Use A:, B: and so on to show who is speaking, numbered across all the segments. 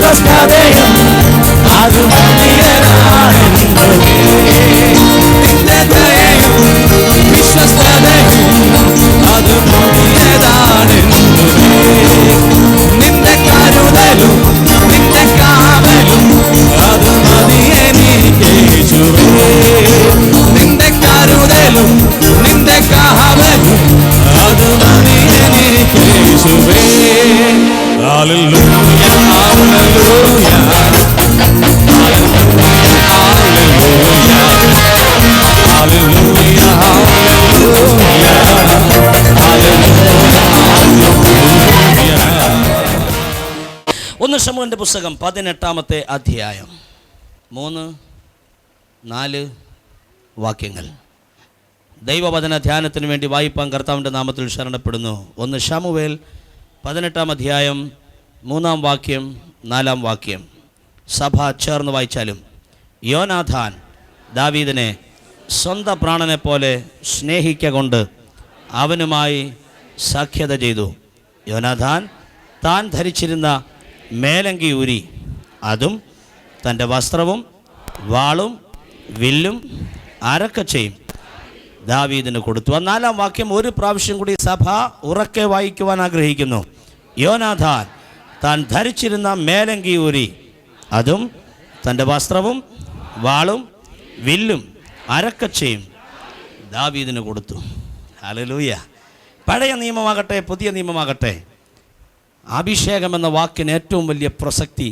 A: വിശ്വസ്തതയും അത് മതിയനാണെന്നുമേ. നിന്റെ ദയയും വിശ്വസ്തതയും അത് മതിയനാണെന്നുമേ. നിന്റെ കരുതലും നിന്റെ കാവലും അത് മതിയെനിക്ക് യേശുവേ. നിന്റെ കരുതലും നിന്റെ കാവലും അത് മതിയെനിക്ക് യേശുവേ. Hallelujah hallelujah hallelujah hallelujah. ഒന്ന് ശമൂവേലിന്റെ പുസ്തകം 18-ാമത്തെ അധ്യായം 3-4 വാക്യങ്ങൾ ദൈവവചന ധ്യാനത്തിന് വേണ്ടി വായിപ്പാൻ കർത്താവിൻ്റെ നാമത്തിൽ ശരണപ്പെടുന്നു. ഒന്ന് ശമൂവേൽ 18-ാം അധ്യായം 3-ാം വാക്യം 4-ാം വാക്യം സഭ ചേർന്ന് വായിച്ചാലും. യോനാഥാൻ ദാവീദിനെ സ്വന്തം പ്രാണനെ പോലെ സ്നേഹിക്കൊണ്ട് അവനുമായി സഖ്യത ചെയ്തു. യോനാഥാൻ താൻ ധരിച്ചിരുന്ന മേലങ്കി ഊരി അതും തൻ്റെ വസ്ത്രവും വാളും വില്ലും അരക്കച്ചയും ദാവീദിന് കൊടുത്തു. 4-ാം വാക്യം ഒരു പ്രാവശ്യം കൂടി സഭ ഉറക്കെ വായിക്കുവാൻ ആഗ്രഹിക്കുന്നു. യോനാഥാൻ താൻ ധരിച്ചിരുന്ന മേലങ്കി ഊരി അതും തൻ്റെ വസ്ത്രവും വാളും വില്ലും അരക്കച്ചയും ദാവീദിന് കൊടുത്തു. ഹല്ലേലൂയ. പഴയ നിയമമാകട്ടെ പുതിയ നിയമമാകട്ടെ, അഭിഷേകം എന്ന വാക്കിന് ഏറ്റവും വലിയ പ്രസക്തി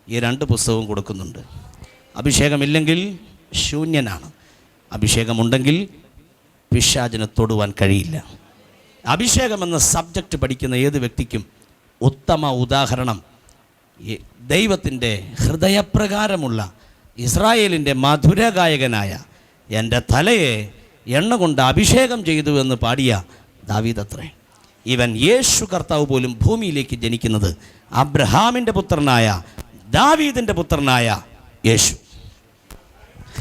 A: ഈ 2 പുസ്തകവും കൊടുക്കുന്നുണ്ട്. അഭിഷേകമില്ലെങ്കിൽ ശൂന്യനാണ്, അഭിഷേകമുണ്ടെങ്കിൽ പിശാചിനെ തൊടുവാൻ കഴിയില്ല. അഭിഷേകം എന്ന സബ്ജക്റ്റ് പഠിക്കുന്ന ഏത് വ്യക്തിക്കും ഉത്തമ ഉദാഹരണം ദൈവത്തിൻ്റെ ഹൃദയപ്രകാരമുള്ള ഇസ്രായേലിൻ്റെ മധുരഗായകനായ എൻ്റെ തലയെ എണ്ണ കൊണ്ട് അഭിഷേകം ചെയ്തു എന്ന് പാടിയ ദാവീദത്രേ. ഇവൻ യേശു കർത്താവ് പോലും ഭൂമിയിലേക്ക് ജനിക്കുന്നത് അബ്രഹാമിൻ്റെ പുത്രനായ ദാവീദിൻ്റെ പുത്രനായ യേശു.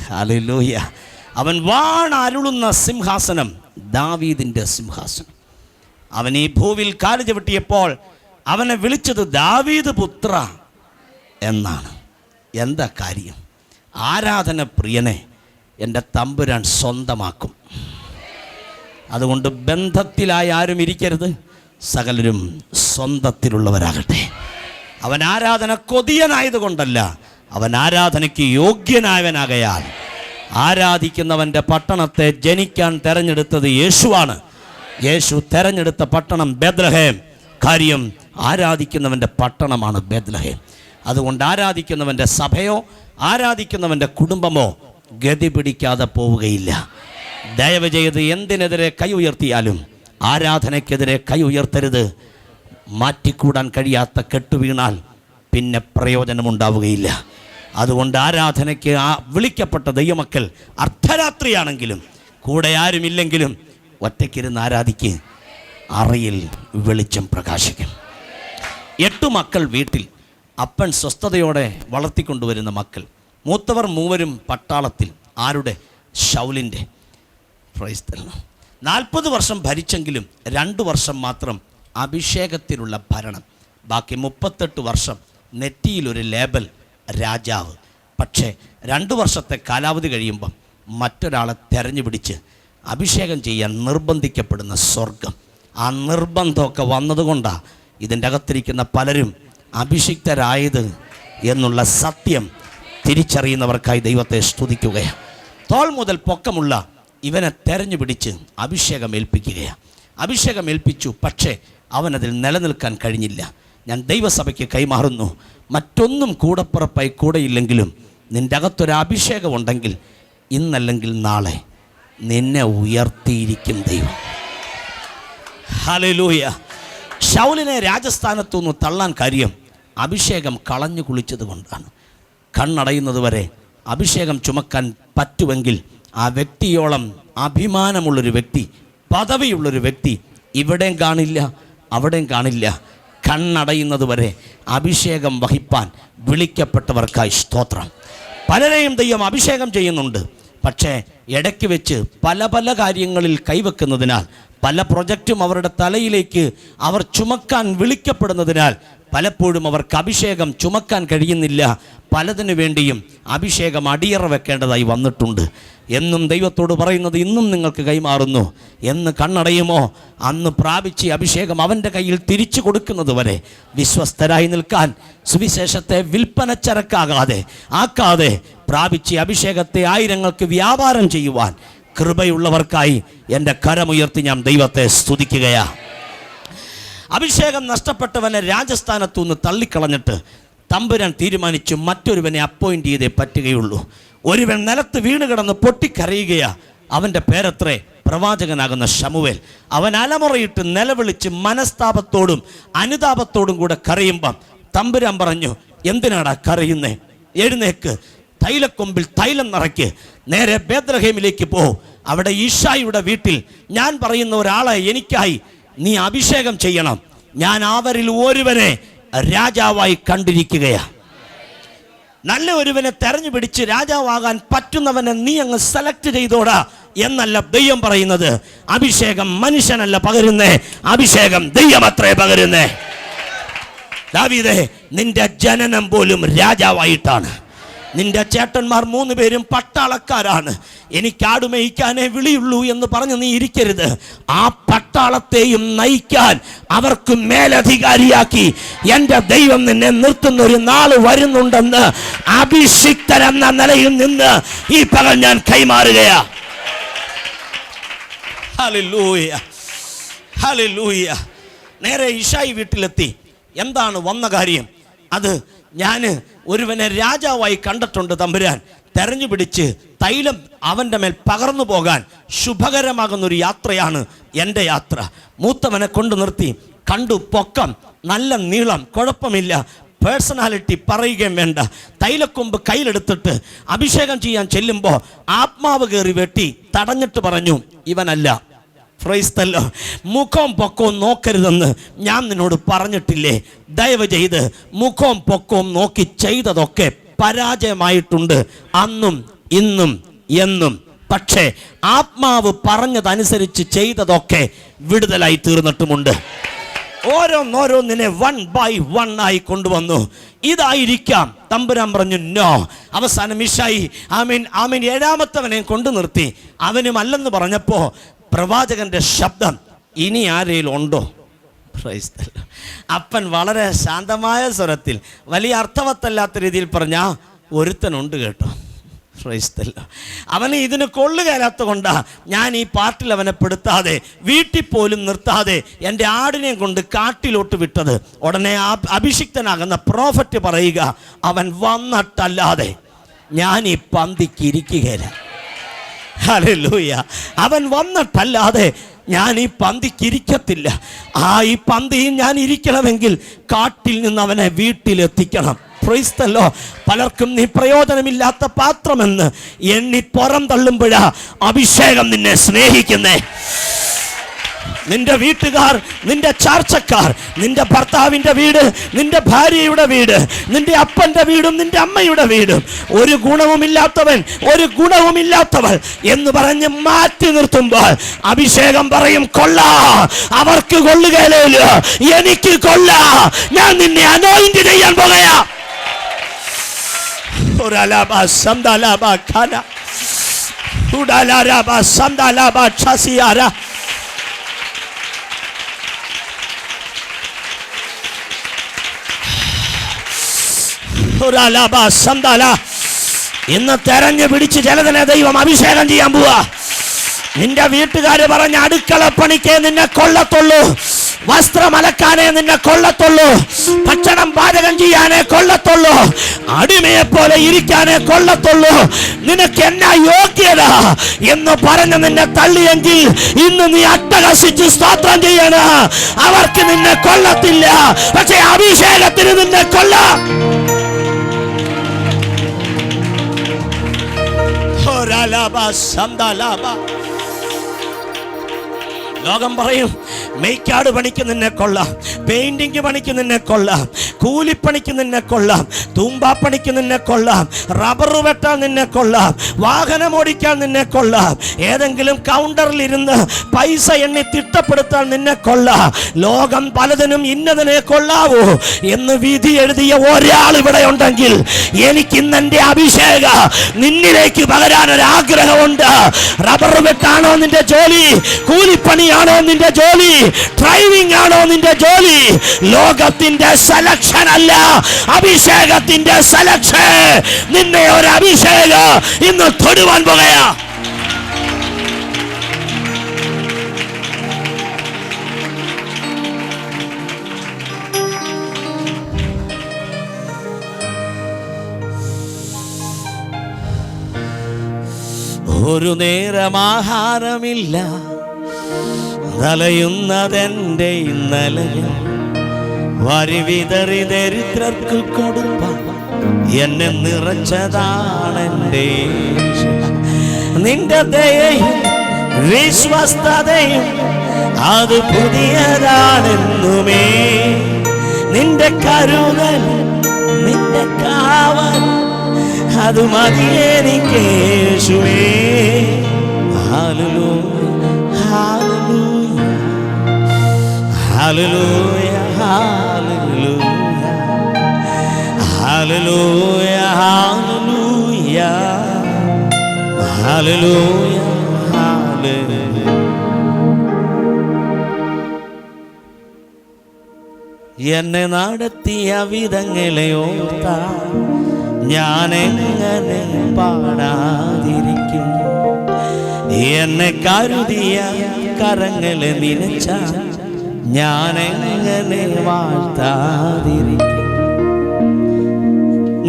A: ഹല്ലേലൂയ. അവൻ വാണരുളുന്ന സിംഹാസനം ദാവീദിൻ്റെ സിംഹാസനം. അവൻ ഈ ഭൂവിൽ കാല് ചവിട്ടിയപ്പോൾ അവനെ വിളിച്ചത് ദാവീദ് പുത്ര എന്നാണ്. എന്താ കാര്യം? ആരാധന പ്രിയനെ എൻ്റെ തമ്പുരാൻ സ്വന്തമാക്കും. അതുകൊണ്ട് ബന്ധത്തിലായി ആരും ഇരിക്കരുത്, സകലരും സ്വന്തത്തിലുള്ളവരാകട്ടെ. അവൻ ആരാധന കൊതിയനായതുകൊണ്ടല്ല, അവൻ ആരാധനയ്ക്ക് യോഗ്യനായവനാകയാൽ ആരാധിക്കുന്നവൻ്റെ പട്ടണത്തെ ജനിക്കാൻ തെരഞ്ഞെടുത്തത് യേശുവാണ്. യേശു തെരഞ്ഞെടുത്ത പട്ടണം ബേത്ലഹേം. കാര്യം ആരാധിക്കുന്നവൻ്റെ പട്ടണമാണ് ബേത്ലഹേം. അതുകൊണ്ട് ആരാധിക്കുന്നവൻ്റെ സഭയോ ആരാധിക്കുന്നവൻ്റെ കുടുംബമോ ഗതി പിടിക്കാതെ പോവുകയില്ല. ദയവ് ചെയ്ത് എന്തിനെതിരെ കൈ ഉയർത്തിയാലും ആരാധനയ്ക്കെതിരെ കൈ ഉയർത്തരുത്. മാറ്റിക്കൂടാൻ കഴിയാത്ത കെട്ടുവീണാൽ പിന്നെ പ്രയോജനമുണ്ടാവുകയില്ല. അതുകൊണ്ട് ആരാധനയ്ക്ക് വിളിക്കപ്പെട്ട ദൈവമക്കൾ അർദ്ധരാത്രിയാണെങ്കിലും കൂടെ ആരുമില്ലെങ്കിലും ഒറ്റയ്ക്കിരുന്ന് ആരാധിക്ക്. അറയിൽ വെളിച്ചം പ്രകാശിക്കും. 8 മക്കൾ വീട്ടിൽ. അപ്പൻ സ്വസ്ഥതയോടെ വളർത്തിക്കൊണ്ടുവരുന്ന മക്കൾ. മൂത്തവർ 3 പട്ടാളത്തിൽ. ആരുടെ? ശൗലിൻ്റെ. 40 വർഷം ഭരിച്ചെങ്കിലും 2 വർഷം മാത്രം അഭിഷേകത്തിലുള്ള ഭരണം. ബാക്കി 38 വർഷം നെറ്റിയിലൊരു ലേബൽ, രാജാവ്. പക്ഷേ 2 വർഷത്തെ കാലാവധി കഴിയുമ്പം മറ്റൊരാളെ തെരഞ്ഞു പിടിച്ച് അഭിഷേകം ചെയ്യാൻ നിർബന്ധിക്കപ്പെടുന്ന സ്വർഗം. ആ നിർബന്ധമൊക്കെ വന്നതുകൊണ്ടാണ് ഇതിൻ്റെ അകത്തിരിക്കുന്ന പലരും അഭിഷിക്തരായത് എന്നുള്ള സത്യം തിരിച്ചറിയുന്നവർക്കായി ദൈവത്തെ സ്തുതിക്കുകയാണ്. തോൾ മുതൽ പൊക്കമുള്ള ഇവനെ തെരഞ്ഞു പിടിച്ച് അഭിഷേകം ഏൽപ്പിക്കുകയാണ്. അഭിഷേകം ഏൽപ്പിച്ചു, പക്ഷേ അവനതിൽ നിലനിൽക്കാൻ കഴിഞ്ഞില്ല. ഞാൻ ദൈവസഭയ്ക്ക് കൈമാറുന്നു. മറ്റൊന്നും കൂടപ്പുറപ്പായി കൂടെയില്ലെങ്കിലും നിൻ്റെ അകത്തൊരു അഭിഷേകം ഉണ്ടെങ്കിൽ ഇന്നല്ലെങ്കിൽ നാളെ നിന്നെ ഉയർത്തിയിരിക്കും ദൈവം. ഹല്ലേലൂയ. ശൗലിനെ രാജസ്ഥാനത്തുനിന്ന് തള്ളാൻ കാര്യം അഭിഷേകം കളഞ്ഞു കുളിച്ചത് കൊണ്ടാണ്. കണ്ണടയുന്നത് വരെ അഭിഷേകം ചുമക്കാൻ പറ്റുമെങ്കിൽ ആ വ്യക്തിയോളം അഭിമാനമുള്ളൊരു വ്യക്തി, പദവിയുള്ളൊരു വ്യക്തി ഇവിടെയും കാണില്ല, അവിടെയും കാണില്ല. കണ്ണടയുന്നത് വരെ അഭിഷേകം വഹിപ്പാൻ വിളിക്കപ്പെട്ടവർക്കായി സ്തോത്രം. പലരെയും ദൈവം അഭിഷേകം ചെയ്യുന്നുണ്ട്. പക്ഷേ ഇടയ്ക്ക് വെച്ച് പല പല കാര്യങ്ങളിൽ കൈവെക്കുന്നതിനാൽ, പല പ്രൊജക്റ്റും അവരുടെ തലയിലേക്ക് അവർ ചുമക്കാൻ വിളിക്കപ്പെടുന്നതിനാൽ പലപ്പോഴും അവർക്ക് അഭിഷേകം ചുമക്കാൻ കഴിയുന്നില്ല. പലതിനു വേണ്ടിയും അഭിഷേകം അടിയറ വെക്കേണ്ടതായി വന്നിട്ടുണ്ട്. എന്നും ദൈവത്തോട് പറയുന്നത് ഇന്നും നിങ്ങൾക്ക് കൈമാറുന്നു. എന്ന് കണ്ണടയുമോ അന്ന് പ്രാപിച്ച് അഭിഷേകം അവൻ്റെ കയ്യിൽ തിരിച്ചു കൊടുക്കുന്നത് വരെ വിശ്വസ്തരായി നിൽക്കാൻ, സുവിശേഷത്തെ വിൽപ്പനച്ചരക്കാകാതെ പ്രാപിച്ച് അഭിഷേകത്തെ ആയിരങ്ങൾക്ക് വ്യാപാരം ചെയ്യുവാൻ കൃപയുള്ളവർക്കായി എൻ്റെ കരമുയർത്തി ഞാൻ ദൈവത്തെ സ്തുതിക്കുകയാണ്. അഭിഷേകം നഷ്ടപ്പെട്ടവനെ രാജസ്ഥാനത്തു നിന്ന് തള്ളിക്കളഞ്ഞിട്ട് തമ്പുരാൻ തീരുമാനിച്ചു മറ്റൊരുവനെ അപ്പോയിൻ്റ് ചെയ്തേ പറ്റുകയുള്ളൂ. ഒരുവൻ നിലത്ത് വീണ് കിടന്ന് പൊട്ടിക്കരയുകയാ. അവൻ്റെ പേരത്രേ പ്രവാചകനാകുന്ന ശമൂവേൽ. അവൻ അലമുറയിട്ട് നിലവിളിച്ച് മനസ്താപത്തോടും അനുതാപത്തോടും കൂടെ കരയുമ്പം തമ്പുരാൻ പറഞ്ഞു, എന്തിനാടാ കരയുന്നേ? എഴുന്നേക്ക്, തൈലക്കൊമ്പിൽ തൈലം നിറയ്ക്ക്, നേരെ ബേത്ലഹേമിലേക്ക് പോ. അവിടെ ഈശായിയുടെ വീട്ടിൽ ഞാൻ പറയുന്ന ഒരാളെ എനിക്കായി നീ അഭിഷേകം ചെയ്യണം. ഞാൻ അവരിൽ ഒരുവനെ രാജാവായി കണ്ടിരിക്കുകയാ. നല്ല ഒരുവനെ തെരഞ്ഞു പിടിച്ച് രാജാവാകാൻ പറ്റുന്നവനെ നീ അങ്ങ് സെലക്ട് ചെയ്തോടാ എന്നല്ല ദൈവം പറയുന്നത്. അഭിഷേകം മനുഷ്യനല്ല പകരുന്നേ, അഭിഷേകം ദൈവമത്രേ പകരുന്നേ. ദാവീദേ, നിന്റെ ജനനം പോലും രാജാവായിട്ടാണ്. നിന്റെ ചേട്ടന്മാർ 3 പേരും പട്ടാളക്കാരാണ്. എനിക്ക് ആടുമേയ്ക്കാനേ വിളിയുള്ളൂ എന്ന് പറഞ്ഞ് നീ ഇരിക്കരുത്. ആ പട്ടാളത്തെയും നയിക്കാൻ അവർക്ക് മേലധികാരിയാക്കി എൻ്റെ ദൈവം നിന്നെ നിർത്തുന്ന ഒരു നാൾ വരുന്നുണ്ടെന്ന് അഭിഷിക്തരെന്ന നിലയിൽ നിന്ന് ഈ പകൽ ഞാൻ കൈമാറുകയാ. Hallelujah, hallelujah. നേരെ ഇശായി വീട്ടിലെത്തി. എന്താണ് വന്ന കാര്യം? അത് ഞാൻ ഒരുവനെ രാജാവായി കണ്ടിട്ടുണ്ട്. തമ്പുരാൻ തെരഞ്ഞു പിടിച്ച് തൈലം അവൻ്റെ മേൽ പകർന്നു പോകാൻ ശുഭകരമാകുന്നൊരു യാത്രയാണ് എൻ്റെ യാത്ര. മൂത്തവനെ കൊണ്ടു നിർത്തി. കണ്ടു, പൊക്കം, നല്ല നീളം, കുഴപ്പമില്ല, പേഴ്സണാലിറ്റി പറയുകയും വേണ്ട. തൈലക്കൊമ്പ് കയ്യിലെടുത്തിട്ട് അഭിഷേകം ചെയ്യാൻ ചെല്ലുമ്പോൾ ആത്മാവ് കയറി വെട്ടി തടഞ്ഞിട്ട് പറഞ്ഞു, ഇവനല്ല. ഫ്രൈസ്തല്ലോ, മുഖവും പൊക്കവും നോക്കരുതെന്ന് ഞാൻ നിന്നോട് പറഞ്ഞിട്ടില്ലേ? ദയവ് ചെയ്ത് മുഖവും പൊക്കവും നോക്കി ചെയ്തതൊക്കെ പരാജയമായിട്ടുണ്ട്, അന്നും ഇന്നും എന്നും. പക്ഷേ ആത്മാവ് പറഞ്ഞതനുസരിച്ച് ചെയ്തതൊക്കെ വിടുതലായി തീർന്നിട്ടുമുണ്ട്. ഓരോന്നിനെ 1 by 1 ആയി കൊണ്ടുവന്നു. ഇതായിരിക്കാം. തമ്പുരാൻ പറഞ്ഞു നോ. അവസാനം ഇശായി ആമീൻ 7ാമത്തവനെ കൊണ്ടു നിർത്തി. അവനും അല്ലെന്ന് പറഞ്ഞപ്പോൾ പ്രവാചകന്റെ ശബ്ദം, ഇനി ആരെങ്കിലും ഉണ്ടോ? അപ്പൻ വളരെ ശാന്തമായ സ്വരത്തിൽ, വലിയ അർത്ഥവത്തല്ലാത്ത രീതിയിൽ പറഞ്ഞ ഒരുത്തനുണ്ട് കേട്ടോ. അവന് ഇതിന് കൊള്ളുകയല്ലാത്ത കൊണ്ടാ ഞാൻ ഈ പാർട്ടിൽ അവനെ പെടുത്താതെ വീട്ടിൽ പോലും നിർത്താതെ എൻ്റെ ആടിനെയും കൊണ്ട് കാട്ടിലോട്ട് വിട്ടത്. ഉടനെ അഭിഷിക്തനാകുന്ന പ്രോഫറ്റ് പറയുക, അവൻ വന്നിട്ടല്ലാതെ ഞാൻ ഈ പന്തിക്ക് ഇരിക്കുകയില്ല. ഹല്ലേലൂയ. അവൻ വന്നിട്ടല്ലാതെ ഞാൻ ഈ പന്തിക്കിരിക്കത്തില്ല. ഈ പന്തിയിൽ ഞാൻ ഇരിക്കണമെങ്കിൽ കാട്ടിൽ നിന്ന് അവനെ വീട്ടിലെത്തിക്കണം. പ്രൈസ്തല്ലോ. പലർക്കും നീ പ്രയോജനമില്ലാത്ത പാത്രമെന്ന് എണ്ണി പുറം തള്ളുമ്പോഴാ അഭിഷേകം നിന്നെ സ്നേഹിക്കുന്നേ. നിന്റെ വീട്ടുകാർ, നിന്റെ ചാർച്ചക്കാർ, നിന്റെ ഭർത്താവിൻ്റെ വീട്, നിന്റെ ഭാര്യയുടെ വീട്, നിന്റെ അപ്പൻ്റെ വീടും നിന്റെ അമ്മയുടെ വീടും ഒരു ഗുണവുമില്ലാത്തവൾ എന്ന് പറഞ്ഞ് മാറ്റി നിർത്തുമ്പോൾ അഭിഷേകം പറയും, കൊള്ളാ, അവർക്ക് കൊള്ളുകയില്ല, എനിക്ക് കൊള്ളാ, ഞാൻ നിന്നെ അനോയിന്റ് ചെയ്യാൻ പോകയാ. ഇന്ന് തെരഞ്ഞു പിടിച്ച് ചിലതിനെ ദൈവം അഭിഷേകം ചെയ്യാൻ പോവാ. നിന്റെ വീട്ടുകാര് പറഞ്ഞ അടുക്കള പണിക്കേ നിന്നെ കൊള്ളത്തുള്ളൂ, വസ്ത്രം അലക്കാനേ നിന്നെ കൊള്ളത്തുള്ളൂ, ഭക്ഷണം പാചകം ചെയ്യാനേ കൊള്ളത്തുള്ളൂ, അടിമയെ പോലെ ഇരിക്കാനേ കൊള്ളത്തുള്ളൂ, നിനക്ക് എന്നാ യോഗ്യത എന്ന് പറഞ്ഞ് നിന്നെ തള്ളിയെങ്കിൽ ഇന്ന് നീ അട്ടഹസിച്ച് സ്തോത്രം ചെയ്യണ. അവർക്ക് നിന്നെ കൊള്ളത്തില്ല, പക്ഷെ അഭിഷേകത്തിന് നിന്നെ കൊള്ളാം. ലോകം പറയും മേയ്ക്കാട് പണിക്ക് നിന്നെ കൊള്ളാം, പെയിന്റിങ് പണിക്ക് നിന്നെ കൊള്ളാം, കൂലിപ്പണിക്ക് നിന്നെ കൊള്ളാം, തൂമ്പാപ്പണിക്ക് നിന്നെ കൊള്ളാം, റബ്ബർ വെട്ടാൻ നിന്നെ കൊള്ളാം, വാഹനം ഓടിക്കാൻ നിന്നെ കൊള്ളാം, ഏതെങ്കിലും കൗണ്ടറിൽ ഇരുന്ന് പൈസ എണ്ണി തിട്ടപ്പെടുത്താൻ നിന്നെ കൊള്ളാം. ലോകം പലതിനും ഇന്നതിനെ കൊള്ളാവൂ എന്ന് വിധി എഴുതിയ ഒരാൾ ഇവിടെ ഉണ്ടെങ്കിൽ എനിക്ക് ഇന്ന് എൻ്റെ അഭിഷേകം നിന്നിലേക്ക് പകരാൻ ഒരു ആഗ്രഹമുണ്ട്. റബ്ബർ വെട്ടാണോ നിന്റെ ജോലി? കൂലിപ്പണിയാണോ നിന്റെ ജോലി? ഡ്രൈവിംഗ് ആണോ നിന്റെ ജോലി? ലോകത്തിന്റെ സെലക്ഷൻ അല്ല, അഭിഷേകത്തിന്റെ സെലക്ഷൻ. നിന്നെ ഒരു അഭിഷേകം ഇന്ന് തൊടുവാൻ പോകുകയാ. ഒരു നേരം ആഹാരമില്ല, തലയുന്നതെന്റെ ഇന്നലെ വരി വിതറി ദരിദ്രർക്ക് കൊടുപ്പാൻ എന്നെ നിറച്ചതാണെന്റെ നിന്റെ ദയയും വിശ്വസ്തതയും അത് പുതിയതാണെന്നുമേ. നിന്റെ കരുതൽ, നിന്റെ കാവൽ അത് മതിയെനിക്ക് യേശുവേ. Hallelujah hallelujah hallelujah hallelujah hallelujah hallelujah. എന്നെ നടത്തിയ വിധങ്ങളെ ഓർത്താൽ ഞാൻ എങ്ങനെ പാടാതിരിക്കും? എന്നെ കരുതിയ കരങ്ങളെ നിലച്ച ഞാൻ എങ്ങനെ വാഴ്ത്താതിരിക്കും?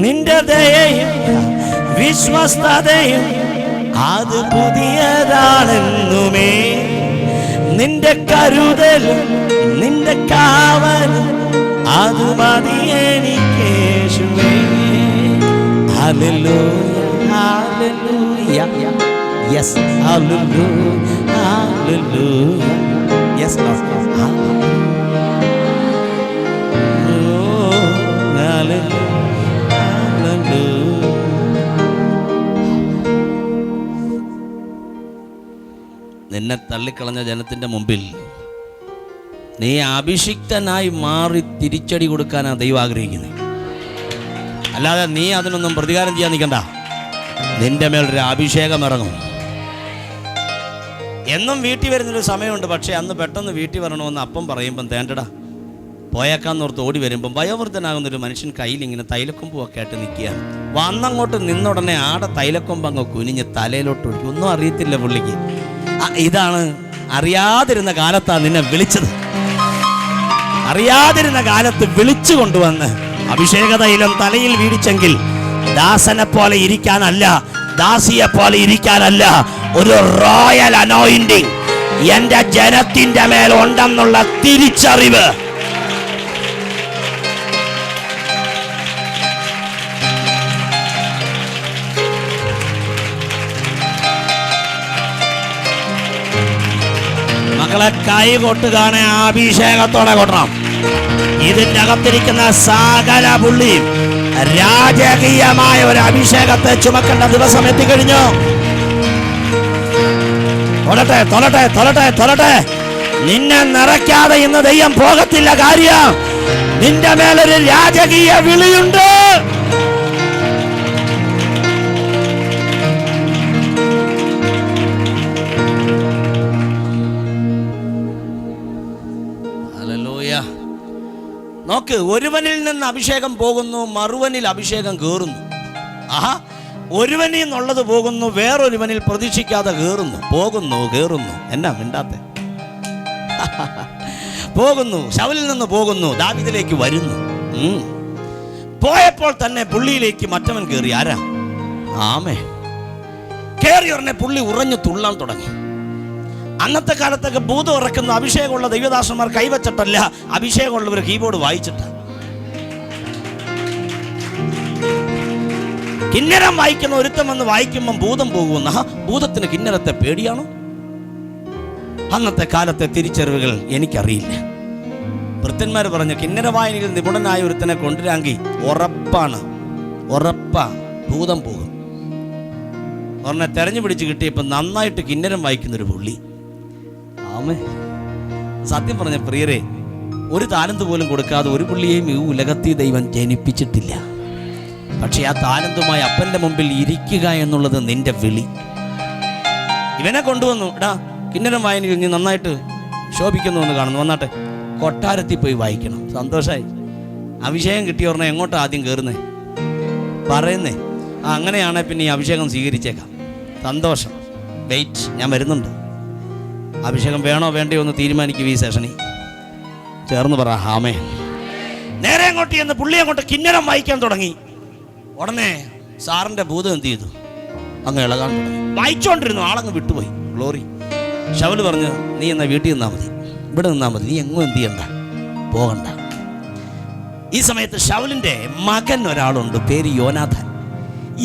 A: നിന്റെ ദയയും വിശ്വസ്തതയും അത് പുതിയതാണെന്നുമേ. നിന്റെ കരുതലും നിന്റെ കാവലും അത് മതിയെനിക്ക് യേശുവേ. Hallelujah, hallelujah, yes, hallelujah, hallelujah, yes, Lord, hallelujah, oh, hallelujah, hallelujah. നിന്നെ തള്ളിക്കളഞ്ഞ ജനത്തിന്റെ മുമ്പിൽ നീ അഭിഷിക്തനായി മാറി തിരിച്ചടി കൊടുക്കാനാണ് ദൈവം ആഗ്രഹിക്കുന്നത്. അല്ലാതെ നീ അതിനൊന്നും പ്രതികാരം ചെയ്യാൻ നിൽക്കണ്ട. നിന്റെ മേലൊരു അഭിഷേകം ഇറങ്ങും. എന്നും വീട്ടിൽ വരുന്നൊരു സമയമുണ്ട്. പക്ഷേ അന്ന് പെട്ടെന്ന് വീട്ടിൽ വരണമെന്ന് അപ്പം പറയുമ്പം തേണ്ടടാ പോയേക്കാന്നോർത്ത് ഓടി വരുമ്പം വയോവൃദ്ധനാകുന്നൊരു മനുഷ്യൻ കയ്യിൽ ഇങ്ങനെ തൈലക്കൊമ്പൊക്കെ ആയിട്ട് നിൽക്കുകയാണ്. വന്നങ്ങോട്ട് നിന്നുടനെ ആടെ തൈലക്കൊമ്പ് അങ്ങ് കുനിഞ്ഞ് തലയിലോട്ട് ഒഴിക്കും. ഒന്നും അറിയത്തില്ല പുള്ളിക്ക്. ഇതാണ് അറിയാതിരുന്ന കാലത്താണ് നിന്നെ വിളിച്ചത്. അറിയാതിരുന്ന കാലത്ത് വിളിച്ചു കൊണ്ടുവന്ന് അഭിഷേക തൈലം തലയിൽ വീടിച്ചെങ്കിൽ ദാസനെ പോലെ ഇരിക്കാനല്ല, ദാസിയെ പോലെ ഇരിക്കാനല്ല, ഒരു റോയൽ അനോയിന്റിങ് എന്റെ ജനത്തിന്റെ മേൽ ഉണ്ടെന്നുള്ള തിരിച്ചറിവ്. മക്കളെ കൈ കൊട്ടുകാണെ അഭിഷേകത്തോടെ കൊട്ടണം. ഇതിന്റെ അകത്തിരിക്കുന്ന സകല പുള്ളിയും രാജകീയമായ ഒരു അഭിഷേകത്തെ ചുമക്കേണ്ട ദിവസം എത്തിക്കഴിഞ്ഞു. തൊലട്ടെ തൊലട്ടെ തൊലട്ടെ തൊലട്ടെ. നിന്നെ നിറയ്ക്കാതെ ഇന്ന് ദൈവം പോകത്തില്ല. കാര്യം നിന്റെ മേലൊരു രാജകീയ വിളിയുണ്ട്. നോക്ക്, ഒരുവനിൽ നിന്ന് അഭിഷേകം പോകുന്നു, മറുവനിൽ അഭിഷേകം കയറുന്നു. ആഹാ, ഒരുവനിൽ നിന്നുള്ളത് പോകുന്നു, വേറൊരുവനിൽ പ്രതീക്ഷിക്കാതെ കയറുന്നു. പോകുന്നു, കയറുന്നു. എന്നാ മിണ്ടാത്തെ? പോകുന്നു, ശൗലിൽ നിന്ന് പോകുന്നു, ദാവീദിലേക്ക് വരുന്നു. പോയപ്പോൾ തന്നെ പുള്ളിയിലേക്ക് മറ്റവൻ കയറി. ആരാ? ആമേ. കയറി ഉടനെ പുള്ളി ഉറഞ്ഞു തുള്ളാൻ തുടങ്ങി. അന്നത്തെ കാലത്തൊക്കെ ഭൂതം ഇറക്കുന്ന അഭിഷേകമുള്ള ദൈവദാസന്മാർ കൈവച്ചിട്ടല്ല, അഭിഷേകമുള്ളവർ കീബോർഡ് വായിച്ചിട്ട. കിന്നരം വായിക്കുന്ന ഒരുത്തം വന്ന് വായിക്കുമ്പം ഭൂതം പോകുന്ന ഭൂതത്തിന് കിന്നരത്തെ പേടിയാണോ? അന്നത്തെ കാലത്തെ തിരിച്ചറിവുകൾ എനിക്കറിയില്ല. ഭൃത്യന്മാർ പറഞ്ഞു, കിന്നര വായനയിൽ നിപുണനായ ഒരുത്തനെ കൊണ്ടുവരാങ്കി ഉറപ്പാ ഭൂതം പോകും. ഒരെണ്ണെ തെരഞ്ഞു പിടിച്ച് കിട്ടിയപ്പോൾ നന്നായിട്ട് കിന്നരം വായിക്കുന്നൊരു പുള്ളി. ആമേ, സത്യം പറഞ്ഞ പ്രിയരെ, ഒരു താലന്ത് പോലും കൊടുക്കാതെ ഒരു പുള്ളിയെയും ഈ ഉലകത്തിൽ ദൈവം ജനിപ്പിച്ചിട്ടില്ല. പക്ഷെ ആ താലന്തുമായി അപ്പൻ്റെ മുമ്പിൽ ഇരിക്കുക എന്നുള്ളത് നിന്റെ വിളി. ഇവനെ കൊണ്ടുവന്നു, എടാ കിന്നരം വായനയിൽ നീ നന്നായിട്ട് ശോഭിക്കുന്നു എന്ന് കാണുന്നു, വന്നാട്ടെ കൊട്ടാരത്തിൽ പോയി വായിക്കണം. സന്തോഷമായി. അഭിഷേകം കിട്ടിയവരുടെ എങ്ങോട്ടാ ആദ്യം കയറുന്നേ? പറയുന്നേ അങ്ങനെയാണെ പിന്നെ ഈ അഭിഷേകം സ്വീകരിച്ചേക്കാം. സന്തോഷം. വെയിറ്റ്, ഞാൻ വരുന്നുണ്ട്. അഭിഷേകം വേണോ വേണ്ടയോ എന്ന് തീരുമാനിക്കും ഈ സെഷനിൽ. ചേർന്ന് പറ ആമേ. നേരെ അങ്ങോട്ട് ചെന്ന് പുള്ളി അങ്ങോട്ട് കിന്നരം വായിക്കാൻ തുടങ്ങി. ഉടനെ സാറിൻ്റെ ഭൂതം എന്ത് ചെയ്തു? അങ്ങ് ഇളകാൻ തുടങ്ങി. വായിച്ചുകൊണ്ടിരുന്നു, ആളങ്ങ് വിട്ടുപോയി. ഗ്ലോറി. ശൗല് പറഞ്ഞു, നീ എന്നാ വീട്ടിൽ നിന്നാൽ മതി, ഇവിടെ നിന്നാൽ മതി, നീ എങ്ങും എന്ത് ചെയ്യണ്ട, പോകണ്ട. ഈ സമയത്ത് ശൗലിൻ്റെ മകൻ ഒരാളുണ്ട്, പേര് യോനാഥാൻ.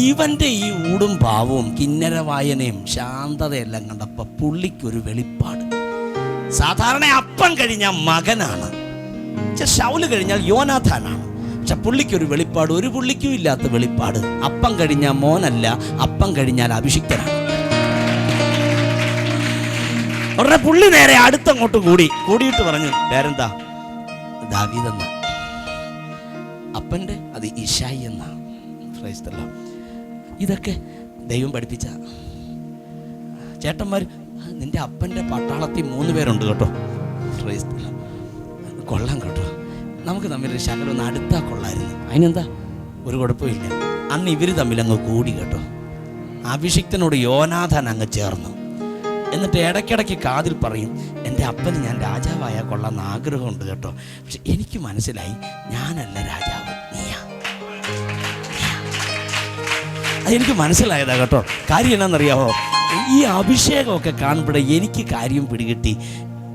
A: ഇവൻ്റെ ഈ ഊടും പാവവും കിന്നര വായനയും ശാന്തതയെല്ലാം കണ്ടപ്പോൾ പുള്ളിക്കൊരു വെളിപ്പാട്. സാധാരണ അപ്പം കഴിഞ്ഞാൽ മകനാണ്, ശൗല് കഴിഞ്ഞാൽ യോനാഥാനാണ്. പക്ഷെ പുള്ളിക്കൊരു വെളിപ്പാട്, ഒരു പുള്ളിക്കും ഇല്ലാത്ത വെളിപ്പാട്. അപ്പം കഴിഞ്ഞാൽ മോനല്ല, അപ്പം കഴിഞ്ഞാൽ അഭിഷിക്തനാണ്. ഉടനെ പുള്ളി നേരെ അടുത്തങ്ങോട്ട് കൂടിയിട്ട് പറഞ്ഞു, പേരെന്താ? ദാവീദെന്ന. അപ്പൻ്റെ അത് ഇശായി എന്നാ. ക്രൈസ്തല്ല. ഇതൊക്കെ ദൈവം പഠിപ്പിച്ച ചേട്ടന്മാർ. നിന്റെ അപ്പൻ്റെ പട്ടാളത്തിൽ 3 പേരുണ്ട് കേട്ടോ. ക്രൈസ്തല്ല. കൊള്ളാം കേട്ടോ, നമുക്ക് തമ്മിലൊരു ശകലം ഒന്ന് അടുത്താൽ കൊള്ളായിരുന്നു. അതിനെന്താ, ഒരു കുഴപ്പമില്ല. അന്ന് ഇവർ തമ്മിൽ അങ്ങ് കൂടി കേട്ടോ. അഭിഷിക്തനോട് യോനാഥാൻ അങ്ങ് ചേർന്നു. എന്നിട്ട് ഇടയ്ക്കിടയ്ക്ക് കാതിൽ പറയും, എൻ്റെ അപ്പന് ഞാൻ രാജാവായാൽ കൊള്ളാമെന്ന് ആഗ്രഹമുണ്ട് കേട്ടോ, പക്ഷെ എനിക്ക് മനസ്സിലായി ഞാനല്ല രാജാവ്, നീയാ. അതെനിക്ക് മനസ്സിലായതാ കേട്ടോ. കാര്യം എന്നാണെന്നറിയാമോ? ഈ അഭിഷേകമൊക്കെ കാണുമ്പോഴേ എനിക്ക് കാര്യം പിടികിട്ടി.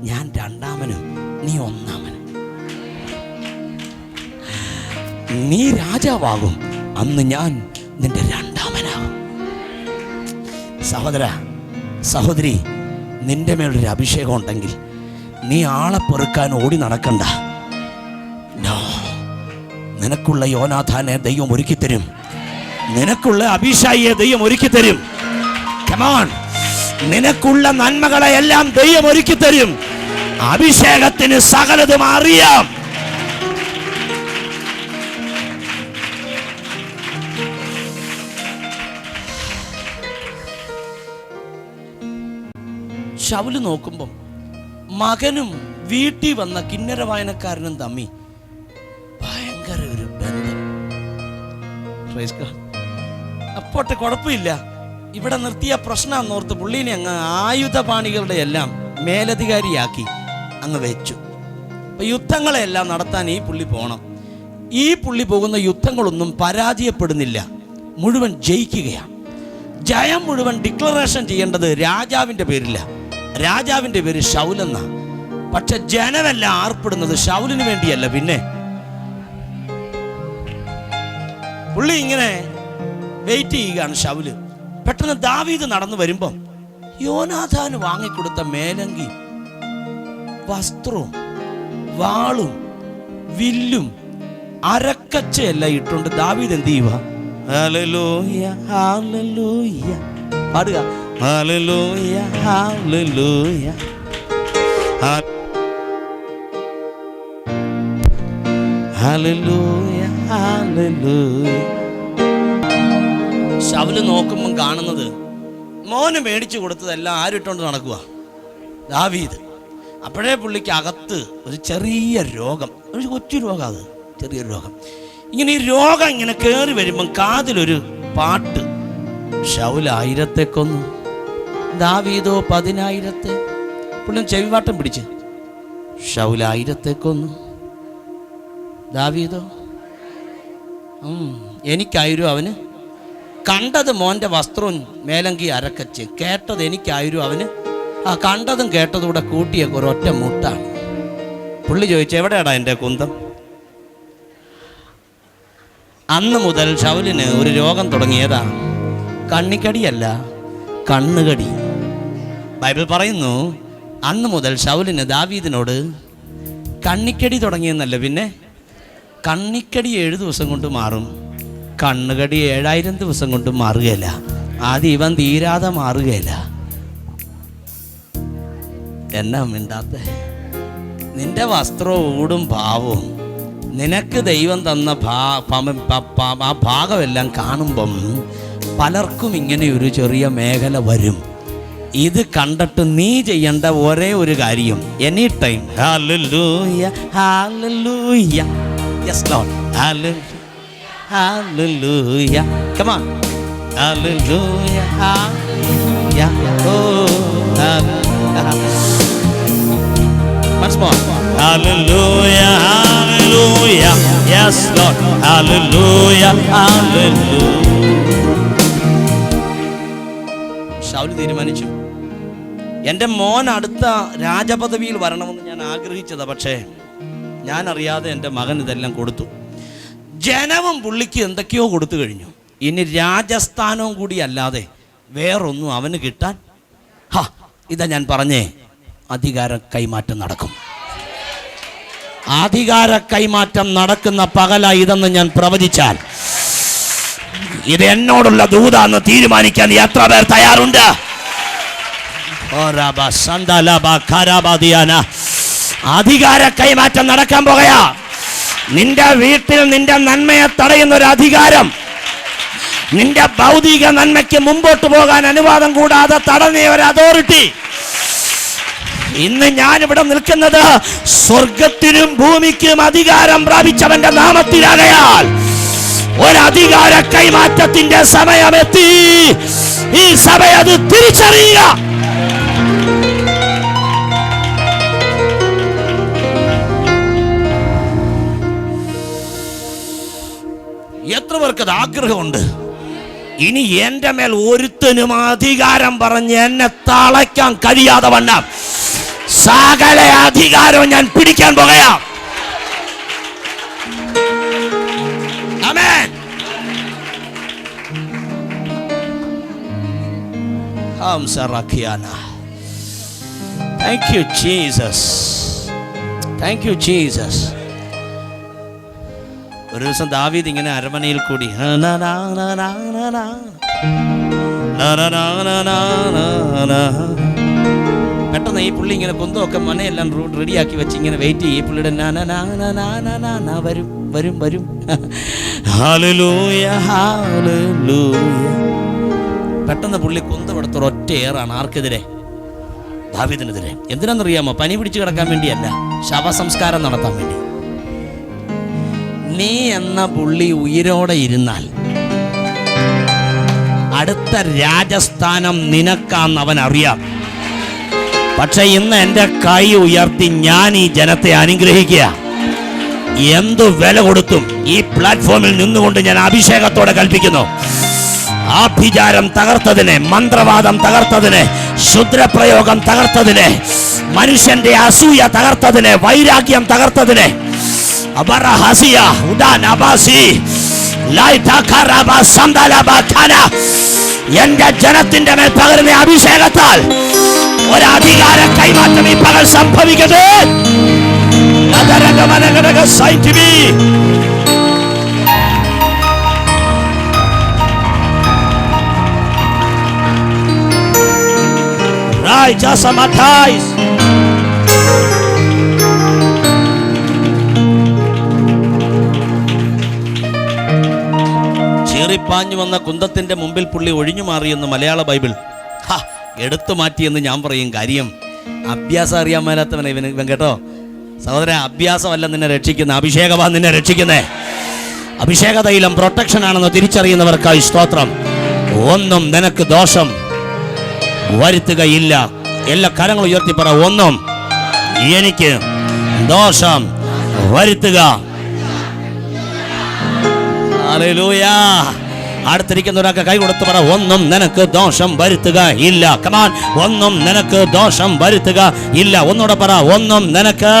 A: ഞാൻ 2ാമനും നീ 1ാമനും. നീ രാജാവാകും, അന്ന് ഞാൻ നിന്റെ 2ാമനാകും. സഹോദര സഹോദരി, നിന്റെ മേലൊരു അഭിഷേകം ഉണ്ടെങ്കിൽ നീ ആളെ പെറുക്കാൻ ഓടി നടക്കണ്ട. നിനക്കുള്ള യോനാഥാനെ ദൈവം ഒരുക്കി തരും. നിനക്കുള്ള അഭിഷായിയെ ദൈവം ഒരുക്കി തരും. കമോൺ, നിനക്കുള്ള നന്മകളെ എല്ലാം ദൈവം ഒരുക്കി തരും. അഭിഷേകത്തിന് സകലതും അറിയാം. ശൗല് നോക്കുമ്പം മകനും വീട്ടിൽ വന്ന കിന്നര വായനക്കാരനും തമ്മി ഭയങ്കര ഒരു ബന്ധം. അപ്പോട്ടെ കുഴപ്പമില്ല, ഇവിടെ നിർത്തിയ പ്രശ്നമെന്നോർത്ത് പുള്ളീനെ അങ്ങ് ആയുധപാണികളുടെ എല്ലാം മേലധികാരിയാക്കി അങ്ങ് വെച്ചു. അപ്പൊ യുദ്ധങ്ങളെല്ലാം നടത്താൻ ഈ പുള്ളി പോകണം. ഈ പുള്ളി പോകുന്ന യുദ്ധങ്ങളൊന്നും പരാജയപ്പെടുന്നില്ല, മുഴുവൻ ജയിക്കുകയാണ്. ജയം മുഴുവൻ ഡിക്ലറേഷൻ ചെയ്യേണ്ടത് രാജാവിൻ്റെ പേരില്ല. രാജാവിൻ്റെ പേര് ശൗലെന്ന. പക്ഷെ ജനമെല്ലാം ആർപ്പെടുന്നത് ശൗലിന് വേണ്ടിയല്ല. പിന്നെ പുള്ളി ഇങ്ങനെ വെയിറ്റ് ചെയ്യുകയാണ് ശൗല്. പെട്ടെന്ന് ദാവീദ് നടന്നു വരുമ്പം യോനാഥാന് വാങ്ങിക്കൊടുത്ത മേലങ്കി, വസ്ത്രവും വാളും വില്ലും അരക്കച്ചയെല്ലാം ഇട്ടുകൊണ്ട് ദാവീദ് എന്ത് ചെയ്യുക? ഹല്ലേലൂയ ഹല്ലേലൂയ പാടുക. Hallelujah hallelujah hallelujah hallelujah. Saul നോക്കുമ്പം കാണുന്നത് മോന് മേടിച്ചു കൊടുത്തതെല്ലാം ആരിട്ടുകൊണ്ട് നടക്കുക? ദാവീദ്. അപ്പോഴേ പുള്ളിക്ക് അകത്ത് ഒരു ചെറിയ രോഗം, ഒരു കൊച്ചു രോഗം, അത് ചെറിയൊരു രോഗം. ഇങ്ങനെ ഈ രോഗം ഇങ്ങനെ കയറി വരുമ്പം കാതിലൊരു പാട്ട്, ശൗൽ 1000 കൊന്നു, ദാവീദോ 10,000. പുള്ളി ചെവിവാട്ടം പിടിച്ച്, ശൗൽ 1000 കൊന്നു, ദാവീദോ എനിക്ക് 1000. അവന് കണ്ടത് മോൻ്റെ വസ്ത്രവും മേലങ്കി അരക്കച്ച്, കേട്ടത് എനിക്ക് 1000. അവന് ആ കണ്ടതും കേട്ടതും കൂടെ കൂട്ടിയ ഒരൊറ്റ മുട്ടാണ്. പുള്ളി ചോദിച്ചു, എവിടെയാടാ എൻ്റെ കുന്തം? അന്ന് മുതൽ ശൗലിന് ഒരു രോഗം തുടങ്ങിയതാ. കണ്ണിക്കടിയല്ല, കണ്ണുകടി. ബൈബിൾ പറയുന്നു, അന്ന് മുതൽ ശൗലിന് ദാവീദിനോട് കണ്ണിക്കടി തുടങ്ങിയെന്നല്ല, പിന്നെ കണ്ണിക്കടി 7 ദിവസം കൊണ്ട് മാറും, കണ്ണുകടി 7000 ദിവസം കൊണ്ട് മാറുകയില്ല. ആദ്യം ഇവൻ തീരാതെ മാറുകയില്ല. എന്നാ മിണ്ടാത്ത? നിന്റെ വസ്ത്രവും ഊടും ഭാവവും നിനക്ക് ദൈവം തന്ന ആ ഭാഗമെല്ലാം കാണുമ്പം പലർക്കും ഇങ്ങനെ ഒരു ചെറിയ മേഖല വരും. ഇത് കണ്ടിട്ട് നീ ചെയ്യേണ്ട ഒരേ ഒരു കാര്യം, any time hallelujah hallelujah, yes Lord, hallelujah hallelujah, come on, hallelujah hallelujah, oh once more, hallelujah hallelujah, yes Lord, hallelujah hallelujah. Saul തീരുമാനിച്ചു, എൻ്റെ മോൻ അടുത്ത രാജപദവിയിൽ വരണമെന്ന് ഞാൻ ആഗ്രഹിച്ചതാ, പക്ഷേ ഞാൻ അറിയാതെ എൻ്റെ മകൻ ഇതെല്ലാം കൊടുത്തു. ജനവും പുള്ളിക്ക് എന്തൊക്കെയോ കൊടുത്തു കഴിഞ്ഞു. ഇനി രാജസ്ഥാനവും കൂടി അല്ലാതെ വേറൊന്നും അവന് കിട്ടാൻ. ഇതാ ഞാൻ പറഞ്ഞേ, അധികാര കൈമാറ്റം നടക്കും. അധികാര കൈമാറ്റം നടക്കുന്ന പകല ഇതെന്ന് ഞാൻ പ്രവചിച്ചാൽ, ഇത് എന്നോടുള്ള ദൂതാന്ന് തീരുമാനിക്കാൻ എത്ര പേർ തയ്യാറുണ്ട്? അധികാര കൈമാറ്റം നടക്കാൻ പോകയാ. നിന്റെ വീട്ടിൽ നിന്റെ നന്മയെ തടയുന്ന ഒരു അധികാരം, നിന്റെ ഭൗതിക നന്മയ്ക്ക് മുമ്പോട്ട് പോകാൻ അനുവാദം കൂടാതെ തടഞ്ഞ ഒരു അതോറിറ്റി. ഇന്ന് ഞാനിവിടെ നിൽക്കുന്നത് സ്വർഗത്തിനും ഭൂമിക്കും അധികാരം പ്രാപിച്ചവന്റെ നാമത്തിലാകയാൽ ഒരധികാര കൈമാറ്റത്തിന്റെ സമയമെത്തി. ഈ സഭ അത് തിരിച്ചറിയുക. എത്ര പേർക്കത് ആഗ്രഹമുണ്ട്? ഇനി എന്റെ മേൽ ഒരുത്തനും അധികാരം പറഞ്ഞ് എന്നെ തളയ്ക്കാൻ കഴിയാതെ വണ്ണം സകല അധികാരവും ഞാൻ പിടിക്കാൻ പോകയാ. ആമേൻ. Thank you Jesus, thank you Jesus. ഒരു ദിവസം ദാവീദ് ഇങ്ങനെ അരമനയിൽ കൂടി പെട്ടെന്ന് ഈ പുള്ളി ഇങ്ങനെ കുന്തമൊക്കെ മനയെല്ലാം റെഡിയാക്കി വെച്ച് ഇങ്ങനെ വെയിറ്റ് ചെയ്യും. ഈ പുള്ളിയുടെ വരും വരും വരും, ഹല്ലേലൂയ ഹല്ലേലൂയ. പെട്ടെന്ന് പുള്ളി കുന്തമെടുത്ത ഒറ്റ ഏറാണ്. ആർക്കെതിരെ? ദാവീദിനെതിരെ. എന്തിനാണെന്നറിയാമോ? പനി പിടിച്ചു കിടക്കാൻ വേണ്ടിയല്ല, ശവസംസ്കാരം നടത്താൻ വേണ്ടി. നീ എന്ന പുള്ളി ഉയിരോടെ ഇരുന്നാൽ അടുത്ത രാജസ്ഥാനം നിനക്കാന്ന് അവൻ അറിയാം. പക്ഷെ ഇന്ന് എൻ്റെ കൈ ഉയർത്തി ഞാൻ ഈ ജനത്തെ അനുഗ്രഹിക്കുക. എന്തു വില കൊടുത്തും ഈ പ്ലാറ്റ്ഫോമിൽ നിന്നുകൊണ്ട് ഞാൻ അഭിഷേകത്തോടെ കൽപ്പിക്കുന്നു. ആഭിചാരം തകർത്തതിനെ, മന്ത്രവാദം തകർത്തതിനെ, ക്ഷുദ്രപ്രയോഗം തകർത്തതിനെ, മനുഷ്യന്റെ അസൂയ തകർത്തതിനെ, വൈരാഗ്യം തകർത്തതിനെ, എന്റെ ജനത്തിന്റെ മേൽ പകരുന്ന അഭിഷേകത്താൽ ഒരധികാര കൈമാറ്റം ഈ പകൽ സംഭവിക്കട്ടെ. ചീറിപ്പാഞ്ഞു വന്ന കുന്തത്തിന്റെ മുമ്പിൽ പുള്ളി ഒഴിഞ്ഞു മാറിയെന്ന് മലയാള ബൈബിൾ എടുത്തു മാറ്റിയെന്ന് ഞാൻ പറയും. കാര്യം അഭ്യാസം അറിയാൻ മേലാത്തവനെ ഇവൻ കേട്ടോ. സഹോദരൻ, അഭ്യാസമല്ല നിന്നെ രക്ഷിക്കുന്ന, അഭിഷേകമാ നിന്നെ രക്ഷിക്കുന്നേ. അഭിഷേക തൈലം പ്രൊട്ടക്ഷൻ ആണെന്ന് തിരിച്ചറിയുന്നവർക്കായി സ്തോത്രം. ഒന്നും നിനക്ക് ദോഷം വരുത്തുകയില്ല. എല്ലാ കരങ്ങളും ഉയർത്തി പറ, ഒന്നും എനിക്ക് ദോഷം വരുത്തുക. ഹല്ലേലൂയ. അടുത്തിരിക്കുന്ന ഒരാൾക്ക് കൈ കൊടുത്ത് പറ, ഒന്നും നിനക്ക് ദോഷം വരുത്തുക ഇല്ല. കമാൻ, ഒന്നും നിനക്ക് ദോഷം വരുത്തുക ഇല്ല. ഒന്നുകൂടെ പറ, ഒന്നും നിനക്ക്.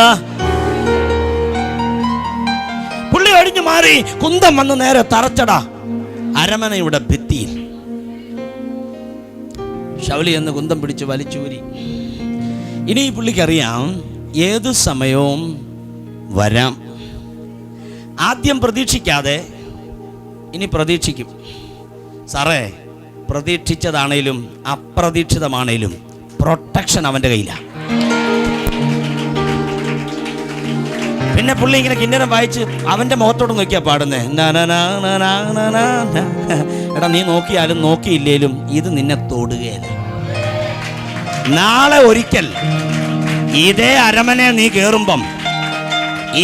A: പുള്ളി ഒഴിഞ്ഞു മാറി. കുന്തം വന്ന് നേരെ തറച്ചടാ അരമനയുടെ ഭിത്തിയിൽ. ശൗലി എന്ന് കുന്തം പിടിച്ച് വലിച്ചൂരി. ഇനി ഈ പുള്ളിക്കറിയാം ഏത് സമയവും വരാം. ആദ്യം പ്രതീക്ഷിക്കാതെ ഇനി പ്രതീക്ഷിക്കും. സാറേ, പ്രതീക്ഷിച്ചതാണേലും അപ്രതീക്ഷിതമാണേലും പ്രൊട്ടക്ഷൻ അവൻ്റെ കയ്യിലാണ്. പിന്നെ പുള്ളി ഇങ്ങനെ കിന്നരം വായിച്ച് അവൻ്റെ മുഖത്തോട് നോക്കിയാ പാടുന്നേ. എടാ, നീ നോക്കിയാലും നോക്കിയില്ലേലും ഇത് നിന്നെ തൊടുകയല്ല. നാളെ ഒരിക്കൽ ഇതേ അരമനെ നീ കേറുമ്പം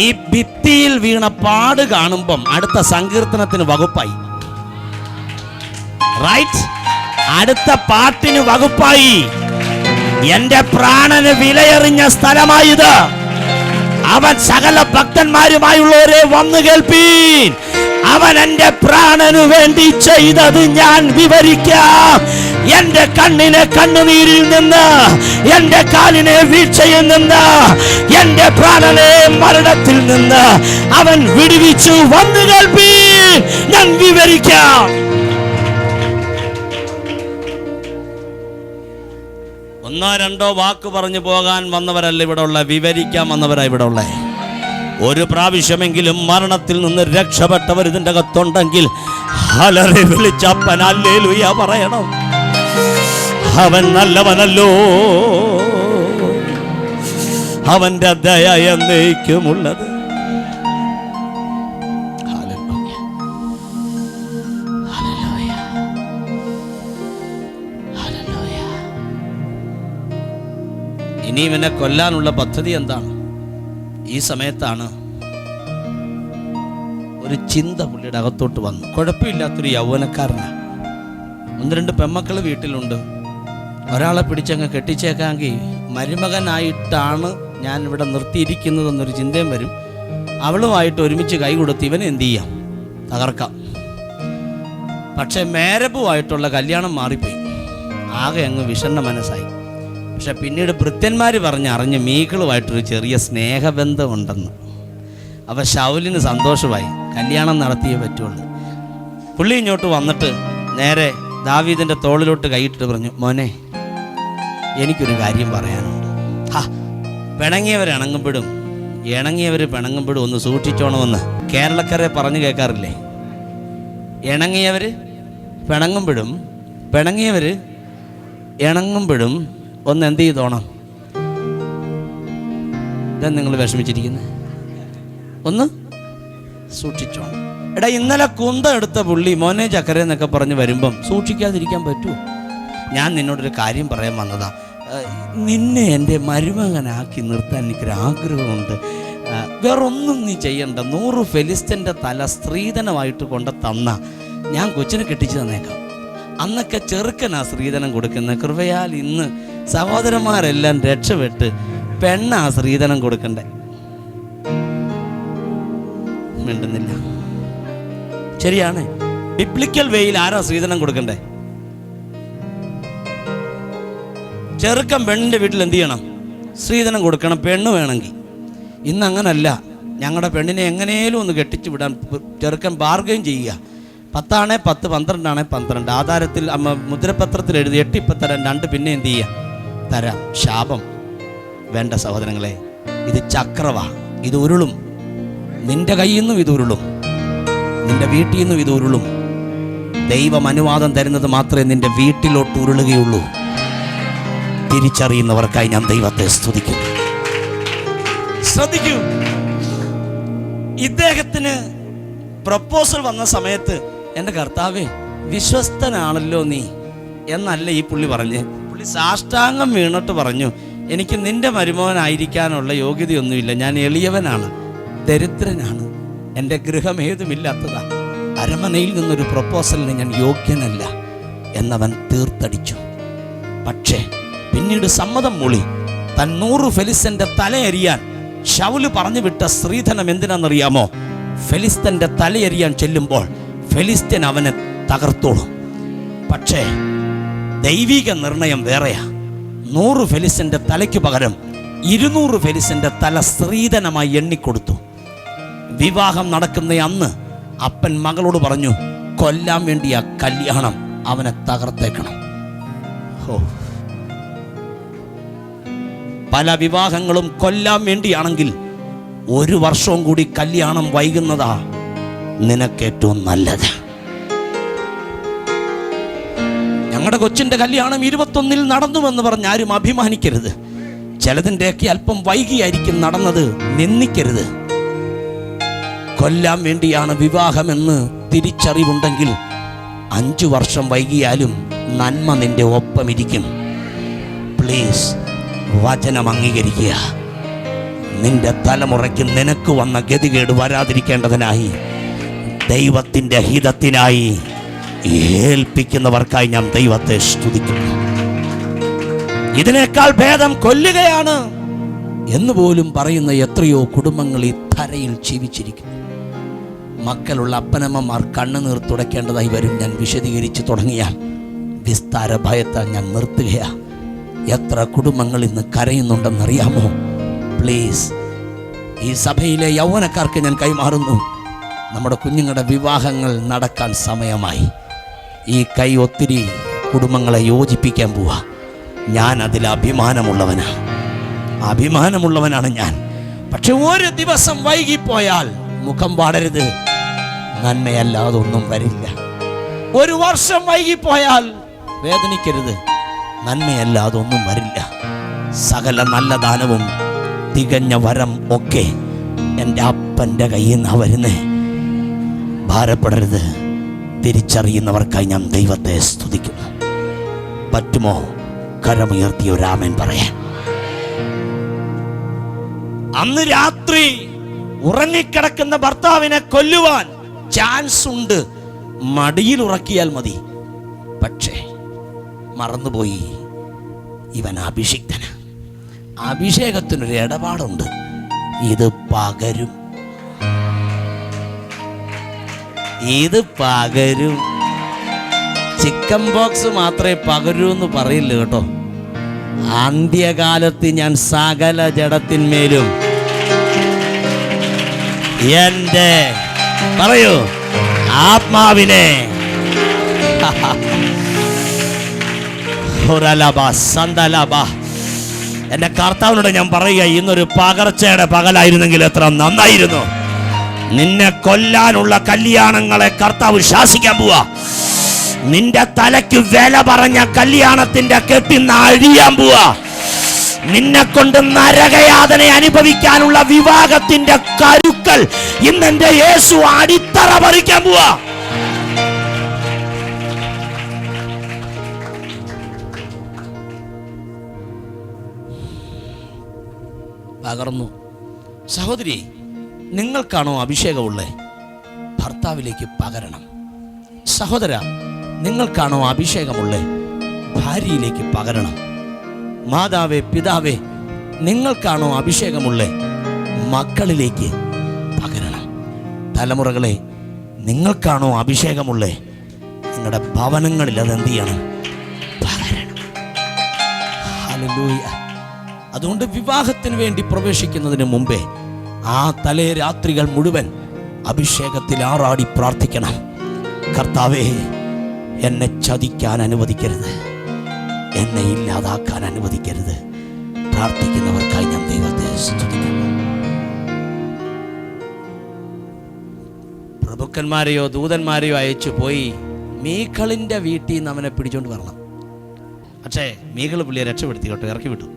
A: ഈ ഭിത്തിയിൽ വീണ പാട് കാണുമ്പം അടുത്ത സങ്കീർത്തനത്തിന് വകുപ്പായി. റൈറ്റ്? അടുത്ത പാട്ടിന് വകുപ്പായി. എന്റെ പ്രാണന് വിലയെറിഞ്ഞ സ്ഥലമായത്. അവൻ സകല ഭക്തന്മാരുമായുള്ളവരെ വന്നു കേൾപ്പീൻ. അവൻ എന്റെ പ്രാണനു വേണ്ടി ചെയ്തത് ഞാൻ വിവരിക്കാം. എന്റെ കണ്ണിനെ കണ്ണുനീരിൽ നിന്ന്, എന്റെ കാലിനെ വീഴ്ചയിൽ നിന്ന്, എന്റെ പ്രാണനെ മരണത്തിൽ നിന്ന് അവൻ വിടുവിച്ചു. വന്നു കേൾപ്പീൻ, ഞാൻ വിവരിക്കാം. ഒന്നോ രണ്ടോ വാക്ക് പറഞ്ഞു പോകാൻ വന്നവരല്ല ഇവിടെ ഉള്ള, വിവരിക്കാൻ വന്നവരാ ഇവിടെ ഉള്ള. ഒരു പ്രാവശ്യമെങ്കിലും മരണത്തിൽ നിന്ന് രക്ഷപ്പെട്ടവർ ഇതിൻ്റെ അകത്തുണ്ടെങ്കിൽ അലറി വിളിച്ചപ്പൻ ഹല്ലേലൂയ പറയണം. അവൻ നല്ലവനല്ലോ, അവന്റെ ദയ എന്നേക്കുമുള്ളത്. ഇനി ഇവനെ കൊല്ലാനുള്ള പദ്ധതി എന്താണ്? ഈ സമയത്താണ് ഒരു ചിന്ത പുള്ളിയുടെ അകത്തോട്ട് വന്നു. കുഴപ്പമില്ലാത്തൊരു യൗവനക്കാരനാണ്. 1-2 പെമ്മക്കൾ വീട്ടിലുണ്ട്. ഒരാളെ പിടിച്ചങ്ങ് കെട്ടിച്ചേക്കാമെങ്കിൽ മരുമകനായിട്ടാണ് ഞാൻ ഇവിടെ നിർത്തിയിരിക്കുന്നതെന്നൊരു ചിന്തയും വരും. അവളുമായിട്ട് ഒരുമിച്ച് കൈ കൊടുത്ത് ഇവനെ എന്ത് ചെയ്യാം? തകർക്കാം. പക്ഷെ മേരപ്പുമായിട്ടുള്ള കല്യാണം മാറിപ്പോയി. ആകെ അങ്ങ് വിഷണ്ണ മനസ്സായി. പക്ഷെ പിന്നീട് ഭൃത്യന്മാർ അറിഞ്ഞ് മീക്കളുമായിട്ടൊരു ചെറിയ സ്നേഹബന്ധമുണ്ടെന്ന്. അപ്പോൾ ശൗലിന് സന്തോഷമായി. കല്യാണം നടത്തിയേ പറ്റുള്ളൂ. പുള്ളി ഇങ്ങോട്ട് വന്നിട്ട് നേരെ ദാവീദിൻ്റെ തോളിലോട്ട് കൈയിട്ടിട്ട് പറഞ്ഞു, മോനെ, എനിക്കൊരു കാര്യം പറയാനുണ്ട്. പിണങ്ങിയവർ ഇണങ്ങുമ്പോഴും ഇണങ്ങിയവർ പിണങ്ങുമ്പോഴും ഒന്ന് സൂക്ഷിച്ചോണമെന്ന് കേരളക്കാരെ പറഞ്ഞു കേൾക്കാറില്ലേ? ഇണങ്ങിയവർ പിണങ്ങുമ്പോഴും പിണങ്ങിയവർ ഇണങ്ങുമ്പോഴും ഒന്ന് എന്ത് ചെയ്തോണം? ഇതാ നിങ്ങൾ വിഷമിച്ചിരിക്കുന്നത്, ഒന്ന് സൂക്ഷിച്ചോണം. എടാ, ഇന്നലെ കുന്തം എടുത്ത പുള്ളി മോനെ ചക്കര എന്നൊക്കെ പറഞ്ഞ് വരുമ്പം സൂക്ഷിക്കാതിരിക്കാൻ പറ്റുമോ? ഞാൻ നിന്നോടൊരു കാര്യം പറയാൻ വന്നതാ. നിന്നെ എൻ്റെ മരുമകനാക്കി നിർത്താൻ എനിക്കൊരാഗ്രഹമുണ്ട്. വേറൊന്നും നീ ചെയ്യണ്ട. 100 ഫെലിസ്ത്യൻ്റെ തല സ്ത്രീധനമായിട്ട് കൊണ്ട് തന്ന ഞാൻ കൊച്ചിനെ കെട്ടിച്ച് തന്നേക്കാം. അന്നൊക്കെ ചെറുക്കനാ സ്ത്രീധനം കൊടുക്കുന്നത്. കൃപയാൽ ഇന്ന് സഹോദരന്മാരെല്ലാം രക്ഷപ്പെട്ട് പെണ്ണാ സ്ത്രീധനം കൊടുക്കണ്ടേ. മിണ്ടുന്നില്ല. ശരിയാണ്. ബിബ്ലിക്കൽ വേയിൽ ആരാ സ്ത്രീധനം കൊടുക്കണ്ടേ? ചെറുക്കൻ പെണ്ണിൻ്റെ വീട്ടിൽ എന്ത് ചെയ്യണം? സ്ത്രീധനം കൊടുക്കണം, പെണ്ണ് വേണമെങ്കിൽ. ഇന്ന് അങ്ങനല്ല. ഞങ്ങളുടെ പെണ്ണിനെ എങ്ങനെയും ഒന്ന് കെട്ടിച്ചു വിടാൻ ചെറുക്കൻ ബാർഗൈൻ ചെയ്യുക. 10 10, 12 12. ആധാരത്തിൽ മുദ്രപത്രത്തിൽ എഴുതി 8 ഇപ്പം തരാം, 2 പിന്നെ എന്ത് ചെയ്യുക? തരാം. ശാപം വേണ്ട സഹോദരങ്ങളെ. ഇത് ചക്രവാ. ഇത് ഉരുളും. നിന്റെ കയ്യിൽ നിന്നും ഇത് ഉരുളും, നിന്റെ വീട്ടിൽ നിന്നും ഇത് ഉരുളും. ദൈവം അനുവാദം തരുന്നത് മാത്രമേ നിന്റെ വീട്ടിലോട്ട് ഉരുളുകയുള്ളൂ. തിരിച്ചറിയുന്നവർക്കായി ഞാൻ ദൈവത്തെ സ്തുതിക്കുന്നു. ശ്രദ്ധിക്കൂ. ഇദ്ദേഹത്തിന് പ്രപ്പോസൽ വന്ന സമയത്ത് എൻ്റെ കർത്താവേ, വിശ്വസ്തനാണല്ലോ നീ എന്നല്ല ഈ പുള്ളി പറഞ്ഞ്. പുള്ളി സാഷ്ടാംഗം വീണിട്ട് പറഞ്ഞു, എനിക്ക് നിന്റെ മരുമകനായിരിക്കാനുള്ള യോഗ്യതയൊന്നുമില്ല. ഞാൻ എളിയവനാണ്, ദരിദ്രനാണ്, എൻ്റെ ഗൃഹമേതുമില്ലാത്തതാ. അരമനയിൽ നിന്നൊരു പ്രപ്പോസലിന് ഞാൻ യോഗ്യനല്ല എന്നവൻ തീർത്തടിച്ചു. പക്ഷേ പിന്നീട് സമ്മതം മൂളി. താൻ 100 ഫെലിസ്ത്യൻ്റെ തലയരിയാൻ ശൗല് പറഞ്ഞു വിട്ട സ്ത്രീധനം എന്തിനാണെന്നറിയാമോ? ഫെലിസ്ത്യൻ്റെ തലയരിയാൻ ചെല്ലുമ്പോൾ ഫെലിസ്ത്യൻ അവനെ തകർത്തോളും. പക്ഷേ ദൈവിക നിർണയം വേറെയാ. 100 ഫെലിസ്ത്യൻ്റെ തലയ്ക്ക് പകരം 200 ഫെലിസ്ത്യൻ്റെ തല സ്ത്രീധനമായി എണ്ണിക്കൊടുത്തു. വിവാഹം നടക്കുന്ന അന്ന് അപ്പൻ മകളോട് പറഞ്ഞു, കൊല്ലാൻ വേണ്ടി ആ കല്യാണം, അവനെ തകർത്തേക്കണം. പല വിവാഹങ്ങളും കൊല്ലാൻ വേണ്ടിയാണെങ്കിൽ 1 വർഷവും കൂടി കല്യാണം വൈകുന്നതാ നിനക്കേറ്റവും നല്ലത്. ഞങ്ങളുടെ കൊച്ചിൻ്റെ കല്യാണം 21-ൽ നടന്നുവെന്ന് പറഞ്ഞ് ആരും അഭിമാനിക്കരുത്. ചിലതിൻ്റെയൊക്കെ അല്പം വൈകിയായിരിക്കും നടന്നത്, നിന്ദിക്കരുത്. കൊല്ലാൻ വേണ്ടിയാണ് വിവാഹമെന്ന് തിരിച്ചറിവുണ്ടെങ്കിൽ 5 വർഷം വൈകിയാലും നന്മ നിന്റെ ഒപ്പമിരിക്കും. പ്ലീസ്, വചനം അംഗീകരിക്കുക. നിന്റെ തലമുറയ്ക്ക് നിനക്ക് വന്ന ഗതികേട് വരാതിരിക്കേണ്ടതിനായി, ദൈവത്തിൻ്റെ ഹിതത്തിനായി ഏൽപ്പിക്കുന്നവർക്കായി ഞാൻ ദൈവത്തെ സ്തുതിക്കുന്നു. ഇതിനേക്കാൾ ഭേദം കൊല്ലുകയാണ് എന്ന് പോലും പറയുന്ന എത്രയോ കുടുംബങ്ങൾ ഈ ധരയിൽ ജീവിച്ചിരിക്കുന്നു. മക്കളുള്ള അപ്പനമ്മമാർ കണ്ണുനീർ തുടയ്ക്കേണ്ടതായി വരും. ഞാൻ വിശദീകരിച്ച് തുടങ്ങിയാൽ വിസ്താര ഭയത്താൽ ഞാൻ നിർത്തുകയാണ്. എത്ര കുടുംബങ്ങൾ ഇന്ന് കരയുന്നുണ്ടെന്നറിയാമോ? പ്ലീസ്, ഈ സഭയിലെ യൗവനക്കാർക്ക് ഞാൻ കൈമാറുന്നു. നമ്മുടെ കുഞ്ഞുങ്ങളുടെ വിവാഹങ്ങൾ നടക്കാൻ സമയമായി. ഈ കൈ ഒത്തിരി കുടുംബങ്ങളെ യോജിപ്പിക്കാൻ പോവാ. ഞാൻ അതിൽ അഭിമാനമുള്ളവനാണ് ഞാൻ. പക്ഷെ ഒരു ദിവസം വൈകിപ്പോയാൽ മുഖം പാടരുത്, നന്മയല്ലാതൊന്നും വരില്ല. 1 വർഷം വൈകിപ്പോയാൽ വേദനിക്കരുത്, നന്മയല്ലാതൊന്നും വരില്ല. സകല നല്ല ദാനവും തികഞ്ഞ വരം ഒക്കെ എൻ്റെ അപ്പൻ്റെ കയ്യിൽ നിന്നാണ് വരുന്നേ. ഭാരപ്പെടരുത്. തിരിച്ചറിയുന്നവർക്കായി ഞാൻ ദൈവത്തെ സ്തുതിക്കുന്നു. പറ്റുമോ കരമുയർത്തിയ ഒരു ആമേൻ പറയാൻ? അന്ന് രാത്രി ഉറങ്ങിക്കിടക്കുന്ന ഭർത്താവിനെ കൊല്ലുവാൻ ചാൻസ് ഉണ്ട്, മടിയിൽ ഉറക്കിയാൽ മതി. പക്ഷേ മറന്നുപോയി, ഇവൻ അഭിഷിക്തന. അഭിഷേകത്തിനൊരു ഇടപാടുണ്ട്. ഇത് പകരും. ചിക്കൻ ബോക്സ് മാത്രമേ പകരൂ എന്ന് പറയില്ല കേട്ടോ. അന്ത്യകാലത്ത് ഞാൻ സകല ജഡത്തിന്മേലും എൻ്റെ പറയൂ ആത്മാവിനെ എൻ്റെ കർത്താവിനോട് ഞാൻ പറയുക, ഇന്നൊരു പകർച്ചയുടെ പകലായിരുന്നെങ്കിൽ എത്ര നന്നായിരുന്നു. നിന്നെ കൊല്ലാനുള്ള കല്യാണങ്ങളെ കർത്താവ് ശാസിക്കാൻ പോവാ. നിന്റെ തലയ്ക്ക് വില പറഞ്ഞ കല്യാണത്തിന്റെ കെട്ടിന്ന് അഴിയാൻ പോവാ. നിന്നെ കൊണ്ട് നരകയാതന അനുഭവിക്കാനുള്ള വിവാഹത്തിന്റെ കരുക്കൾ ഇന്നെന്റെ യേശു അടിത്തറ പറിക്കാൻ പോവാ. പകർന്നു. സഹോദരി, നിങ്ങൾക്കാണോ അഭിഷേകമുള്ളത്? ഭർത്താവിലേക്ക് പകരണം. സഹോദര, നിങ്ങൾക്കാണോ അഭിഷേകമുള്ളത്? ഭാര്യയിലേക്ക് പകരണം. മാതാവേ, പിതാവേ, നിങ്ങൾക്കാണോ അഭിഷേകമുള്ളത്? മക്കളിലേക്ക് പകരണം. തലമുറകളെ, നിങ്ങൾക്കാണോ അഭിഷേകമുള്ളത്? നിങ്ങളുടെ ഭവനങ്ങളിൽ അതെന്ത് ചെയ്യണം? പകരണം. ഹല്ലേലൂയ. അതുകൊണ്ട് വിവാഹത്തിന് വേണ്ടി പ്രവേശിക്കുന്നതിന് മുമ്പേ ആ തലേ രാത്രികൾ മുഴുവൻ അഭിഷേകത്തിൽ ആറാടി പ്രാർത്ഥിക്കണം. കർത്താവേ, എന്നെ ചതിക്കാൻ അനുവദിക്കരുത്, എന്നെ ഇല്ലാതാക്കാൻ അനുവദിക്കരുത്. പ്രാർത്ഥിക്കുന്നവർക്കായി ഞാൻ ദൈവത്തെ സ്തുതിക്കുന്നു. പ്രഭുക്കന്മാരെയോ ദൂതന്മാരെയോ അയച്ചു പോയി മീഖളിന്റെ വീട്ടിൽ നിന്ന് അവനെ പിടിച്ചോണ്ട് വരണം. പക്ഷേ മീഖൾ പുള്ളിയെ രക്ഷപ്പെടുത്തി കേട്ടോ, ഇറക്കി വിട്ടു.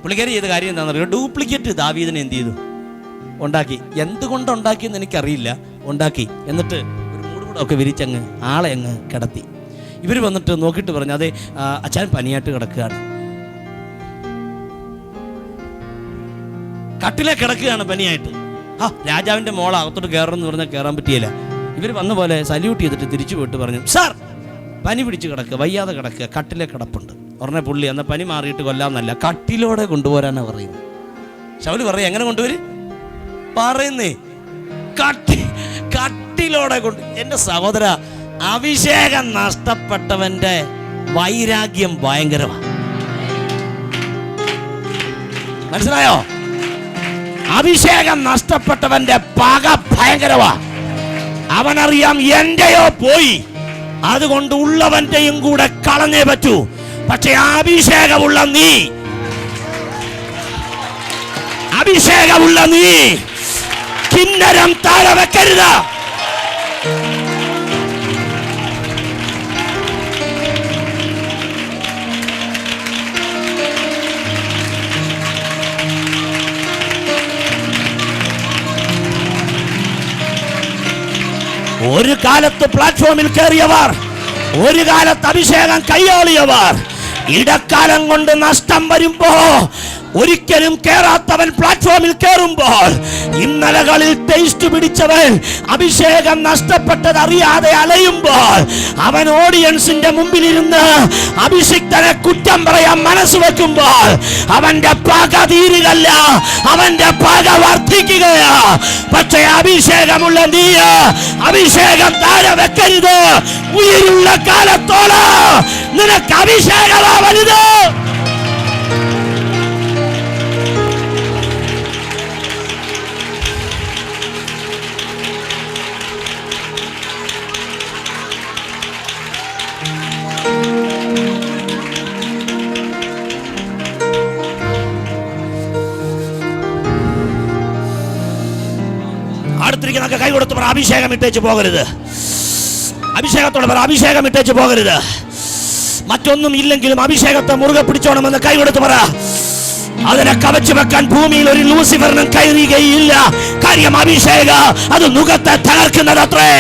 A: പുള്ളിക്കാരി ചെയ്ത കാര്യം എന്താണെന്ന് അറിയോ? ഡ്യൂപ്ലിക്കേറ്റ് ദാവീദിനെ എന്ത് ചെയ്തു? ഉണ്ടാക്കി. എന്തുകൊണ്ടുണ്ടാക്കിയെന്ന് എനിക്കറിയില്ല, ഉണ്ടാക്കി. എന്നിട്ട് ഒരു മൂടുകൂടൊക്കെ വിരിച്ചങ്ങ് ആളെ അങ്ങ് കിടത്തി. ഇവർ വന്നിട്ട് നോക്കിയിട്ട് പറഞ്ഞു, അതെ അച്ഛൻ പനിയായിട്ട് കിടക്കുകയാണ്, കട്ടിലെ കിടക്കുകയാണ് പനിയായിട്ട്. രാജാവിൻ്റെ മോളെ അകത്തോട്ട് കയറണമെന്ന് പറഞ്ഞാൽ കയറാൻ പറ്റിയില്ല. ഇവർ വന്ന പോലെ സല്യൂട്ട് ചെയ്തിട്ട് തിരിച്ചു പോയിട്ട് പറഞ്ഞു, സാർ പനി പിടിച്ച് കിടക്കുക, വയ്യാതെ കിടക്കുക, കട്ടിലെ കിടപ്പുണ്ട്. ഉടനെ പുള്ളി എന്നാൽ പനി മാറിയിട്ട് കൊല്ലാമെന്നല്ല, കട്ടിലോടെ കൊണ്ടുപോരാനാണ് പറയുന്നത്. ശൗല് പറയാം, എങ്ങനെ കൊണ്ടുവരും പറയുന്നേ? കട്ടിലോടെ കൊണ്ട്. എൻ്റെ സഹോദര, അഭിഷേകം നഷ്ടപ്പെട്ടവന്റെ വൈരാഗ്യം ഭയങ്കരമാണ്. മനസ്സിലായോ? അഭിഷേകം നഷ്ടപ്പെട്ടവന്റെ പക ഭയങ്കരമാ. അവനറിയാം എന്റെയോ പോയി, അതുകൊണ്ട് ഉള്ളവന്റെയും കൂടെ കളഞ്ഞേ പറ്റൂ. പക്ഷെ അഭിഷേകമുള്ള നീ, അഭിഷേകമുള്ള നീ കിന്നരം താഴെ വെക്കരുത്. ഒരു കാലത്ത് പ്ലാറ്റ്ഫോമിൽ കയറിയവർ, ഒരു കാലത്ത് അഭിഷേകം കൈയാളിയവർ, ഇടക്കാലം കൊണ്ട് നഷ്ടം വരുമ്പോ ഒരിക്കലും കേറാത്തവൻ പ്ലാറ്റ്ഫോമിൽ കയറുമ്പോൾ, ഇന്നലകളിൽ ടേസ്റ്റ് പിടിച്ചവൻ അഭിഷേകം നഷ്ടപ്പെട്ടത് അറിയാതെ അലയുമ്പോൾ, അവൻ ഓഡിയൻസിന്റെ മുമ്പിലിരുന്ന് അഭിഷിക്തനെ കുറ്റം പറയാൻ മനസ്സ് വെക്കുമ്പോൾ അവന്റെ പക തീരുകയല്ല, അവന്റെ പക വർദ്ധിക്കുകയാ. പക്ഷേ അഭിഷേകമുള്ള നീ അഭിഷേകം താഴെ വെക്കരുത്. ഉயிருള്ള കാലത്തോളം നിനക്ക് അഭിഷേകമാവരുത്. അടുത്തിരിക്കുന്ന കൈ കൊടുത്ത് പറ, അഭിഷേകം ഇട്ടേച്ച് പോകരുത്. അഭിഷേകത്തോടെ പറ, അഭിഷേകം ഇട്ടേച്ച് പോകരുത്. മറ്റൊന്നും ഇല്ലെങ്കിലും അഭിഷേകത്തെ മുറുകെ പിടിച്ചോണമെന്ന് കൈ കൊടുത്ത് പറ. അതിനെ കവച്ചു വെക്കാൻ ഭൂമിയിൽ ഒരു ലൂസിഫറിനും കയറുകയില്ല. കാര്യം അഭിഷേക അത് മുഖത്തെ തകർക്കുന്നത് അത്രേ.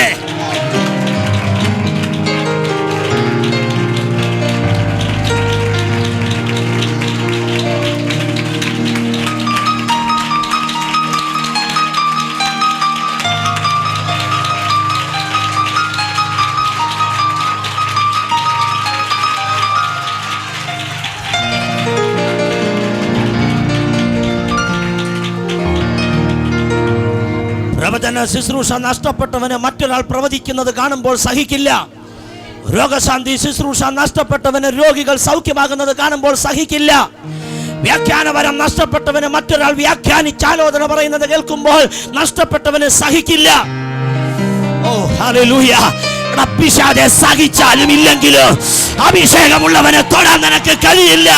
A: പ്രവചന ശുശ്രൂഷ നഷ്ടപ്പെട്ടവന് മറ്റൊരാൾ പ്രവചിക്കുന്നത് കാണുമ്പോൾ സഹിക്കില്ല. രോഗശാന്തി ശുശ്രൂഷ നഷ്ടപ്പെട്ടവന് രോഗികൾ സൗഖ്യമാകുന്നത് കാണുമ്പോൾ സഹിക്കില്ല. വ്യാഖ്യാനപരം നഷ്ടപ്പെട്ടവന് മറ്റൊരാൾ വ്യാഖ്യാനിച്ചാലോചന പറയുന്നത് കേൾക്കുമ്പോൾ നഷ്ടപ്പെട്ടവന് സഹിക്കില്ല. ഓ ഹല്ലേലൂയ. പിശാചെ സഹിച്ചാലും ഇല്ലെങ്കിലും അഭിഷേകമുള്ളവനെ തൊടാൻ നിനക്ക് കഴിയില്ല.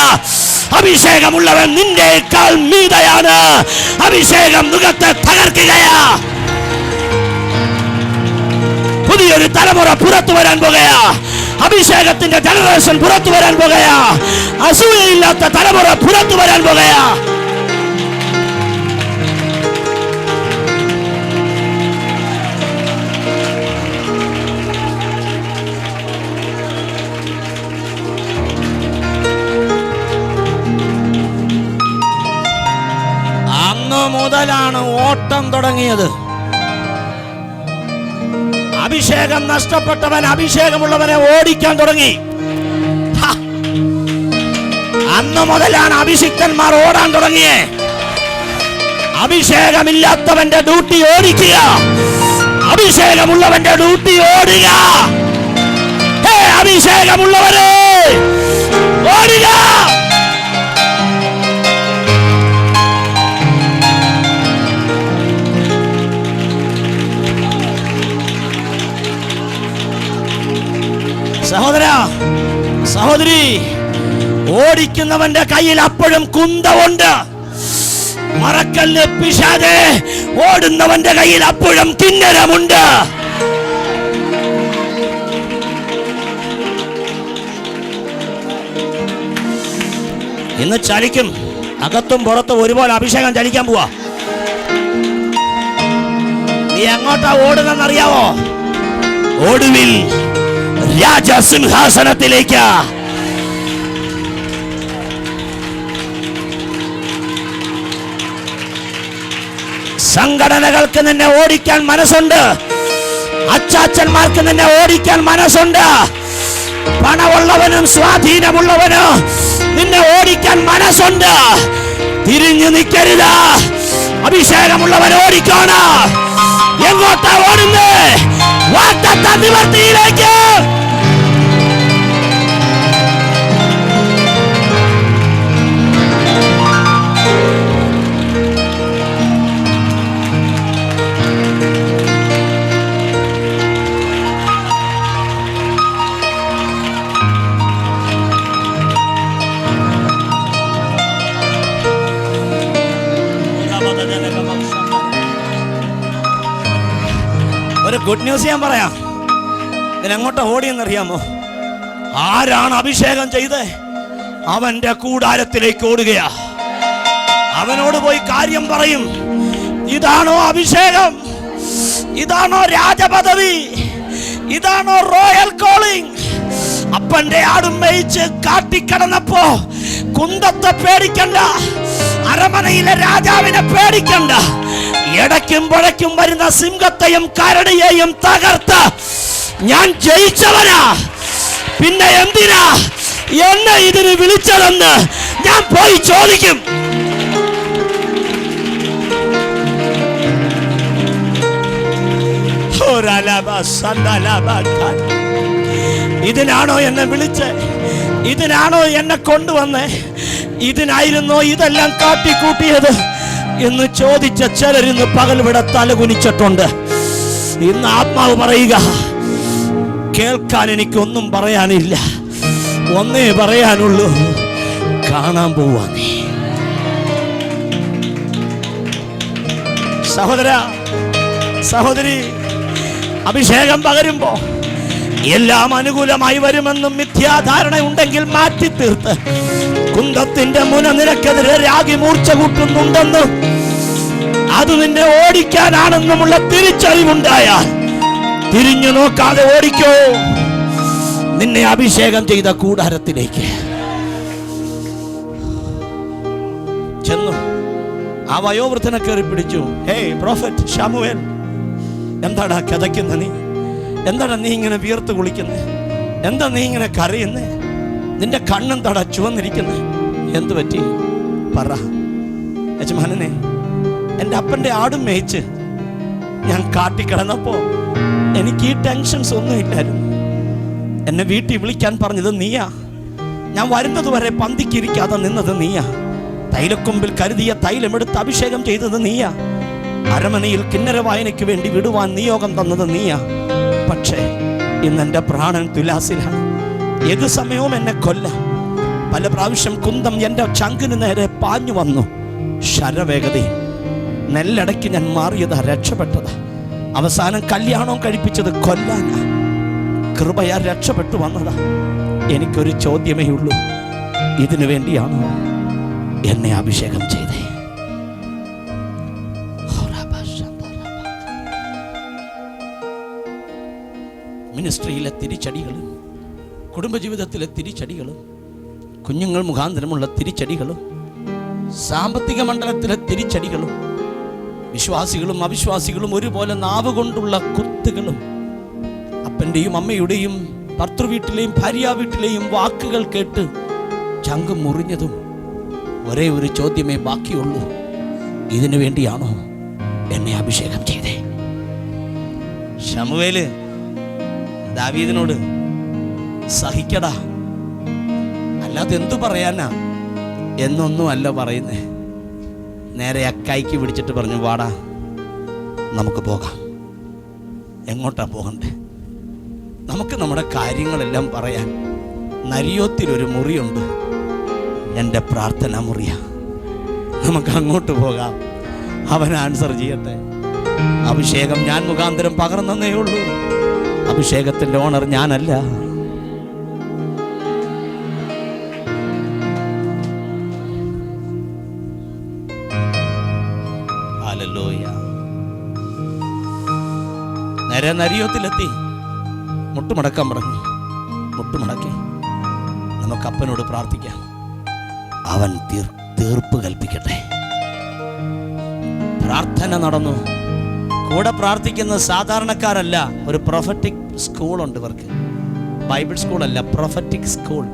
A: അഭിഷേകമുള്ളവൻ നിന്റെക്കാൾ മീതയാണ്. അഭിഷേകം മുഖത്തെ തകർക്കുകയാ. പുതിയൊരു തലമുറ പുറത്തു വരാൻ പോകുകയാ. അഭിഷേകത്തിന്റെ ജനറേഷൻ പുറത്തു വരാൻ പോകുകയാ. അസൂയയില്ലാത്ത തലമുറ പുറത്തു വരാൻ പോകുകയാ. അന്ന് മുതലാണ് ഓട്ടം തുടങ്ങിയത്. അഭിഷേകം നഷ്ടപ്പെട്ടവൻ അഭിഷേകമുള്ളവനെ ഓടിക്കാൻ തുടങ്ങി. അന്ന് മുതലാണ് അഭിഷിക്തന്മാർ ഓടാൻ തുടങ്ങിയേ. അഭിഷേകമില്ലാത്തവന്റെ ഡ്യൂട്ടി ഓടിക്കുക, അഭിഷേകമുള്ളവന്റെ ഡ്യൂട്ടി ഓടുക. അഭിഷേകമുള്ളവരെ ഓടുക. സഹോദര സഹോദരി, ഓടിക്കുന്നവന്റെ കയ്യിൽ അപ്പോഴും കുന്തമുണ്ട്. മറക്കല്ല് പിശാചേ, ഓടുന്നവന്റെ കയ്യിൽ അപ്പോഴും കിന്നരമുണ്ട്. ഇന്ന് ചലിക്കും. അകത്തും പുറത്തും ഒരുപോലെ അഭിഷേകം ചലിക്കാൻ പോവാ. നീ എങ്ങോട്ടാ ഓടുന്നറിയാവോ? ഒടുവിൽ രാജസിംഹാസനത്തിലേക്ക്. സംഘടനകൾക്ക് നിന്നെ ഓടിക്കാൻ മനസ്സുണ്ട്. അച്ചാച്ചന്മാർക്ക് നിന്നെ ഓടിക്കാൻ മനസ്സുണ്ട്. പണമുള്ളവനും സ്വാധീനമുള്ളവനും നിന്നെ ഓടിക്കാൻ മനസ്സുണ്ട്. തിരിഞ്ഞു നിൽക്കരുത്. അഭിഷേകമുള്ളവൻ ഓടിക്കാണ്. എങ്ങോട്ടാ ഓടുന്നേ? വാഗ്ദത്ത നിവർത്തിയിലേക്ക്. ഗുഡ് ന്യൂസ് ഞാൻ പറയാം. ഇതിനെങ്ങോട്ടാ ഓടിയെന്നറിയാമോ? ആരാണ് അഭിഷേകം ചെയ്ത് അവന്റെ കൂടാരത്തിലേക്ക് ഓടുകയാ. അവനോട് പോയി കാര്യം പറയും. ഇതാണോ അഭിഷേകം? ഇതാണോ രാജപദവി? ഇതാണോ റോയൽ കോളിംഗ്? അപ്പന്റെ ആടും മേയിച്ച് കാട്ടിക്കടന്നപ്പോ കുന്തത്തെ പേടിക്കണ്ട, അരമനയിലെ രാജാവിനെ പേടിക്കണ്ട. ഇടയ്ക്കും പുഴയ്ക്കും വരുന്ന സിംഹത്തെയും കരടിയെയും തകർത്ത് ഞാൻ ജയിച്ചവനാ. പിന്നെ എന്തിനാ എന്നെ ഇതിന് വിളിച്ചതെന്ന് ഞാൻ പോയി ചോദിക്കും. ഇതിനാണോ എന്നെ വിളിച്ച്? ഇതിനാണോ എന്നെ കൊണ്ടുവന്നേ? ഇതിനായിരുന്നോ ഇതെല്ലാം കാട്ടിക്കൂട്ടിയത് എന്ന് ചോദിച്ച ചിലരിന്ന് പകൽവിടെ തലകുനിച്ചിട്ടുണ്ട്. ഇന്ന് ആത്മാവ് പറയുക, കേൾക്കാൻ എനിക്കൊന്നും പറയാനില്ല, ഒന്നേ പറയാനുള്ളൂ, കാണാൻ പോവാ നീ. സഹോദര സഹോദരി, അഭിഷേകം പകരുമ്പോ എല്ലാം അനുകൂലമായി വരുമെന്നും മിഥ്യാധാരണ ഉണ്ടെങ്കിൽ മാറ്റി തീർത്ത് കുന്തത്തിന്റെ മുന നിനക്കെതിരെ രാഗി മൂർച്ച കൂട്ടുന്നുണ്ടെന്നും അത് നിന്നെ ഓടിക്കാനാണെന്നുമുള്ള തിരിച്ചറിവുണ്ടായാൽ തിരിഞ്ഞു നോക്കാതെ ഓടിക്കോ. നിന്നെ അഭിഷേകം ചെയ്ത കൂടാരത്തിലേക്ക് ചെന്നു. ആ വയോവൃദ്ധനെ കയറി പിടിച്ചു. ഹേയ് പ്രോഫറ്റ് ശമൂവേൽ, എന്താടാ കഥയ്ക്കുന്ന നീ? എന്താടാ നീ ഇങ്ങനെ വിയർത്ത് കുളിക്കുന്നേ? എന്താ നീ ഇങ്ങനെ കരയുന്നേ? നിന്റെ കണ്ണെന്താടാ ചുവന്നിരിക്കുന്നേ? എന്തു പറ്റി പറ. യജമാനനെ, എൻ്റെ അപ്പൻ്റെ ആടും മേയിച്ച് ഞാൻ കാട്ടിക്കിടന്നപ്പോ എനിക്ക് ഈ ടെൻഷൻസ് ഒന്നും ഇല്ലായിരുന്നു. എന്നെ വീട്ടിൽ വിളിക്കാൻ പറഞ്ഞത് നീയാ. ഞാൻ വരുന്നത് വരെ പന്തിക്കിരിക്കാതെ നിന്നത് നീയാ. തൈലക്കൊമ്പിൽ കരുതിയ തൈലമെടുത്ത് അഭിഷേകം ചെയ്തത് നീയാ. അരമനയിൽ കിന്നര വായനയ്ക്ക് വേണ്ടി വിടുവാൻ നിയോഗം തന്നത് നീയാ. പക്ഷേ ഇന്നെൻ്റെ പ്രാണൻ തുലാസിലാണ്. ഏത് സമയവും എന്നെ കൊല്ലാം. പല പ്രാവശ്യം കുന്തം എൻ്റെ ചങ്കിന് നേരെ പാഞ്ഞു വന്നു. ശരവേഗതയും നെല്ലടയ്ക്ക് ഞാൻ മാറിയതാ, രക്ഷപ്പെട്ടതാ. അവസാനം കല്യാണം കഴിപ്പിച്ചത് കൊല്ലാനാ. കൃപയാ രക്ഷപ്പെട്ടു വന്നതാ. എനിക്കൊരു ചോദ്യമേ ഉള്ളൂ, ഇതിനു വേണ്ടിയാണോ എന്നെ അഭിഷേകം ചെയ്തേ? മിനിസ്ട്രിയിലെ തിരിച്ചടികളും കുടുംബജീവിതത്തിലെ തിരിച്ചടികളും കുഞ്ഞുങ്ങൾ മുഖാന്തരമുള്ള തിരിച്ചടികളും സാമ്പത്തിക മണ്ഡലത്തിലെ തിരിച്ചടികളും വിശ്വാസികളും അവിശ്വാസികളും ഒരുപോലെ നാവ് കൊണ്ടുള്ള കുത്തുകളും അപ്പൻ്റെയും അമ്മയുടെയും ഭർത്തൃവീട്ടിലെയും ഭാര്യ വീട്ടിലെയും വാക്കുകൾ കേട്ട് ചങ്ക് മുറിഞ്ഞതും ഒരേ ഒരു ചോദ്യമേ ബാക്കിയുള്ളൂ, ഇതിനു വേണ്ടിയാണോ എന്നെ അഭിഷേകം ചെയ്തേ? ശമൂവേല് ദാവീദിനോട് സഹിക്കടാ, അല്ലാതെ എന്തു പറയാനാ എന്നൊന്നും അല്ല പറയുന്നേ. നേരെ അക്കായിക്ക് പിടിച്ചിട്ട് പറഞ്ഞു, വാടാ നമുക്ക് പോകാം. എങ്ങോട്ടാ പോകണ്ടേ? നമുക്ക് നമ്മുടെ കാര്യങ്ങളെല്ലാം പറയാൻ നരിയോത്തിലൊരു മുറിയുണ്ട്, എൻ്റെ പ്രാർത്ഥന മുറിയാ. നമുക്ക് അങ്ങോട്ട് പോകാം, അവൻ ആൻസർ ചെയ്യട്ടെ. അഭിഷേകം ഞാൻ മുഖാന്തരം പകർന്നേ ഉള്ളൂ, അഭിഷേകത്തിൻ്റെ ഓണർ ഞാനല്ല. ഹല്ലേലൂയ. നേരെ നരിയോത്തിലെത്തി മുട്ടുമടക്കാൻ പറഞ്ഞു. മുട്ടുമടക്കി നമുക്ക് അപ്പനോട് പ്രാർത്ഥിക്കാം, അവൻ തീർപ്പ് കൽപ്പിക്കട്ടെ. പ്രാർത്ഥന നടന്നു. കൂടെ പ്രാർത്ഥിക്കുന്ന സാധാരണക്കാരല്ല, ഒരു പ്രൊഫറ്റിക് സ്കൂളുണ്ട് ഇവർക്ക്. ബൈബിൾ സ്കൂളല്ല, പ്രൊഫറ്റിക് സ്കൂൾ.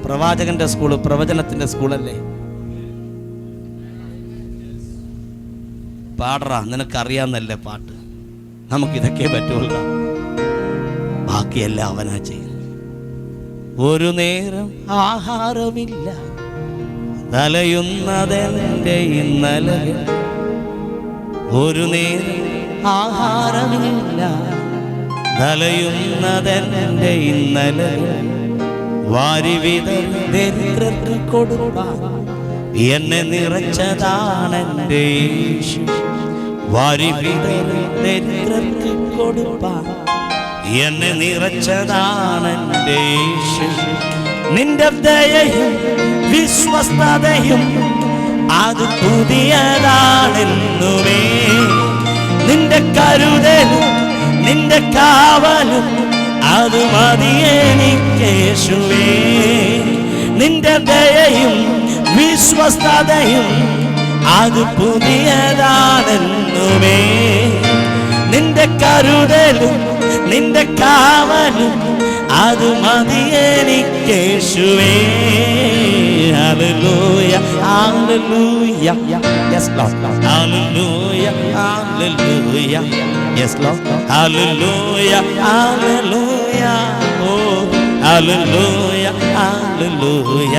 A: പ്രവാചകന്റെ സ്കൂള്, പ്രവചനത്തിന്റെ സ്കൂളല്ലേ. പാടറാ, നിനക്കറിയാന്നല്ലേ പാട്ട്, നമുക്കിതൊക്കെ പറ്റുള്ളൂ, ബാക്കിയെല്ലാം അവനാ ചെയ്യുന്നത്. ഒരു നേരം ആഹാരമില്ല, തലയുന്നതെന്റെ ഇന്നലെ. ഒരു നേരം ആഹാരമില്ല, തലയുന്നതെന്റെ ഇന്നലെ. വാരിവിതർക്ക് കൊടുക്കാൻ എന്നെ നിറച്ചതാണെന്റെ യേശു. വാരി ദരിദ്രർക്ക് കൊടുപ്പാൻ എന്നെ നിറച്ചതാണ് എൻ്റെ യേശു. നിന്റെ ദയയും വിശ്വസ്തതയും അത് പുതിയതാണെന്നുമേ. നിന്റെ കരുതലും നിന്റെ കാവലും അത് മതിയെനിക്കേശുവേ. നിന്റെ ദയയും വിശ്വസ്തതയും അത് പുതിയതാണെന്നുമേ. നിന്റെ കരുതലും നിന്റെ കാവലും അത് മതിയെനിക്കേശുവേ. Hallelujah hallelujah yes Lord hallelujah hallelujah yes Lord hallelujah hallelujah oh hallelujah hallelujah.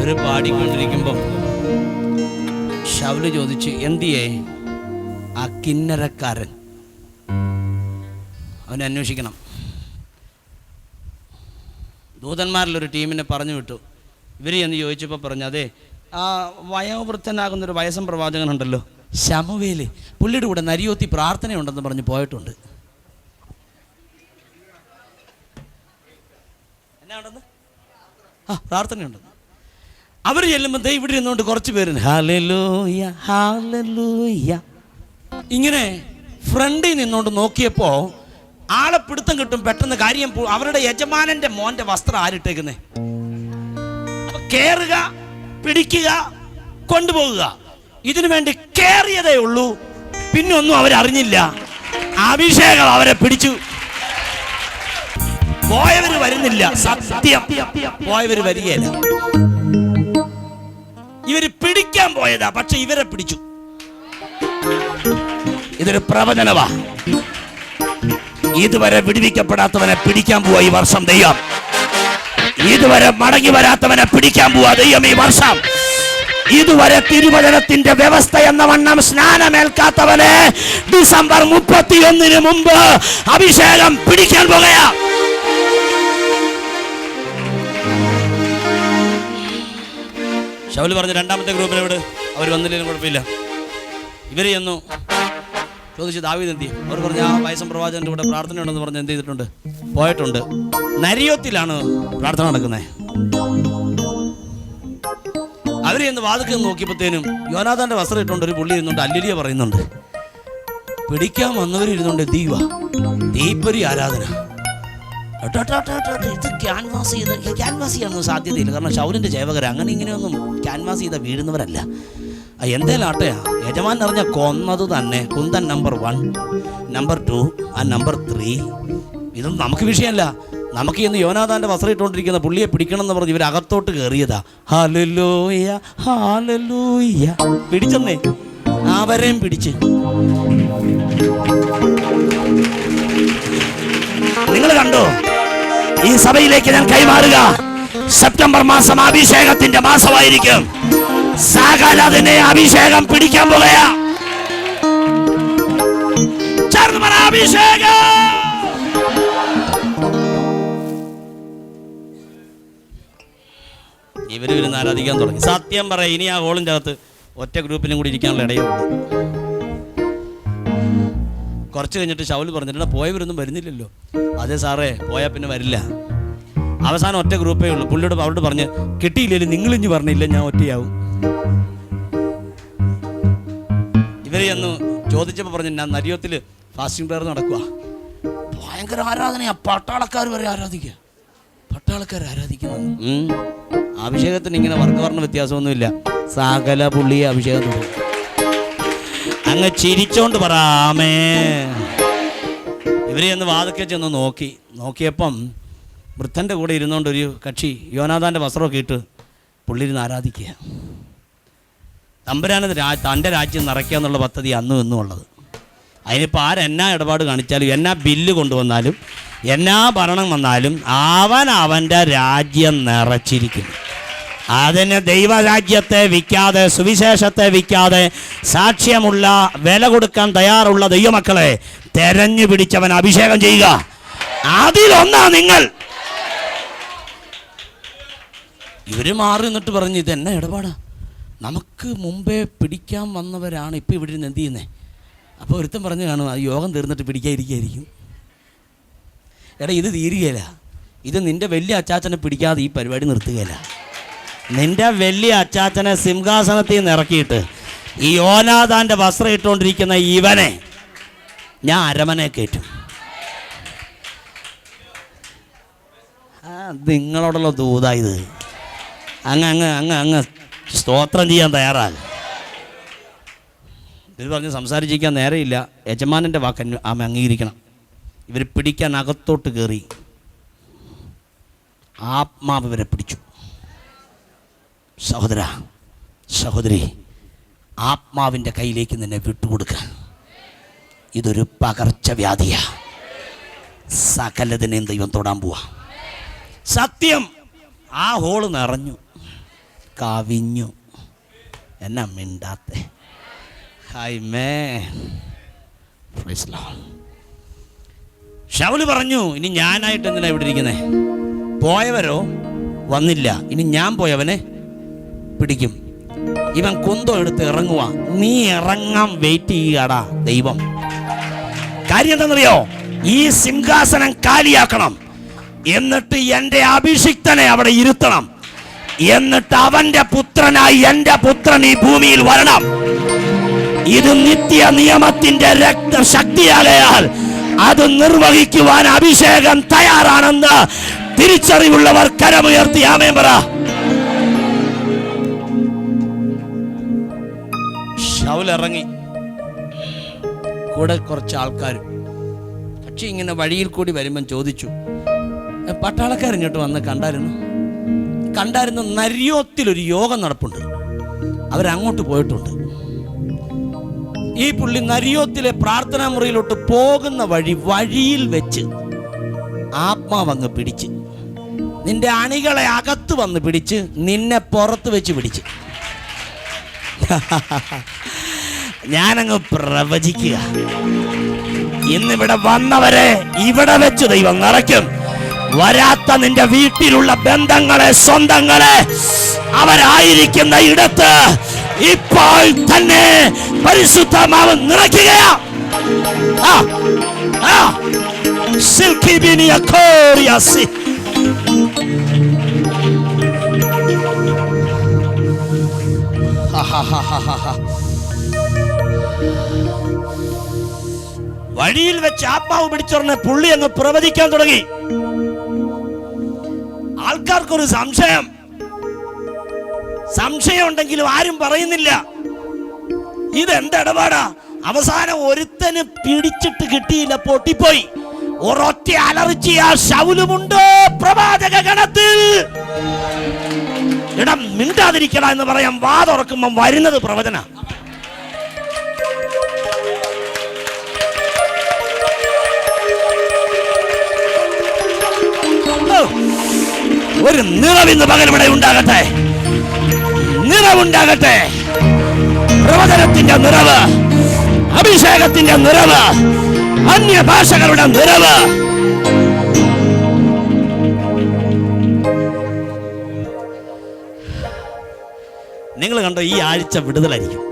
A: ഒരു പാടിക്കൊണ്ടിരിക്കുമ്പോൾ ശൗല് ചോദിച്ചു, എന്തിയേ ആ കിന്നരക്കാരൻ? അവനെ അന്വേഷിക്കണം. ദൂതന്മാരിലൊരു ടീമിനെ പറഞ്ഞു വിട്ടു. ഇവർ എന്ന് ചോദിച്ചപ്പോൾ പറഞ്ഞു, അതെ ആ വയോവൃദ്ധനാകുന്നൊരു വയസ്സൻ പ്രവാചകനുണ്ടല്ലോ ശമൂവേല്, പുള്ളിയുടെ കൂടെ നരിയോത്തി പ്രാർത്ഥനയുണ്ടെന്ന് പറഞ്ഞ് പോയിട്ടുണ്ട്. എന്നാ ഉണ്ടെന്ന്? ആ പ്രാർത്ഥനയുണ്ടെന്ന്. അവർ ചെല്ലുമ്പോൾ ദേ ഇവിടെ ഇരുന്നുകൊണ്ട് കുറച്ച് പേര് ഹല്ലേലൂയ ഹല്ലേലൂയ ഇങ്ങനെ ഫ്രണ്ടിൽ നിന്നുകൊണ്ട് നോക്കിയപ്പോൾ ആളെ പിടുത്തം കിട്ടും പെട്ടെന്ന്. കാര്യം അവരുടെ യജമാനന്റെ മോന്റെ വസ്ത്രം ആരിട്ടേക്കുന്നേ. അപ്പൊ കേറുക, പിടിക്കുക, കൊണ്ടുപോകുക, ഇതിനു വേണ്ടി കേറിയതേ ഉള്ളൂ. പിന്നെ ഒന്നും അവരറിഞ്ഞില്ല. അഭിഷേകം അവരെ പിടിച്ചു. പോയവര് വരുന്നില്ല, സത്യം പോയവര് വരികയില്ല. ഇവര് പിടിക്കാൻ പോയതാ, പക്ഷെ ഇവരെ പിടിച്ചു. ഇതൊരു പ്രവചനവാ. ഇതുവരെ വിടുവിക്കപ്പെടാത്തവനെ പിടിക്കാൻ പോവാ ഈ വർഷം ദൈവം. ഇതുവരെ മടങ്ങി വരാത്തവനെ പിടിക്കാൻ പോവാ ദൈവം ഈ വർഷം. ഇതുവരെ തിരുവചനത്തിന്റെ വ്യവസ്ഥ എന്ന വണ്ണം സ്നാനമേൽക്കാത്തവനെ ഡിസംബർ 31 മുമ്പ് അഭിഷേകം പിടിക്കാൻ പോകുകയാ. ശൗല് പറഞ്ഞു, രണ്ടാമത്തെ ഗ്രൂപ്പിനെ വിട്, അവർ വന്നില്ലെങ്കിലും കുഴപ്പമില്ല. ഇവര് ചെന്നു ചോദിച്ചു, ദാവീദ് എന്തി? അവർ പറഞ്ഞു, ആ വയസ്സൻ പ്രവാചകന്റെ കൂടെ പ്രാർത്ഥന ഉണ്ടെന്ന് പറഞ്ഞ് എന്ത് ചെയ്തിട്ടുണ്ട്? പോയിട്ടുണ്ട്. നരിയോത്തിലാണ് പ്രാർത്ഥന നടക്കുന്നത്. അവർ ചെന്ന് വാതിൽക്ക് നോക്കിയപ്പോഴത്തേനും യോനാഥാന്റെ വസ്ത്രം ഇട്ടുകൊണ്ട് ഒരു പുള്ളി ഇരുന്നുണ്ട്, അല്ലിലിയ പറയുന്നുണ്ട്. പിടിക്കാൻ വന്നവരിരുന്നുണ്ട് ദീവ തീപ്പൊരി ആരാധന. ഇത് ക്യാൻവാസ് ചെയ്യാനൊന്നും സാധ്യതയില്ല. കാരണം ശൗലിന്റെ ചേവകര അങ്ങനെ ഇങ്ങനെയൊന്നും ക്യാൻവാസ് ചെയ്ത വീഴുന്നവരല്ല. എന്തേലും ആട്ടെയാ, യജമാൻ അറിഞ്ഞ കൊന്നത് തന്നെ. കുന്തൻ നമ്പർ 1, നമ്പർ 2, ആ നമ്പർ 3 ഇതൊന്നും നമുക്ക് വിഷയമല്ല. നമുക്ക് ഇന്ന് യോനാഥാന്റെ വസ്ത്രം ഇട്ടുകൊണ്ടിരിക്കുന്ന പുള്ളിയെ പിടിക്കണം എന്ന് പറഞ്ഞ് ഇവരകത്തോട്ട് കയറിയതാ. ഹല്ലേലൂയ ഹല്ലേലൂയ പിടിച്ചെന്നേ, അവരെയും പിടിച്ച്. നിങ്ങൾ കണ്ടോ? ഈ സഭയിലേക്ക് ഞാൻ കൈമാറുക. സെപ്റ്റംബർ മാസം അഭിഷേകത്തിന്റെ മാസമായിരിക്കും. സകലതിനെ അഭിഷേകം പിടിക്കാൻ പോകുകയാ. ചേർന്ന് പറ, അഭിഷേകം. ഇവരിന്ന് ആരാധിക്കാൻ തുടങ്ങി. സത്യം പറയാം, ഇനി ആ ഹോളിൻ്റെ അകത്ത് ഒറ്റ ഗ്രൂപ്പിനും കൂടി ഇരിക്കാനുള്ള ഇടയുള്ളൂ. കുറച്ച് കഴിഞ്ഞിട്ട് ശൗല് പറഞ്ഞിട്ട്, പോയവരൊന്നും വരുന്നില്ലല്ലോ. അതെ സാറേ, പോയാൽ പിന്നെ വരില്ല. അവസാനം ഒറ്റ ഗ്രൂപ്പേ ഉള്ളൂ. പുള്ളിയോട് അവരോട് പറഞ്ഞ്, കിട്ടിയില്ലെങ്കിൽ നിങ്ങളിഞ്ഞ് പറഞ്ഞില്ല, ഞാൻ ഒറ്റയാവും. ഇവരെ ഒന്ന് ചോദിച്ചപ്പോൾ പറഞ്ഞു, ഞാൻ നരിയോത്തിൽ ഫാസ്റ്റിംഗ് പ്രയർ നടക്കുക. ഭയങ്കര ആരാധനയാ. പട്ടാളക്കാർ വരെ ആരാധിക്കുക. പട്ടാളക്കാർ ആരാധിക്കുന്നു. അഭിഷേകത്തിന് ഇങ്ങനെ വർഗവർണ്ണ വ്യത്യാസമൊന്നുമില്ല. സകല പുള്ളിയെ അഭിഷേകം തുടങ്ങി. അങ്ങ് ചിരിച്ചോണ്ട് പറയാമേ. ഇവരെ ഒന്ന് വാതിക്കെ ചെന്ന് നോക്കിയപ്പം വൃദ്ധൻ്റെ കൂടെ ഇരുന്നുകൊണ്ട് ഒരു കക്ഷി യോനാഥാൻ്റെ വസ്ത്രമൊക്കെ ഇട്ട് പുള്ളി ഇരുന്ന് ആരാധിക്കുക. തമ്പുരാന് തൻ്റെ രാജ്യം നിറയ്ക്കുക എന്നുള്ള പദ്ധതി അന്നും ഇന്നും ഉള്ളത്. അതിനിപ്പോൾ ആരെന്നാ ഇടപാട് കാണിച്ചാലും, എന്നാ ബില്ല് കൊണ്ടുവന്നാലും, എന്നാ ഭരണം വന്നാലും അവൻ്റെ രാജ്യം നിറച്ചിരിക്കുന്നു. അതിന് ദൈവരാജ്യത്തെ വിൽക്കാതെ, സുവിശേഷത്തെ വിൽക്കാതെ, സാക്ഷ്യമുള്ള വില കൊടുക്കാൻ തയ്യാറുള്ള ദൈവമക്കളെ തെരഞ്ഞു പിടിച്ചവൻ അഭിഷേകം ചെയ്യുക. അതിലൊന്നാ നിങ്ങൾ. ഇവര് മാറി നിന്നിട്ട് പറഞ്ഞു, ഇതെന്നാ ഇടപാടാ? നമുക്ക് മുമ്പേ പിടിക്കാൻ വന്നവരാണ് ഇപ്പോൾ ഇവിടെ ഇരുന്ന് എന്ത് ചെയ്യുന്നത്. അപ്പോൾ ഒരുത്തൻ പറഞ്ഞു കാണും, അത് യോഗം തീർന്നിട്ട് പിടിക്കാതിരിക്കുകയായിരിക്കും. എടാ, ഇത് തീരുകയില്ല. ഇത് നിൻ്റെ വലിയ അച്ചാച്ചനെ പിടിക്കാതെ ഈ പരിപാടി നിർത്തുകയില്ല. നിൻ്റെ വലിയ അച്ചാച്ചനെ സിംഹാസനത്തിൽ നിന്ന് ഇറക്കിയിട്ട് ഈ യോനാഥാൻ്റെ വസ്ത്രം ഇട്ടുകൊണ്ടിരിക്കുന്ന ഇവനെ ഞാൻ അരമനെ കയറ്റും. നിങ്ങളോടുള്ള ദൂത ഇത്. അങ്ങ് സ്തോത്രം ചെയ്യാൻ തയ്യാറാകും. ഇത് പറഞ്ഞ് സംസാരിച്ചിരിക്കാൻ നേരെയില്ല. യജമാനൻ്റെ വാക്ക് അംഗീകരിക്കണം. ഇവർ പിടിക്കാൻ അകത്തോട്ട് കയറി. ആത്മാവ് ഇവരെ പിടിച്ചു. സഹോദര സഹോദരി, ആത്മാവിൻ്റെ കയ്യിലേക്ക് നിന്നെ വിട്ടുകൊടുക്കുക. ഇതൊരു പകർച്ചവ്യാധിയാ. സകലതിനെയും ദൈവം തൊടാൻ പോവാ. സത്യം, ആ ഹോള് നിറഞ്ഞു, കവിഞ്ഞു. എന്നാ മിണ്ടാത്തെ? ശൗല് പറഞ്ഞു, ഇനി ഞാനായിട്ട് എന്തിനാ ഇവിടെ ഇരിക്കുന്നേ? പോയവരോ വന്നില്ല, ഇനി ഞാൻ പോയവനെ പിടിക്കും. ഇവൻ കുന്തം എടുത്ത് ഇറങ്ങുക. നീ ഇറങ്ങാൻ വെയിറ്റ് ചെയ്യുകടാ ദൈവം. കാര്യം എന്താണെന്നറിയോ? ഈ സിംഹാസനം കാലിയാക്കണം, എന്നിട്ട് എൻ്റെ അഭിഷിക്തനെ അവിടെ ഇരുത്തണം, എന്നിട്ട് അവന്റെ പുത്രനായി എൻ്റെ പുത്രൻ ഈ ഭൂമിയിൽ വരണം. ഇത് നിത്യ നിയമത്തിന്റെ രക്തശക്തിയാകയാൽ അത് നിർവഹിക്കുവാൻ അഭിഷേകം തയ്യാറാണെന്ന് തിരിച്ചറിവുള്ളവർ കരമുയർത്തി ആമേൻ പറ. ശൗൽ ഇറങ്ങി, കൂടെ കുറച്ച് ആൾക്കാർ. പക്ഷെ ഇങ്ങനെ വഴിയിൽ കൂടി വരുമ്പം ചോദിച്ചു, പട്ടാളക്കാരിങ്ങോട്ട് വന്ന് കണ്ടായിരുന്നു നര്യോത്തിലൊരു യോഗം നടപ്പുണ്ട്. അവരങ്ങോട്ട് പോയിട്ടുണ്ട്. ഈ പുള്ളി നര്യോത്തിലെ പ്രാർത്ഥനാ മുറിയിലോട്ട് പോകുന്ന വഴിയിൽ വെച്ച് ആത്മാവങ്ങ് പിടിച്ച്, നിന്റെ അണികളെ അകത്ത് വന്ന് പിടിച്ച്, നിന്നെ പുറത്ത് വെച്ച് പിടിച്ച്. ഞാനങ്ങ് പ്രവചിക്കുക, ഇന്നിവിടെ വന്നവരെ ഇവിടെ വെച്ച് ദൈവം നിറയ്ക്കും. വരാത്ത നിന്റെ വീട്ടിലുള്ള ബന്ധങ്ങളെ, സ്വന്തങ്ങളെ, അവരായിരിക്കുന്ന ഇടത്ത് ഇപ്പോൾ തന്നെ പരിശുദ്ധമാവ് നിറയ്ക്കുകയാ. വഴിയിൽ വെച്ച് ആത്മാവ് പിടിച്ചോറിനെ പുള്ളി അങ്ങ് പ്രവചിക്കാൻ തുടങ്ങി. ആൾക്കാർക്കൊരു സംശയം ഉണ്ടെങ്കിലും ആരും പറയുന്നില്ല. ഇതെന്ത് ഇടപാടാ? അവസാനം ഒരുത്തന് പിടിച്ചിട്ട് കിട്ടിയില്ല, പൊട്ടിപ്പോയി. ഒരൊറ്റ അലർച്ചി ആ ശൗലുമുണ്ടോ പ്രവാചക ഗണത്തിൽ? ഇടം മിണ്ടാതിരിക്കണ എന്ന് പറയാൻ വാ തുറക്കുമ്പം വരുന്നത് പ്രവചന. ഒരു നിറവിന്ന് പകൽ ഇവിടെ ഉണ്ടാകട്ടെ, നിറവുണ്ടാകട്ടെ. പ്രവചനത്തിന്റെ നിറവ്, അഭിഷേകത്തിന്റെ നിറവ്, അന്യഭാഷകളുടെ നിറവ്. നിങ്ങൾ കണ്ടോ, ഈ ആഴ്ച വിടുതലായിരിക്കും.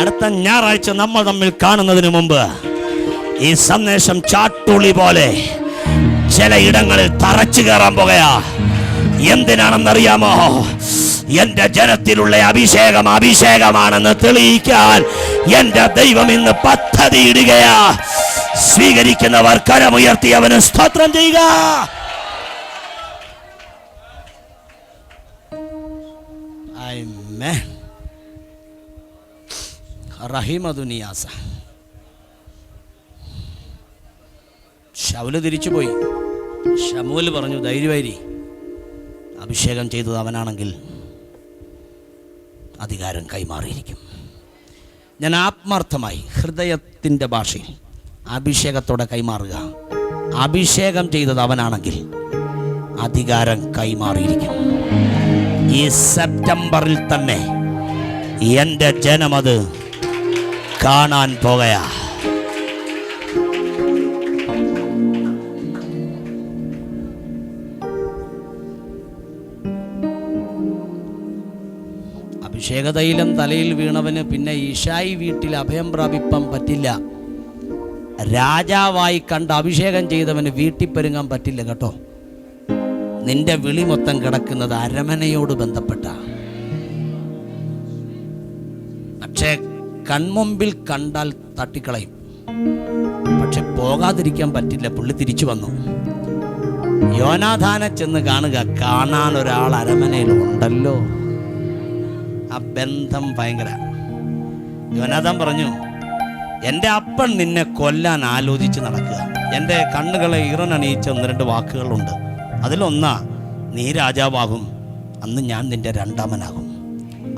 A: അടുത്ത ഞായറാഴ്ച നമ്മൾ തമ്മിൽ കാണുന്നതിന് മുമ്പ് ഈ സന്ദേശം ചാട്ടുളി പോലെ ചിലയിടങ്ങളിൽ തറച്ചു കയറാൻ പോകുകയാ. എന്തിനാണെന്നറിയാമോ? എന്റെ ജനത്തിലുള്ള അഭിഷേകമാണെന്ന് തെളിയിക്കാൻ എന്റെ ദൈവം ഇന്ന് പദ്ധതി ഇടുകയാ. സ്വീകരിക്കുന്നവർ കരമുയർത്തി അവന് സ്തോത്രം ചെയ്യുക. ശൗല് തിരിച്ചുപോയി. ശമൂവേൽ പറഞ്ഞു, ധൈര്യമായി, അഭിഷേകം ചെയ്തത് അവനാണെങ്കിൽ അധികാരം കൈമാറിയിരിക്കും. ഞാൻ ആത്മാർത്ഥമായി ഹൃദയത്തിൻ്റെ ഭാഷയിൽ അഭിഷേകത്തോടെ കൈമാറുക. അഭിഷേകം ചെയ്തത് അവനാണെങ്കിൽ അധികാരം കൈമാറിയിരിക്കും. ഈ സെപ്റ്റംബറിൽ തന്നെ എൻ്റെ ജനമത് കാണാൻ പോകുകയാ. അഭിഷേകതൈലം തലയിൽ വീണവന് പിന്നെ ഈശായി വീട്ടിൽ അഭയം പ്രാപിപ്പാൻ പറ്റില്ല. രാജാവായി കണ്ട് അഭിഷേകം ചെയ്തവന് വീട്ടിൽ പെരുങ്ങാൻ പറ്റില്ല കേട്ടോ. നിന്റെ വിളി മൊത്തം കിടക്കുന്നത് അരമനയോട് ബന്ധപ്പെട്ട. പക്ഷേ കൺമുമ്പിൽ കണ്ടാൽ തട്ടിക്കളയും. പക്ഷെ പോകാതിരിക്കാൻ പറ്റില്ല. പുള്ളി തിരിച്ചു വന്നു. യോനാഥാനെ ചെന്ന് കാണുക. കാണാൻ ഒരാൾ അരമനയിലുണ്ടല്ലോ. ആ ബന്ധം ഭയങ്കര. യോനാഥാൻ പറഞ്ഞു, എൻ്റെ അപ്പൻ നിന്നെ കൊല്ലാൻ ആലോചിച്ച് നടക്കുക. എൻ്റെ കണ്ണുകളെ ഇറനണിയിച്ച 1-2 വാക്കുകളുണ്ട്. അതിലൊന്നാ, നീ രാജാവാകും, അന്ന് ഞാൻ നിന്റെ രണ്ടാമനാകും.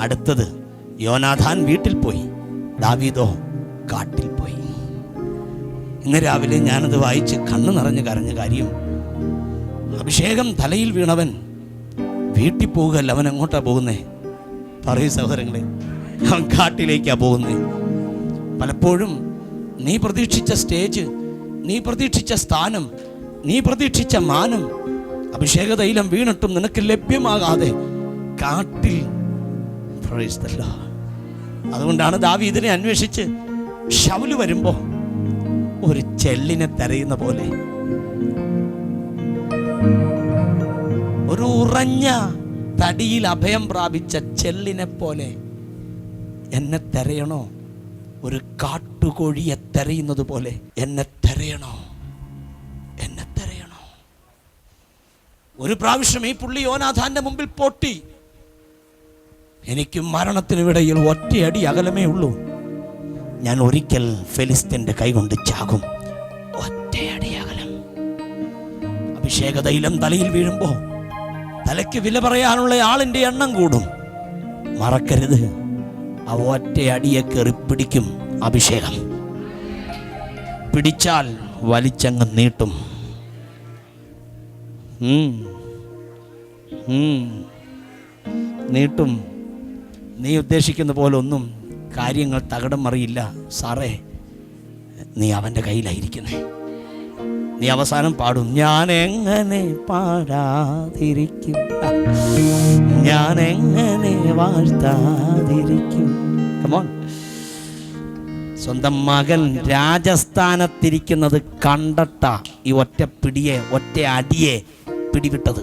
A: അടുത്തത്, യോനാഥാൻ വീട്ടിൽ പോയി, ദാവീദോ കാട്ടിൽ പോയി. ഇന്ന് രാവിലെ ഞാനത് വായിച്ച് കണ്ണു നിറഞ്ഞ് കരഞ്ഞ കാര്യം, അഭിഷേകം തലയിൽ വീണവൻ വീട്ടിൽ പോകുകയല്ല. അവൻ എങ്ങോട്ടാ പോകുന്നേ? പറയൂ സഹോദരങ്ങളെ, അവൻ കാട്ടിലേക്കാ പോകുന്നേ. പലപ്പോഴും നീ പ്രതീക്ഷിച്ച സ്റ്റേജ്, നീ പ്രതീക്ഷിച്ച സ്ഥാനം, നീ പ്രതീക്ഷിച്ച മാനം അഭിഷേക തൈലം വീണിട്ടും നിനക്ക് ലഭ്യമാകാതെ കാട്ടിൽ. അതുകൊണ്ടാണ് ദാവീദിനെ അന്വേഷിച്ച് ശൗല് വരുമ്പോ ഒരു ചെല്ലിനെ തെരയുന്ന പോലെ, ഒരു ഉറഞ്ഞ തടിയിൽ അഭയം പ്രാപിച്ച ചെല്ലിനെ പോലെ എന്നെ തെരയണോ? ഒരു കാട്ടുകോഴിയെ തെരയുന്നത് പോലെ എന്നെ തെരയണോ? എന്നെ തെരയണോ? ഒരു പ്രാവശ്യം ഈ പുള്ളി യോനാഥാന്റെ മുമ്പിൽ പൊട്ടി. എനിക്ക് മരണത്തിനിടയിൽ ഒറ്റയടി അകലമേ ഉള്ളൂ. ഞാൻ ഒരിക്കൽ ഫെലിസ്ത്യന്റെ കൈകൊണ്ട് ചാകും. ഒറ്റയടി അകലം. അഭിഷേക തൈലം തലയിൽ വീഴുമ്പോ തലയ്ക്ക് വില പറയാനുള്ള ആളിന്റെ എണ്ണം കൂടും. മറക്കരുത്, ആ ഒറ്റയടിയെ കയറി പിടിക്കും അഭിഷേകം. പിടിച്ചാൽ വലിച്ചങ്ങ് നീട്ടും. നീട്ടും. നീ ഉദ്ദേശിക്കുന്ന പോലെ ഒന്നും കാര്യങ്ങൾ തകിടം മറിയില്ല സാറേ. നീ അവൻ്റെ കയ്യിലായിരിക്കുന്നേ. നീ അവസാനം പാടും, ഞാൻ എങ്ങനെ പാടാതിരിക്കും, ഞാൻ എങ്ങനെ വാഴ്ത്താതിരിക്കും. കമോൺ. സ്വന്തം മകൻ രാജസ്ഥാനത്തിരിക്കുന്നത് കണ്ടട്ട ഈ ഒറ്റ അടിയെ പിടിവിട്ടത്.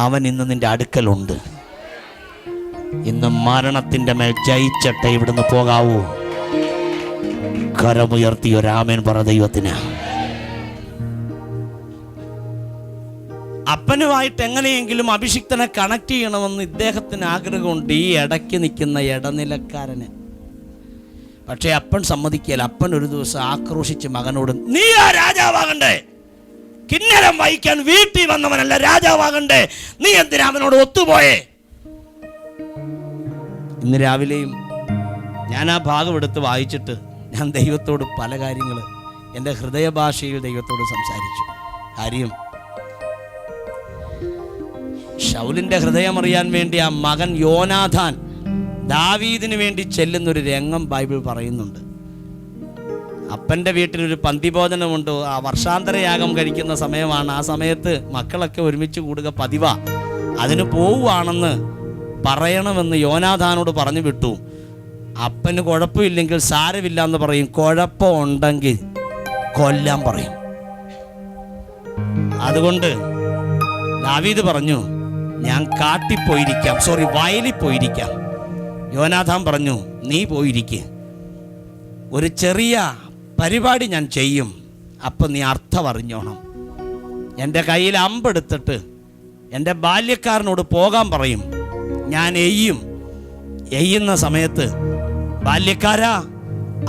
A: അവൻ ഇന്ന് നിന്റെ അടുക്കലുണ്ട്. ഇന്ന് മരണത്തിന്റെ മേൽ ജയിച്ചട്ടെ ഇവിടുന്ന് പോകാവൂ. കരമുയർത്തി ഒരാമേൻ പറ ദൈവത്തിന്. അപ്പനുമായിട്ട് എങ്ങനെയെങ്കിലും അഭിഷിക്തനെ കണക്ട് ചെയ്യണമെന്ന് ഇദ്ദേഹത്തിന് ആഗ്രഹമുണ്ട്, ഈ ഇടയ്ക്ക് നിൽക്കുന്ന ഇടനിലക്കാരന്. പക്ഷേ അപ്പൻ സമ്മതിക്കുകയില്ല. അപ്പൻ ഒരു ദിവസം ആക്രോശിച്ച് മകനോട്, നീ ആ രാജാവാകണ്ടേ? കിന്നരം വഹിക്കാൻ വീട്ടിൽ വന്നവനല്ല രാജാവാകണ്ടേ? നീ എന്തിനാ അവനോട് ഒത്തുപോയേ? ഇന്ന് രാവിലെയും ഞാൻ ആ ഭാഗം എടുത്ത് വായിച്ചിട്ട് ഞാൻ ദൈവത്തോട് പല കാര്യങ്ങൾ എൻ്റെ ഹൃദയഭാഷയിൽ ദൈവത്തോട് സംസാരിച്ചു. കാര്യം, ശൗലിൻ്റെ ഹൃദയം അറിയാൻ വേണ്ടി ആ മകൻ യോനാഥാൻ ദാവീദിന് വേണ്ടി ചെല്ലുന്നൊരു രംഗം ബൈബിൾ പറയുന്നുണ്ട്. അപ്പൻ്റെ വീട്ടിലൊരു പന്തിഭോജനമുണ്ട്. ആ വർഷാന്തരയാഗം കഴിക്കുന്ന സമയമാണ്. ആ സമയത്ത് മക്കളൊക്കെ ഒരുമിച്ച് കൂടുക പതിവാ. അതിന് പോവുകയാണെന്ന് പറയണമെന്ന് യോനാഥാനോട് പറഞ്ഞു വിട്ടു. അപ്പന് കുഴപ്പമില്ലെങ്കിൽ സാരമില്ല എന്ന് പറയും, കുഴപ്പമുണ്ടെങ്കിൽ കൊല്ലാൻ പറയും. അതുകൊണ്ട് ദാവീദ് പറഞ്ഞു, ഞാൻ കാട്ടിപ്പോയിരിക്കാം, വയലിൽ പോയിരിക്കാം. യോനാഥാൻ പറഞ്ഞു, നീ പോയിരിക്കുക, ഒരു ചെറിയ പരിപാടി ഞാൻ ചെയ്യും, അപ്പം നീ അർത്ഥം അറിഞ്ഞോണം. എൻ്റെ കയ്യിൽ അമ്പെടുത്തിട്ട് എൻ്റെ ബാല്യക്കാരനോട് പോകാൻ പറയും. ഞാൻ എയ്യുന്ന സമയത്ത്, ബാല്യക്കാരാ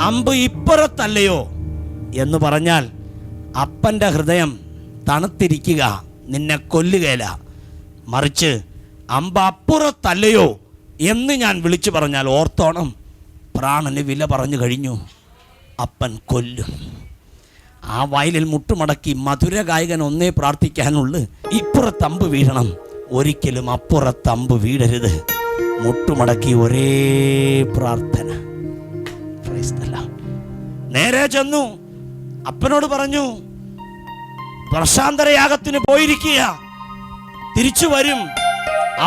A: അമ്പ് ഇപ്പുറത്തല്ലയോ എന്ന് പറഞ്ഞാൽ അപ്പൻ്റെ ഹൃദയം തണുത്തിരിക്കുക, നിന്നെ കൊല്ലുകയില്ല. മറിച്ച് അമ്പ് അപ്പുറത്തല്ലയോ എന്ന് ഞാൻ വിളിച്ചു പറഞ്ഞാൽ ഓർത്തോണം, പ്രാണന് വില പറഞ്ഞു കഴിഞ്ഞു, അപ്പൻ കൊല്ലും. ആ വയലിൽ മുട്ടുമടക്കി മധുര ഗായകൻ ഒന്നേ പ്രാർത്ഥിക്കാനുള്ളു, ഇപ്പുറത്തമ്പ് വീഴണം, ഒരിക്കലും അപ്പുറത്തമ്പ് വീഴരുത്. മുട്ടുമടക്കി ഒരേ പ്രാർത്ഥന. നേരെ ചെന്നു അപ്പനോട് പറഞ്ഞു, വർഷാന്തരയാഗത്തിന് പോയിരിക്കുക, തിരിച്ചു വരും.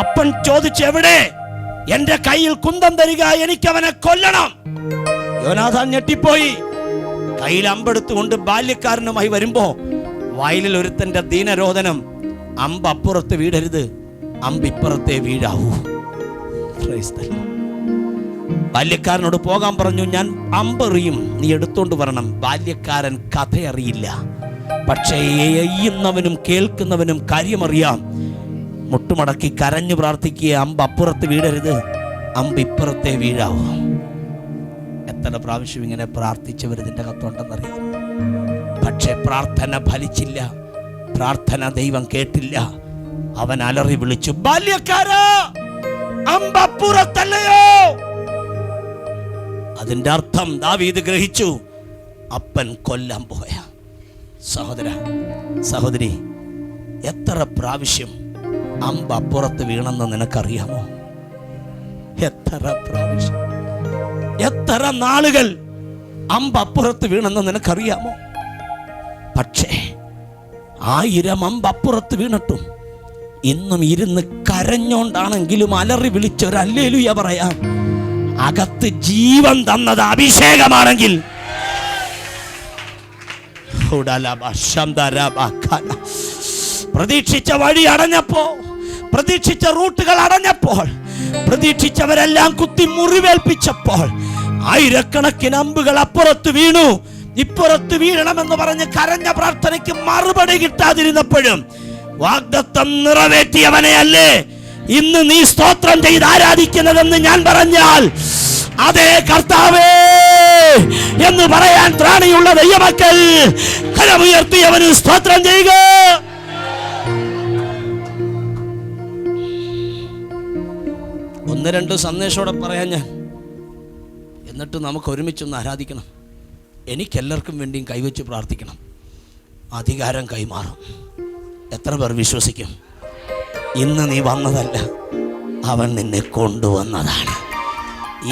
A: അപ്പൻ ചോദിച്ചു, എവിടെ? എന്റെ കയ്യിൽ കുന്തം തരിക, എനിക്ക് അവനെ കൊല്ലണം. യോനാഥാൻ ഞെട്ടിപ്പോയി. കയ്യിൽ അമ്പെടുത്തുകൊണ്ട് ബാല്യക്കാരനുമായി വരുമ്പോ വയലിൽ ഒരുത്തന്റെ ദീനരോധനം, അമ്പ് അപ്പുറത്ത് വീഴരുത്, അമ്പ് ഇപ്പുറത്തെ വീഴാവൂ. ബാല്യക്കാരനോട് പോകാൻ പറഞ്ഞു. ഞാൻ അമ്പെറിയും, നീ എടുത്തോണ്ട് വരണം. ബാല്യക്കാരൻ കഥയറിയില്ല, പക്ഷേ എയ്യുന്നവനും കേൾക്കുന്നവനും കാര്യമറിയാം. മുട്ടുമടക്കി കരഞ്ഞു പ്രാർത്ഥിക്കുക, അമ്പ് അപ്പുറത്ത് വീഴരുത്, അമ്പ് ഇപ്പുറത്തെ വീഴാവൂ. എത്ര പ്രാവശ്യം ഇങ്ങനെ പ്രാർത്ഥിച്ചവർ ഇതിൻ്റെ അകത്തുണ്ടെന്നറിയാം. പക്ഷെ പ്രാർത്ഥന ഫലിച്ചില്ല, പ്രാർത്ഥന ദൈവം കേട്ടില്ല. അവൻ അലറി വിളിച്ചു, ബാല്യക്കാരാ, അമ്പ് അപ്പുറത്തല്ലയോ? അതിന്റെ അർത്ഥം ദാവീദ് ഗ്രഹിച്ചു, അപ്പൻ കൊല്ലാൻ പോയ. സഹോദര സഹോദരി, എത്ര പ്രാവശ്യം അമ്പ് അപ്പുറത്ത് വീണെന്ന് നിനക്കറിയാമോ? എത്ര പ്രാവശ്യം, എത്ര നാളുകൾ അമ്പ് അപ്പുറത്ത് വീണെന്ന് നിനക്കറിയാമോ? പക്ഷേ 1000 അമ്പ് അപ്പുറത്ത് വീണിട്ടും ഇന്നും ഇരുന്ന് കരഞ്ഞോണ്ടാണെങ്കിലും അലറി വിളിച്ചൊരു ഹല്ലേലൂയ പറയാം. അകത്ത് ജീവൻ തന്നത് അഭിഷേകമാണെങ്കിൽ പ്രതീക്ഷിച്ച വഴി അടഞ്ഞപ്പോ, പ്രതീക്ഷിച്ച റൂട്ടുകൾ അടഞ്ഞപ്പോൾ, പ്രതീക്ഷിച്ചവരെല്ലാം കുത്തി മുറിവേൽപ്പിച്ചപ്പോൾ, ആയിരക്കണക്കിന് അമ്പുകൾ അപ്പുറത്ത് വീണു. ഇപ്പുറത്ത് വീഴണമെന്ന് പറഞ്ഞ് കരഞ്ഞ പ്രാർത്ഥനയ്ക്ക് മറുപടി കിട്ടാതിരുന്നപ്പോഴും വാഗ്ദത്തം നിറവേറ്റിയവനെയല്ലേ ഇന്ന് നീ സ്തോത്രം ചെയ്ത് ആരാധിക്കുന്നതെന്ന് ഞാൻ പറഞ്ഞാൽ, അതേ കർത്താവേ എന്ന് പറയാൻ ത്രാണിയുള്ള ദൈവമക്കൾ കരമുയർത്തിയവന് സ്തോത്രം ചെയ്യുക. ഒന്ന് രണ്ട് സന്ദേശത്തോടെ പറയാൻ ഞാൻ, എന്നിട്ട് നമുക്ക് ഒരുമിച്ചൊന്ന് ആരാധിക്കണം. എനിക്കെല്ലാവർക്കും വേണ്ടിയും കൈവച്ച് പ്രാർത്ഥിക്കണം. അധികാരം കൈമാറും. എത്ര പേർ വിശ്വസിക്കും? ഇന്ന് നീ വന്നതല്ല, അവൻ നിന്നെ കൊണ്ടുവന്നതാണ്.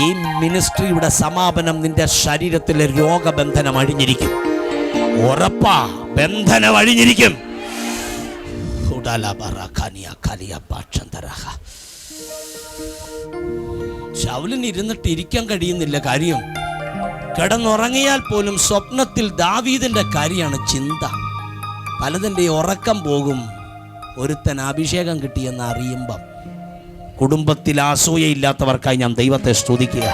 A: ഈ മിനിസ്ട്രിയുടെ സമാപനം നിന്റെ ശരീരത്തിലെ രോഗബന്ധനം അഴിഞ്ഞിരിക്കും. ഉറപ്പാ, ബന്ധനം അഴിഞ്ഞിരിക്കും. ശൗലിന് ഇരുന്നിട്ട് ഇരിക്കാൻ കഴിയുന്നില്ല. കാര്യം, കിടന്നുറങ്ങിയാൽ പോലും സ്വപ്നത്തിൽ ദാവീദിന്റെ കാര്യമാണ് ചിന്ത. പലതിൻ്റെ ഉറക്കം പോകും. ഒരുത്തൻ അഭിഷേകം കിട്ടിയെന്ന് അറിയുമ്പം. കുടുംബത്തിൽ അസൂയയില്ലാത്തവർക്കായി ഞാൻ ദൈവത്തെ സ്തുതിക്കുക.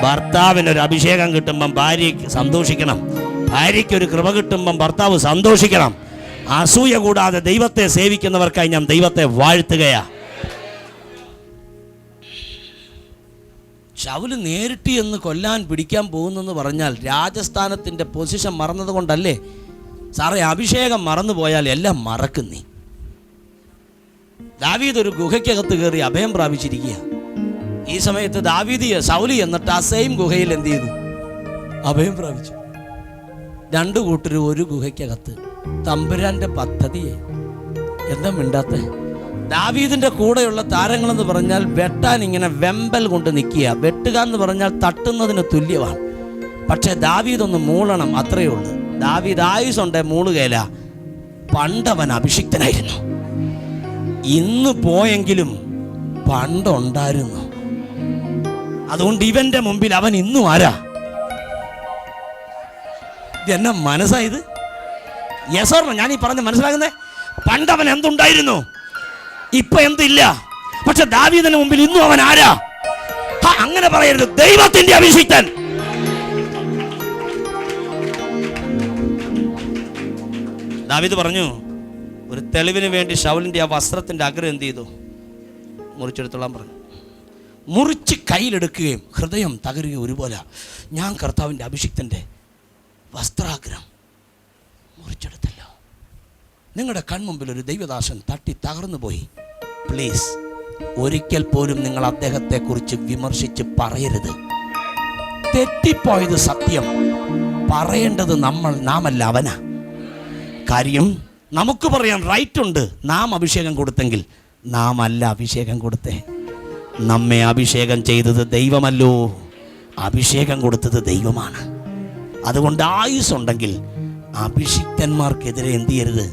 A: ഭർത്താവിനൊരു അഭിഷേകം കിട്ടുമ്പം ഭാര്യയ്ക്ക് സന്തോഷിക്കണം, ഭാര്യയ്ക്കൊരു കൃപ കിട്ടുമ്പം ഭർത്താവ് സന്തോഷിക്കണം. അസൂയ കൂടാതെ ദൈവത്തെ സേവിക്കുന്നവർക്കായി ഞാൻ ദൈവത്തെ വാഴ്ത്തുകയാ. ശൗല് നേരിട്ട് എന്ന് കൊല്ലാൻ പിടിക്കാൻ പോകുന്നെന്ന് പറഞ്ഞാൽ രാജസ്ഥാനത്തിൻ്റെ പൊസിഷൻ മറന്നത് കൊണ്ടല്ലേ സാറേ? അഭിഷേകം മറന്നുപോയാൽ എല്ലാം മറക്കുന്നേ. ദാവീദ് ഒരു ഗുഹയ്ക്കകത്ത് കയറി അഭയം പ്രാപിച്ചിരിക്കുക. ഈ സമയത്ത് ദാവീദ് ശൗലി എന്നിട്ട് ആ സെയിം ഗുഹയിൽ എന്ത് ചെയ്തു? അഭയം പ്രാപിച്ചു. 2 കൂട്ടരും ഒരു ഗുഹയ്ക്കകത്ത്. തമ്പുരാന്റെ പദ്ധതിയെ എന്താ മിണ്ടാത്ത? ദാവീദിന്റെ കൂടെയുള്ള താരങ്ങളെന്ന് പറഞ്ഞാൽ വെട്ടാൻ ഇങ്ങനെ വെമ്പൽ കൊണ്ട് നിൽക്കുക. വെട്ടുക എന്ന് പറഞ്ഞാൽ തട്ടുന്നതിന് തുല്യമാണ്. പക്ഷെ ദാവീദ് ഒന്ന് മൂളണം, അത്രയേ ഉള്ളൂ. ദാവീദ് ആയുസുണ്ട് മൂളുകയില്ല. പണ്ടവൻ അഭിഷിക്തനായിരുന്നു. ഇന്ന് പോയെങ്കിലും പണ്ടുണ്ടായിരുന്നു. അതുകൊണ്ട് ഇവന്റെ മുമ്പിൽ അവൻ ഇന്നും ആരാ? ഇതെന്നെ മനസ്സായത്? യെസോർണ ഞാൻ ഈ പറഞ്ഞ് മനസ്സിലാകുന്നേ? പണ്ടവൻ എന്തുണ്ടായിരുന്നു, ഇപ്പൊ എന്തില്ല. പക്ഷെ ദാവീദിന് മുമ്പിൽ ഇന്നും അവൻ ആരാ? അങ്ങനെ പറയരുത്. ദൈവത്തിന്റെ അഭിഷിക്തൻ. ദാവീദ് പറഞ്ഞു, ഒരു തെളിവിന് വേണ്ടി ശൗലിന്റെ ആ വസ്ത്രത്തിന്റെ അഗ്രം എന്ത് ചെയ്തു? മുറിച്ചെടുത്തോളാൻ പറഞ്ഞു. മുറിച്ച് കയ്യിലെടുക്കുകയും ഹൃദയം തകരുകയും ഒരുപോലെ. ഞാൻ കർത്താവിൻ്റെ അഭിഷിക്തന്റെ വസ്ത്രാഗ്രം മുറിച്ചെടുത്തല്ലോ. നിങ്ങളുടെ കൺമുമ്പിൽ ഒരു ദൈവദാസൻ തട്ടി തകർന്നു പോയി. പ്ലീസ്, ഒരിക്കൽ പോലും നിങ്ങൾ അദ്ദേഹത്തെക്കുറിച്ച് വിമർശിച്ച് പറയരുത്. തെറ്റിപ്പോയത് സത്യം, പറയേണ്ടത് നാമല്ല, അവനാ. കാര്യം, നമുക്ക് പറയാൻ റൈറ്റ് ഉണ്ട്. നാം അഭിഷേകം കൊടുത്തെങ്കിൽ നാം അല്ല അഭിഷേകം കൊടുത്തേ. നമ്മെ അഭിഷേകം ചെയ്തത് ദൈവമല്ലോ, അഭിഷേകം കൊടുത്തത് ദൈവമാണ്. അതുകൊണ്ട് ആയുസ്സുണ്ടെങ്കിൽ അഭിഷിക്തന്മാർക്കെതിരെ എന്ത് ചെയ്യരുത്?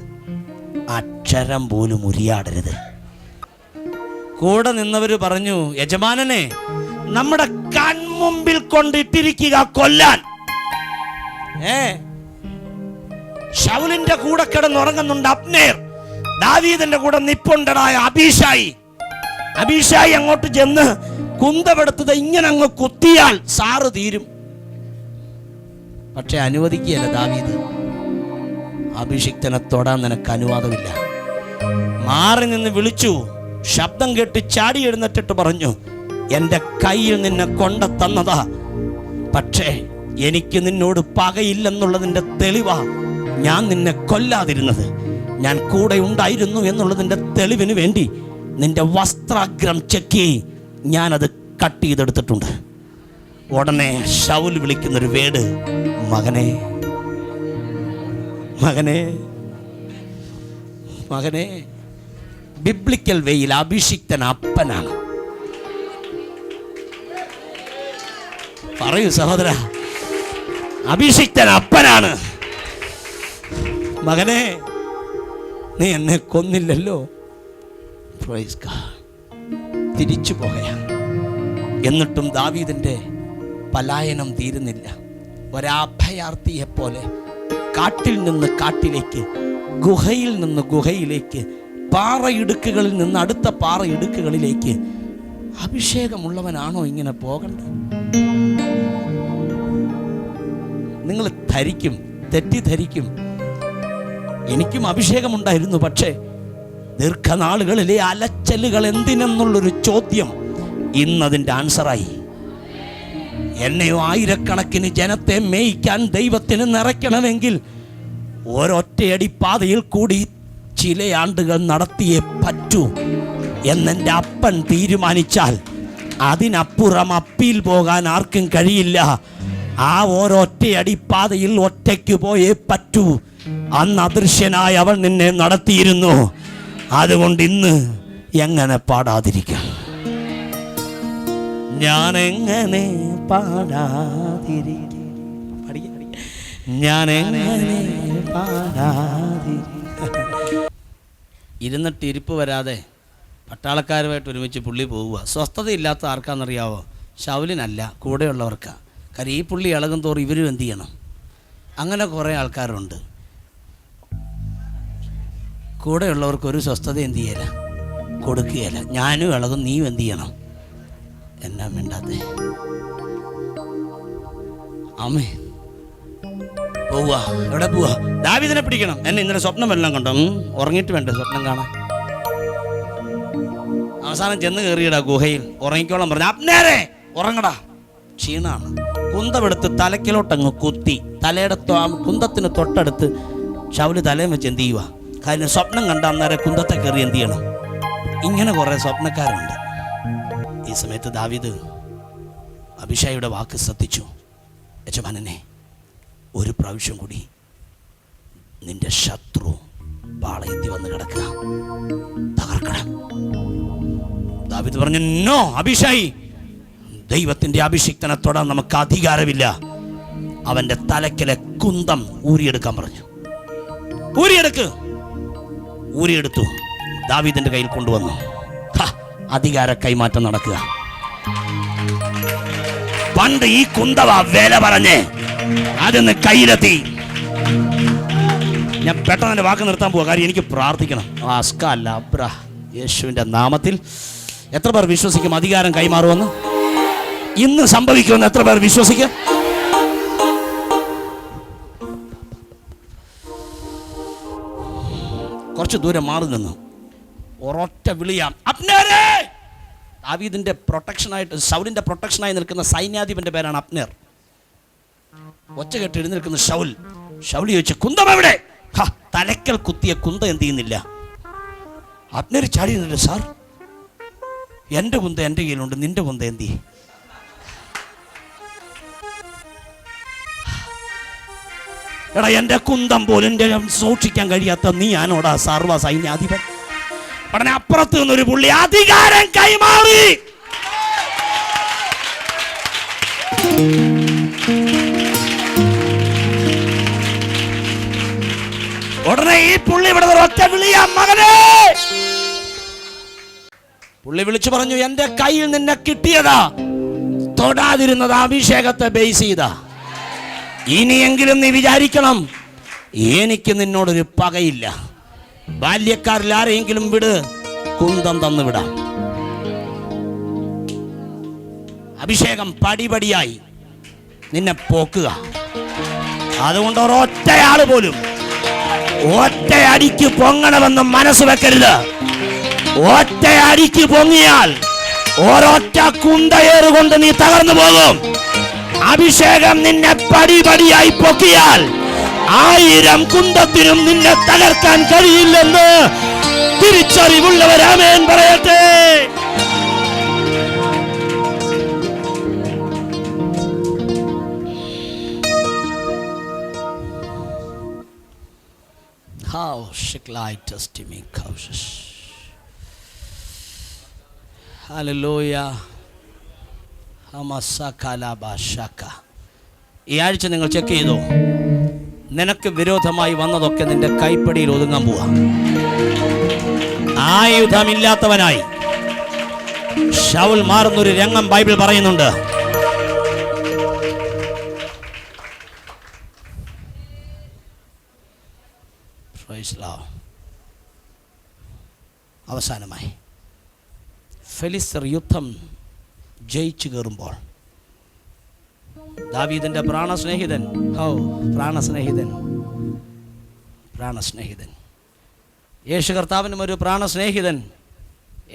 A: അക്ഷരം പോലും ഉരിയാടരുത്. കൂടെ നിന്നവര് പറഞ്ഞു, യജമാനനെ നമ്മുടെ കൺമുമ്പിൽ കൊണ്ടിട്ടിരിക്കുക കൊല്ലാൻ. ശൗലിന്റെ കൂടെ കിടന്നുറങ്ങുന്നുണ്ട് അബ്നേർ. ദാവീദിന്റെ കൂടെ നിപ്പുണ്ടടായ അബീശായി. അബീശായി അങ്ങോട്ട് ചെന്ന് കുന്തമെടുത്തത് ഇങ്ങനെ അങ്ങ് കുത്തിയാൽ സാറ് തീരും. പക്ഷെ അനുവദിക്കുകയല്ല ദാവീദ്. അഭിഷിക്തനെ തൊടാൻ നിനക്ക് അനുവാദമില്ല. മാറി നിന്ന് വിളിച്ചു. ശബ്ദം കേട്ട് ചാടി എഴുന്നേറ്റിട്ട് പറഞ്ഞു, എൻ്റെ കയ്യിൽ നിന്നെ കൊണ്ട തന്നതാ, പക്ഷേ എനിക്ക് നിന്നോട് പകയില്ലെന്നുള്ളതിൻ്റെ തെളിവാ ഞാൻ നിന്നെ കൊല്ലാതിരുന്നത്. ഞാൻ കൂടെ ഉണ്ടായിരുന്നു എന്നുള്ളതിൻ്റെ തെളിവിന് വേണ്ടി നിന്റെ വസ്ത്രാഗ്രം ചെക്കി ഞാനത് കട്ട് ചെയ്തെടുത്തിട്ടുണ്ട്. ഉടനെ ശൗൽ വിളിക്കുന്നൊരു വേട്, മകനെ മകനെ മകനെ. ബിബ്ലിക്കൽ വേയിൽ അഭിഷിക്തൻ അപ്പനാണ്. പറയൂ സഹോദര, അഭിഷിക്തൻ അപ്പനാണ്. മകനെ, നീ എന്നെ കൊന്നില്ലല്ലോ, പ്രൈസ് ഗോഡ്. തിരിച്ചു പോകയാ. എന്നിട്ടും ദാവീദിന്റെ പലായനം തീരുന്നില്ല. ഒരഭയാർത്ഥിയെ പോലെ കാട്ടിൽ നിന്ന് കാട്ടിലേക്ക്, ഗുഹയിൽ നിന്ന് ഗുഹയിലേക്ക്, പാറയിടുക്കുകളിൽ നിന്ന് അടുത്ത പാറയിടുക്കുകളിലേക്ക്. അഭിഷേകമുള്ളവനാണോ ഇങ്ങനെ പോകേണ്ടത്? നിങ്ങൾ ധരിക്കും, തെറ്റിദ്ധരിക്കും. എനിക്കും അഭിഷേകമുണ്ടായിരുന്നു, പക്ഷേ ദീർഘനാളുകളിലെ അലച്ചലുകൾ എന്തിനെന്നുള്ളൊരു ചോദ്യം ഇന്നതിൻ്റെ ആൻസറായി. എന്നെയോ ആയിരക്കണക്കിന് ജനത്തെ മേയിക്കാൻ ദൈവത്തിന് നിറയ്ക്കണമെങ്കിൽ ഒരൊറ്റയടി പാതയിൽ കൂടി ചില ആണ്ടുകൾ നടത്തിയേ പറ്റൂ എന്നെൻ്റെ അപ്പൻ തീരുമാനിച്ചാൽ അതിനപ്പുറം അപ്പീൽ പോകാൻ ആർക്കും കഴിയില്ല. ആ ഒരൊറ്റയടി പാതയിൽ ഒറ്റയ്ക്ക് പോയേ പറ്റൂ. അന്ന് അദൃശ്യനായി അവൻ നിന്നെ നടത്തിയിരുന്നു. അതുകൊണ്ട് ഇന്ന് എങ്ങനെ പാടാതിരിക്കാം? ഞാൻ എങ്ങനെ പാടാതിരിക്കും? ഞാൻ എങ്ങനെ ഇരുന്നിട്ട് ഇരിപ്പ് വരാതെ പട്ടാളക്കാരുമായിട്ട് ഒരുമിച്ച് പുള്ളി പോവുക. സ്വസ്ഥതയില്ലാത്ത ആർക്കാണെന്നറിയാവോ? ശൗലിനല്ല, കൂടെയുള്ളവർക്കാ. കാര്യം ഈ പുള്ളി ഇളകും തോറും ഇവരും എന്ത് ചെയ്യണം? അങ്ങനെ കുറേ ആൾക്കാരുണ്ട്. കൂടെയുള്ളവർക്ക് ഒരു സ്വസ്ഥത എന്ത് ചെയ്യല, കൊടുക്കുകയല്ല. ഞാനും ഇളകും, നീയും എന്ത് ചെയ്യണം? എന്നാ മിണ്ടാത്തെ? ആമേ. പോവാ. എവിടെ പോവാ? ദാവീദിനെ പിടിക്കണം. എന്നെ ഇന്നലെ സ്വപ്നം എല്ലാം കണ്ടോ? ഉറങ്ങിയിട്ട് വേണ്ട സ്വപ്നം കാണാൻ. അവസാനം ചെന്ന് കയറിയടാ ഗുഹയിൽ. ഉറങ്ങിക്കോളം പറഞ്ഞു. അബ്നേരെ ഉറങ്ങടാ, ക്ഷീണാണ്. കുന്തമെടുത്ത് തലക്കിലോട്ടങ്ങ് കുത്തി. തലയുടെ കുന്തത്തിന് തൊട്ടടുത്ത് ശൗല് തലയും വെച്ച് എന്ത് ചെയ്യുക? കാര്യം സ്വപ്നം കണ്ട അന്നേരം കുന്തത്തെ കയറി എന്ത് ചെയ്യണം? ഇങ്ങനെ കുറേ സ്വപ്നക്കാരുണ്ട്. ഈ സമയത്ത് ദാവീദ് അബീശായിയുടെ വാക്ക് ശ്രദ്ധിച്ചു. യജമാനനെ, ഒരു പ്രാവശ്യം കൂടി നിന്റെ ശത്രു പാളയത്തിൽ വന്ന് കിടക്കുക, തകർക്കണം. ദാവീദ് പറഞ്ഞു, നോ അബീശായി, ദൈവത്തിന്റെ അഭിഷിക്തനെ തൊടാൻ നമുക്ക് അധികാരമില്ല. അവന്റെ തലക്കിലെ കുന്തം ഊരിയെടുക്കാൻ പറഞ്ഞു. ഊരിയെടുത്തു. ദാവീദിന്റെ കയ്യിൽ കൊണ്ടുവന്നു. അധികാര കൈമാറ്റം നടക്കുക. പണ്ട് ഈ കുന്തവ വില പറഞ്ഞ് അതൊന്ന് കയ്യിലെത്തി. ഞാൻ പെട്ടെന്ന് എൻ്റെ വാക്ക് നിർത്താൻ പോവാ. കാര്യം എനിക്ക് പ്രാർത്ഥിക്കണം. യേശുവിൻ്റെ നാമത്തിൽ എത്ര പേർ വിശ്വസിക്കും അധികാരം കൈമാറുമെന്ന്? ഇന്ന് സംഭവിക്കുമെന്ന് എത്ര പേർ വിശ്വസിക്കും? കുറച്ച് ദൂരം മാറി നിന്നു. ഒരൊറ്റ വിളിയാം, അബ്നേരെ. ദാവീദിന്റെ പ്രൊട്ടക്ഷനായിട്ട്, ശൗലിന്റെ പ്രൊട്ടക്ഷനായി നിൽക്കുന്ന സൈന്യാധിപന്റെ പേരാണ് അബ്നേർ. ഒച്ച കേട്ട് എഴുന്നേൽക്കുന്ന ശൗൽ ചോദിച്ചു, കുന്തം എവിടെ? തലക്കൽ കുത്തിയ കുന്തം എന്ത് ചെയ്യുന്നില്ല? അബ്നേർ ചാടി നിന്നില്ല. സാർ, എൻ്റെ കുന്തം എൻ്റെ കയ്യിലുണ്ട്, നിന്റെ കുന്തം എന്ത് ചെയ്യും? എടാ, എൻ്റെ കുന്തം പോലും എൻ്റെ സൂക്ഷിക്കാൻ കഴിയാത്ത നീ ഞാനോടാ സർവ്വ സൈന്യാധിപൻ. ഉടനെ അപ്പുറത്ത് നിന്നൊരു പുള്ളി അധികാരം കൈമാറി. ഉടനെ ഈ പുള്ളി ഇവിടെ ഒറ്റ വിളിയാ, മകനെ പുള്ളി വിളിച്ചു പറഞ്ഞു, എൻ്റെ കയ്യിൽ നിന്നെ കിട്ടിയതാ തൊടാതിരുന്നത് അഭിഷേകത്തെ ബേസ് ചെയ്താ. ഇനിയെങ്കിലും നീ വിചാരിക്കണം, എനിക്ക് നിന്നോടൊരു പകയില്ല. ബാല്യക്കാരിൽ ആരെങ്കിലും വിട്, കുന്തം തന്നു വിടാം. അഭിഷേകം പടിപടിയായി നിന്നെ പോക്കുക. അതുകൊണ്ട് ഒരൊറ്റയാള് പോലും ഒറ്റയടിക്ക് പൊങ്ങണമെന്ന് മനസ്സ് വെക്കരുത്. ഒറ്റയടിക്ക് പൊങ്ങിയാൽ ഒരൊറ്റ കുന്തയേറുകൊണ്ട് നീ തകർന്നു പോകും. അഭിഷേകം നിന്നെ പടിപടിയായി പൊക്കിയാൽ 1000 കുന്തത്തിനും നിന്നെ തകർക്കാൻ കഴിയില്ലെന്ന് തിരിച്ചറിവുള്ളവർ ആമേൻ പറയട്ടെ. ഈ ആഴ്ച നിങ്ങൾ ചെക്ക് ചെയ്തോ, നിനക്ക് വിരോധമായി വന്നതൊക്കെ നിന്റെ കൈപ്പടിയിൽ ഒതുങ്ങാൻ പോവാ. ആയുധമില്ലാത്തവനായി ശൗൽ മാറുന്നൊരു രംഗം ബൈബിൾ പറയുന്നുണ്ട്. അവസാനമായി ഫെലിസ്തർ യുദ്ധം ജയിച്ചു കയറുമ്പോൾ ദാവീദിന്റെ പ്രാണസ്നേഹിതൻ യേശു കർത്താവിനും ഒരു പ്രാണസ്നേഹിതൻ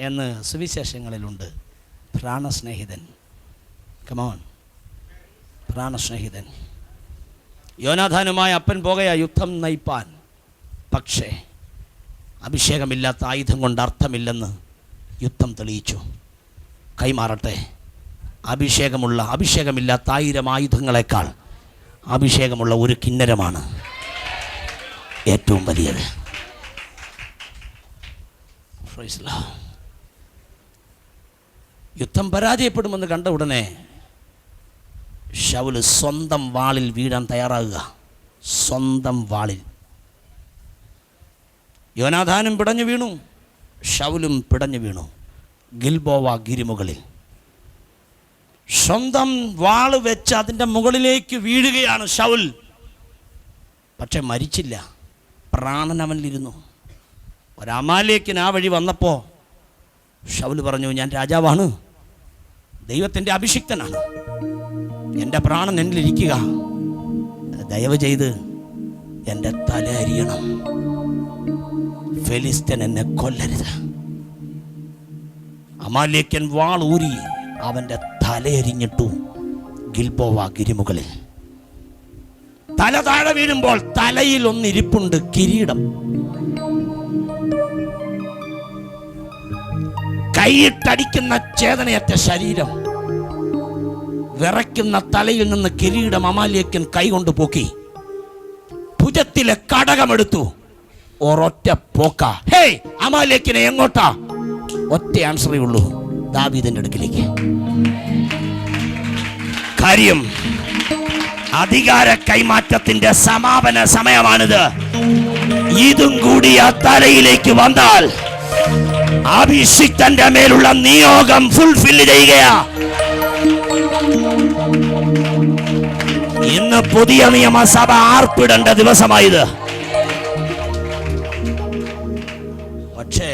A: എന്ന് സുവിശേഷങ്ങളിലുണ്ട്. പ്രാണസ്നേഹിതൻ, കമോൺ, പ്രാണസ്നേഹിതൻ. യോനാഥാനുമായി അപ്പൻ പോകയാ യുദ്ധം നയിപ്പാൻ. പക്ഷേ അഭിഷേകമില്ലാത്ത ആയുധം കൊണ്ട് അർത്ഥമില്ലെന്ന് യുദ്ധം തെളിയിച്ചു. കൈമാറട്ടെ. അഭിഷേകമില്ലാത്ത 1000 ആയുധങ്ങളെക്കാൾ അഭിഷേകമുള്ള ഒരു കിന്നരമാണ് ഏറ്റവും വലിയത്. യുദ്ധം പരാജയപ്പെടുമെന്ന് കണ്ട ഉടനെ ശൗല് സ്വന്തം വാളിൽ വീഴാൻ തയ്യാറാകുക. സ്വന്തം വാളിൽ. യോനാഥാനും പിടഞ്ഞു വീണു, ശൗലും പിടഞ്ഞു വീണു ഗിൽബോവ ഗിരിമുകളിൽ. സ്വന്തം വാള് വെച്ച് അതിൻ്റെ മുകളിലേക്ക് വീഴുകയാണ് ശൗൽ. പക്ഷെ മരിച്ചില്ല, പ്രാണൻ അവനിലിരുന്നു. ഒരമാലേക്കിന് ആ വഴി വന്നപ്പോൾ ശൗൽ പറഞ്ഞു, ഞാൻ രാജാവാണ്, ദൈവത്തിൻ്റെ അഭിഷിക്തനാണ്, എൻ്റെ പ്രാണൻ എന്നിലിരിക്കുക, ദയവ് ചെയ്ത് എൻ്റെ തല അരിയണം, ഫെലിസ്ത്യൻ എന്നെ കൊല്ലരുത്. അമാലേക്കൻ വാൾ ഊരി അവൻ്റെ തലയരിഞ്ഞിട്ടു ഗിൽബോവ ഗിരിമുകളിൽ. തല താഴെ വീഴുമ്പോൾ തലയിൽ ഒന്നിരിപ്പുണ്ട്, കിരീടം. കൈയിട്ടടിക്കുന്ന ചേതനയറ്റ ശരീരം, വിറയ്ക്കുന്ന തലയിൽ നിന്ന് കിരീടം അമാലേക്കൻ കൈകൊണ്ട് പോക്കി. ഭുജത്തിലെ കടകമെടുത്തു, ഒരൊറ്റ പോക്ക. ഹേയ്, അമാലേക്കിനെ എങ്ങോട്ടാ? ഒറ്റ ആൻസറേ ഉള്ളൂ, ദാവീദിന്റെ അടുക്കിലേക്ക്. കാര്യം, അധികാര കൈമാറ്റത്തിന്റെ സമാപന സമയമാണിത്. ഇതും കൂടി ആ തലയിലേക്ക് വന്നാൽ അഭിഷിക്തന്റെ മേലുള്ള നിയോഗം ഫുൾഫിൽ ചെയ്യുകയാ. ഇന്ന് പുതിയ നിയമസഭ ആർപ്പിടേണ്ട ദിവസമായത്. പക്ഷേ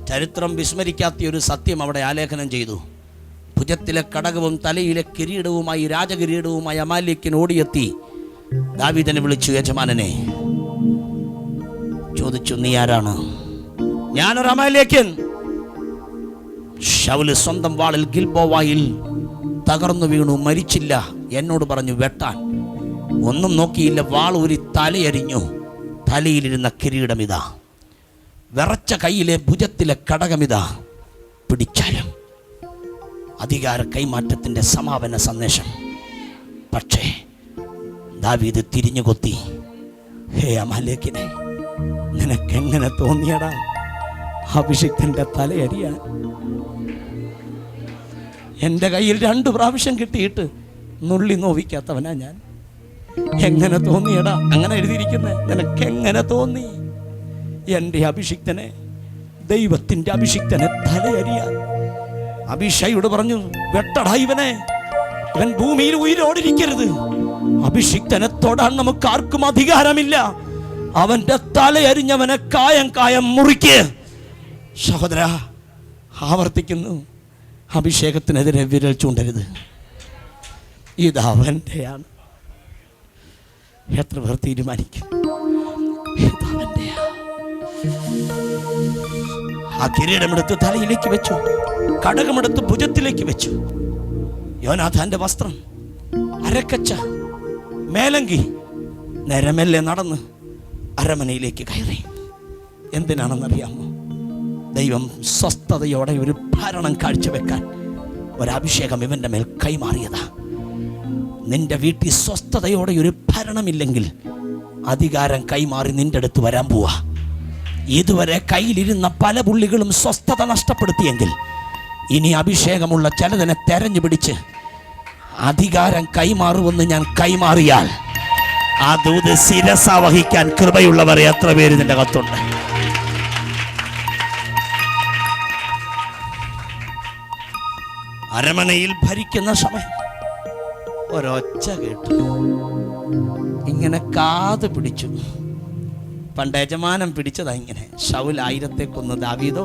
A: ചരിത്രം വിസ്മരിക്കാത്ത ഒരു സത്യം അവിടെ ആലേഖനം ചെയ്തു. ഭുജത്തിലെ കടകവും തലയിലെ കിരീടവുമായി, രാജകിരീടവുമായി അമാലേക്കൻ ഓടിയെത്തി ദാവീദിനെ വിളിച്ചു. യജമാനനെ ചോദിച്ചു, നീ ആരാണ്? ഞാനൊരു അമാലേക്കൻ. ശൗല് സ്വന്തം വാളിൽ ഗിൽബോവയിൽ തകർന്നു വീണു, മരിച്ചില്ല. എന്നോട് പറഞ്ഞു വെട്ടാൻ. ഒന്നും നോക്കിയില്ല, വാൾ ഊരി തലയരിഞ്ഞു. തലയിലിരുന്ന കിരീടമിതാ, വിറച്ച കയ്യിലെ ഭുജത്തിലെ കടകമിതാ, പിടിച്ചാലും. അധികാര കൈമാറ്റത്തിന്റെ സമാപന സന്ദേശം. പക്ഷേ ദാവീദ് തിരിഞ്ഞുകൊത്തി. ഹേ അമാലേക്കിനെ, നിനക്കെങ്ങനെ തോന്നിയടാ അഭിഷിക്തന്റെ തലയരിയാൻ? എൻ്റെ കയ്യിൽ 2 പ്രാവശ്യം കിട്ടിയിട്ട് നുള്ളി നോവിക്കാത്തവനാ ഞാൻ. എങ്ങനെ തോന്നിയടാ? അങ്ങനെ എഴുതിയിരിക്കുന്നത്. നിനക്കെങ്ങനെ തോന്നി എൻ്റെ അഭിഷിക്തനെ ദൈവത്തിന്റെ അഭിഷിക്തനെ തലയറിയാൻ അഭിഷയോട് പറഞ്ഞു, വെട്ടടാ ഇവനെ, ഇവൻ ഭൂമിയിൽ ഉയിരോടിരിക്കരുത്. അഭിഷിക്തനെ തൊടാൻ നമുക്ക് ആർക്കും അധികാരമില്ല. അവന്റെ തലയരിഞ്ഞവനെ കായം കായം മുറിക്ക്. സഹോദര, ആവർത്തിക്കുന്നു, അഭിഷേകത്തിനെതിരെ വിരൽ ചൂണ്ടരുത്. ഇത് അവൻ്റെയാണ്. എത്ര പേർ തീരുമാനിക്കും ഇത് അവൻ്റെയാ? ആ കിരീടമെടുത്ത് തലയിലേക്ക് വെച്ചു, കടകമെടുത്ത് ഭുജത്തിലേക്ക് വെച്ചു. യോനാഥാന്റെ വസ്ത്രം, അരക്കച്ച, മേലങ്കി നേരമെല്ലെ നടന്ന് അരമനയിലേക്ക് കയറി. എന്തിനാണെന്നറിയാമോ? ദൈവം സ്വസ്ഥതയോടെ ഒരു ഭരണം കാഴ്ചവെക്കാൻ ഒരഭിഷേകം ഇവന്റെ മേൽ കൈമാറിയതാ. നിന്റെ വീട്ടിൽ സ്വസ്ഥതയോടെ ഒരു ഭരണമില്ലെങ്കിൽ അധികാരം കൈമാറി നിന്റെ അടുത്ത് വരാൻ പോവാ. ഇതുവരെ കയ്യിലിരുന്ന പല പുള്ളികളും സ്വസ്ഥത നഷ്ടപ്പെടുത്തിയെങ്കിൽ ഇനി അഭിഷേകമുള്ള ചിലതിനെ തെരഞ്ഞു പിടിച്ച് അധികാരം കൈമാറുമെന്ന് ഞാൻ കൈമാറിയാൽ ആ ദൂത് ശിരസ വഹിക്കാൻ കൃപയുള്ളവർ എത്ര പേര് നിന്റെ കത്തുണ്ട്? അരമനയിൽ ഭരിക്കുന്ന സമയം ഒരൊച്ച കേട്ടു. ഇങ്ങനെ കാത് പിടിച്ചു. പണ്ട് യജമാനം പിടിച്ചതാ ഇങ്ങനെ. ശൗൽ 1000 കൊന്നു ദാവീദോ.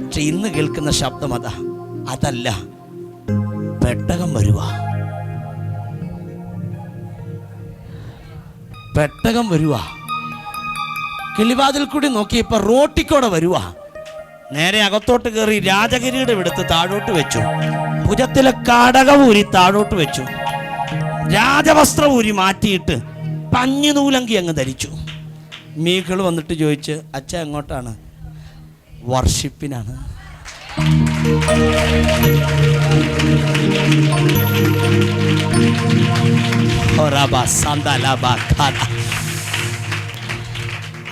A: പക്ഷെ ഇന്ന് കേൾക്കുന്ന ശബ്ദം അതല്ല. പെട്ടകം വരുവാ, പെട്ടകം വരുവാ. കിളിവാതിൽ കൂടി നോക്കിയപ്പോ റോട്ടിക്കോടെ വരുവാ. നേരെ അകത്തോട്ട് കയറി രാജകിരീടം എടുത്ത് താഴോട്ട് വെച്ചു. ഭുജത്തിലെ കടകം ഊരി താഴോട്ട് വെച്ചു. രാജവസ്ത്രം ഊരി മാറ്റിയിട്ട് പഞ്ഞിനൂലങ്കി അങ്ങ് ധരിച്ചു. മീഖൾ വന്നിട്ട് ചോദിച്ച്, അച്ഛ എങ്ങോട്ടാണ്? വർഷിപ്പിനാണ്.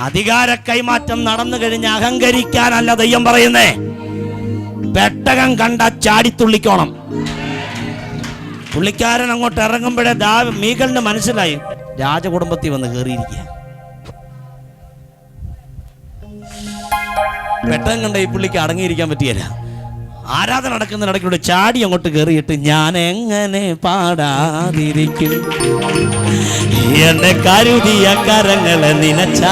A: അധികാര കൈമാറ്റം നടന്നു കഴിഞ്ഞ് അഹങ്കരിക്കാനല്ല ദൈവം പറയുന്നേ. പെട്ടകം കണ്ട ചാടിത്തുള്ളിക്കോണം. പുള്ളിക്കാരൻ അങ്ങോട്ട് ഇറങ്ങുമ്പോഴേ മീഖളിന് മനസ്സിലായി രാജകുടുംബത്തിൽ വന്ന് കയറിയിരിക്കുക. പെട്ടകം കണ്ട ഈ പുള്ളിക്ക് അടങ്ങിയിരിക്കാൻ പറ്റിയല്ല. ആരാധന നടക്കുന്നിടയ്ക്കൂടെ ചാടി അങ്ങോട്ട് കയറിയിട്ട്, ഞാൻ എങ്ങനെ പാടാതിരിക്കും, എന്നെ കരുതിയ കരങ്ങളെ നിനച്ച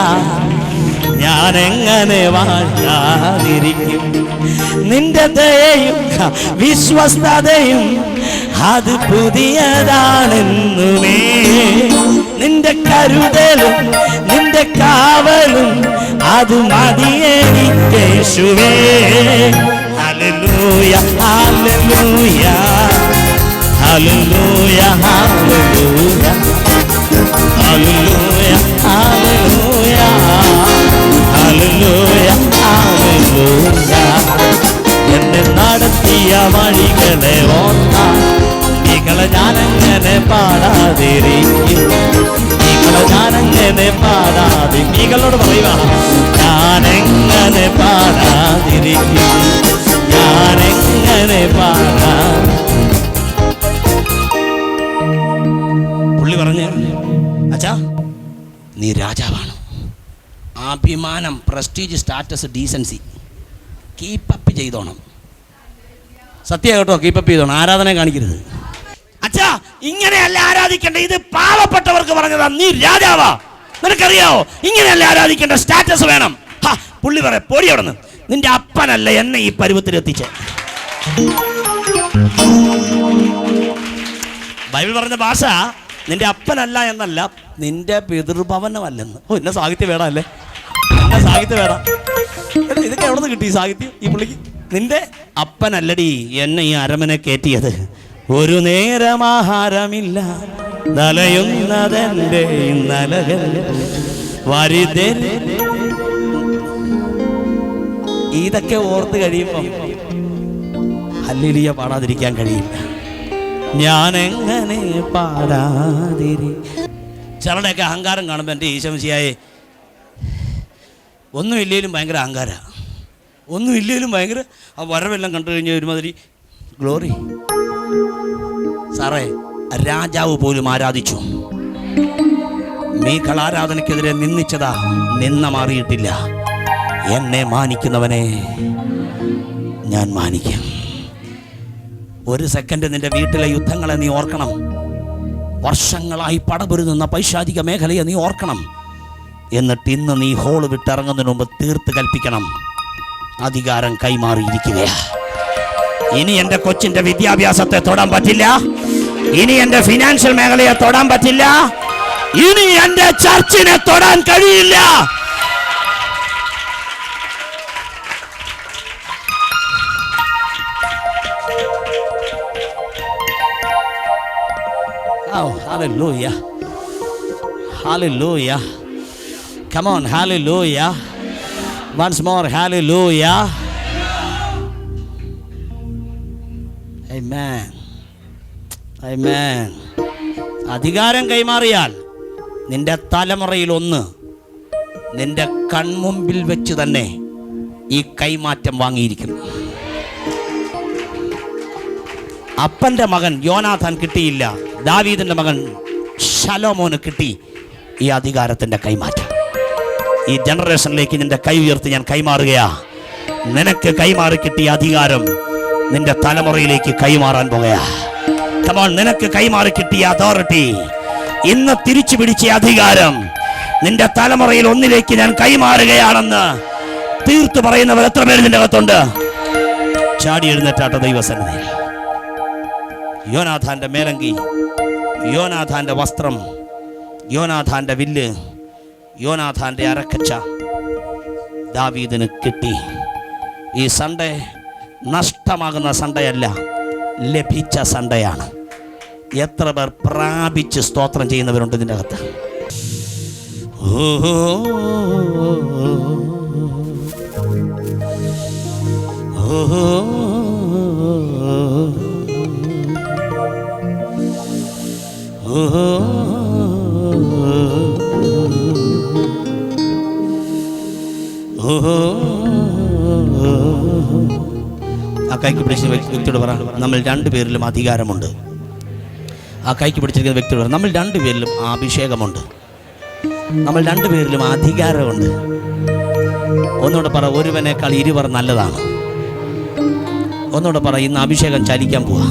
A: ഞാൻ എങ്ങനെ വാഴാതിരിക്കും, നിന്റെ ദയയും വിശ്വസ്തതയും അത് പുതിയതാണെന്നുമേ, നിന്റെ കരുതലും നിന്റെ കാവലും അത് മതിയെനിക്കേശുവേ. Hallelujah hallelujah hallelujah hallelujah hallelujah hallelujah hallelujah hallelujah. എന്നെ നടത്തിയ വഴികളെ ഓർത്താൽ നിങ്ങളെ ഞാനെങ്ങനെ പാടാതിരിക്കും, നിങ്ങളെ ഞാനെങ്ങനെ പാടാതി. നിങ്ങളോട് പറയുക, ഞാനെങ്ങനെ പാടാതിരിക്കും, ഞാനെങ്ങനെ പാടാ. പുള്ളി പറഞ്ഞു, അച്ഛാ നീ രാജാവാണ്. അഭിമാനം, പ്രസ്റ്റീജ്, സ്റ്റാറ്റസ്, ഡീസൻസി കീപ്പപ്പ് ചെയ്തോണം. സത്യം കേട്ടോ, കീപ്പപ്പ് ചെയ്തോണം. ആരാധന കാണിക്കരുത്. അച്ഛാ ഇങ്ങനെയല്ല ആരാധിക്കേണ്ട, ഇത് പാവപ്പെട്ടവർക്ക് പറഞ്ഞതാ. നീ രാജാവാ, നിനക്കറിയാവോ ഇങ്ങനെയല്ല ആരാധിക്കേണ്ട, സ്റ്റാറ്റസ് വേണം. പുള്ളി പറയാ, പൊടി അവിടെ നിന്ന്, നിന്റെ അപ്പനല്ല എന്നെ ഈ പരുവത്തിൽ എത്തിച്ച. ബൈബിൾ പറഞ്ഞ ഭാഷ നിന്റെ അപ്പനല്ല എന്നല്ല, നിന്റെ പിതൃഭവനമല്ലെന്ന്. ഓ എന്നെ സാഹിത്യം വേണം അല്ലേ, എന്നെ സാഹിത്യം വേണം. ഇതൊക്കെ എവിടെ നിന്ന് കിട്ടി ഈ സാഹിത്യം ഈ പുള്ളിക്ക്? നിന്റെ അപ്പനല്ലടി എന്നെ ഈ അരമനെ കയറ്റിയത്. ഒരു നേരം ആഹാരമില്ല നലയുന്നതെന്റെ നലകൾ വരിതേ. ഇതൊക്കെ ഓർത്ത് കഴിയുമ്പോ ഹല്ലേലൂയ പാടാതിരിക്കാൻ കഴിയില്ല. ഞാൻ എങ്ങനെ പാടാതിരി. ചിലരുടെയൊക്കെ അഹങ്കാരം കാണുമ്പോൾ എൻ്റെ ഈശോമിശിഹായെ ഒന്നുമില്ലേലും ഭയങ്കര അഹങ്കാര, ഒന്നുമില്ലേലും ഭയങ്കര ആ വരവെല്ലാം കണ്ടു കഴിഞ്ഞാൽ ഒരുമാതിരി ഗ്ലോറി. സാറേ രാജാവ് പോലും ആരാധിച്ചു. മീഖൾ ആരാധനയ്ക്കെതിരെ നിന്ദിച്ചതാ, നിന്ന മാറിയിട്ടില്ല. എന്നെ മാനിക്കുന്നവനെ ഞാൻ മാനിക്കും. ഒരു സെക്കൻഡ് നിന്റെ വീട്ടിലെ യുദ്ധങ്ങളെ നീ ഓർക്കണം. വർഷങ്ങളായി പടപൊരുതുന്ന പൈശാചിക മേഖലയെ നീ ഓർക്കണം. എന്നിട്ട് ഇന്ന് നീ ഹോള് വിട്ടിറങ്ങുന്നതിന് മുമ്പ് തീർത്ത് കൽപ്പിക്കണം, അധികാരം കൈമാറിയിരിക്കുകയാ. ഇനി എൻ്റെ കൊച്ചിൻ്റെ വിദ്യാഭ്യാസത്തെ തൊടാൻ പറ്റില്ല, ഇനി എൻ്റെ ഫിനാൻഷ്യൽ മേഖലയെ തൊടാൻ പറ്റില്ല, ഇനി എൻ്റെ ചർച്ചിനെ തൊടാൻ കഴിയില്ല. Oh, hallelujah. Hallelujah. Come on, hallelujah. Once more, hallelujah. Amen. Amen. അധികാരം കൈമാറിയാൽ നിന്റെ തലമുറയിൽ ഒന്ന് നിന്റെ കൺമുമ്പിൽ വെച്ച് തന്നെ ഈ കൈമാറ്റം വാങ്ങിയിരിക്കും. അപ്പൻ്റെ മകൻ യോനാഥാൻ കിട്ടിയില്ല, ദാവീദിന്റെ മകൻ ശലോമോന് കിട്ടി ഈ അധികാരത്തിന്റെ കൈമാറ്റം. ഈ ജനറേഷനിലേക്ക് നിന്റെ കൈ ഉയർത്തി ഞാൻ കൈമാറുകയാ. നിനക്ക് കൈമാറി കിട്ടിയ അധികാരം നിന്റെ തലമുറയിലേക്ക് കൈമാറാൻ പോകുകയാ. കമോൺ, നിനക്ക് കൈമാറി കിട്ടിയ അതോറിറ്റി, ഇന്ന് തിരിച്ചു പിടിച്ച അധികാരം നിന്റെ തലമുറയിൽ ഒന്നിലേക്ക് ഞാൻ കൈമാറുകയാണെന്ന് തീർത്തു പറയുന്നവർ എത്ര പേര് നിന്റെ അകത്തുണ്ട്? ചാടി എഴുന്നേറ്റാട്ട ദൈവസന്നിധി. യോനാഥാന്റെ മേലങ്കി, യോനാഥാന്റെ വസ്ത്രം, യോനാഥാന്റെ വില്ല്, യോനാഥാന്റെ അരക്കച്ച ദാവീദിന് കിട്ടി. ഈ സൺഡേ നഷ്ടമാകുന്ന സൺഡേയല്ല, ലഭിച്ച സൺഡേയാണ്. എത്ര പേർ പ്രാപിച്ച് സ്തോത്രം ചെയ്യുന്നവരുണ്ട് ഇതിൻ്റെ അകത്ത്? ആ കൈക്ക് പിടിച്ച വ്യക്തിയോട് പറ, നമ്മൾ രണ്ടുപേരിലും അധികാരമുണ്ട്. ആ കൈക്ക് പിടിച്ചിരിക്കുന്ന വ്യക്തിയോട് പറ, നമ്മൾ രണ്ടുപേരിലും അഭിഷേകമുണ്ട്, നമ്മൾ രണ്ടുപേരിലും അധികാരമുണ്ട്. ഒന്നുകൂടെ പറ, ഒരുവനേക്കാൾ ഇരുവർ നല്ലതാണ്. ഒന്നുകൂടെ പറ, ഇന്ന് അഭിഷേകം ചലിക്കാൻ പോവാ.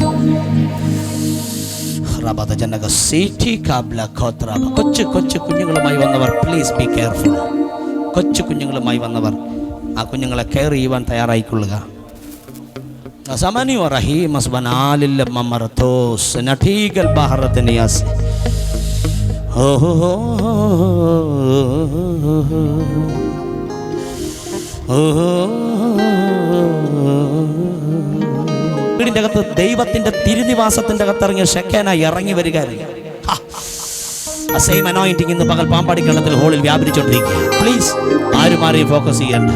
A: കൊച്ചു കൊച്ചു കുഞ്ഞുങ്ങളുമായി വന്നവർ പ്ലീസ് ബി കെയർഫുൾ. കൊച്ചു കുഞ്ഞുങ്ങളുമായി വന്നവർ ആ കുഞ്ഞുങ്ങളെ കെയർ ചെയ്യുവാൻ തയ്യാറായിക്കൊള്ളുക. വീടിൻ്റെ അകത്ത് ദൈവത്തിന്റെ തിരുനിവാസത്തിന്റെ അകത്തിറങ്ങിയ ശെഖേനായി ഇറങ്ങി വരിക. സെയിം അനോയിന്റിംഗ് ഇന്ന് പകൽ പാമ്പാടി കണ്ടത്തിൽ ഹോളിൽ വ്യാപരിച്ചുകൊണ്ടിരിക്കുക. പ്ലീസ് ആരും ഫോക്കസ് ചെയ്യണ്ട.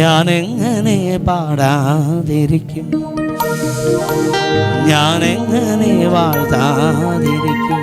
A: ഞാൻ എങ്ങനെ പാടാതിരിക്കും, ഞാൻ എങ്ങനെ വാഴ്ത്താതിരിക്കും,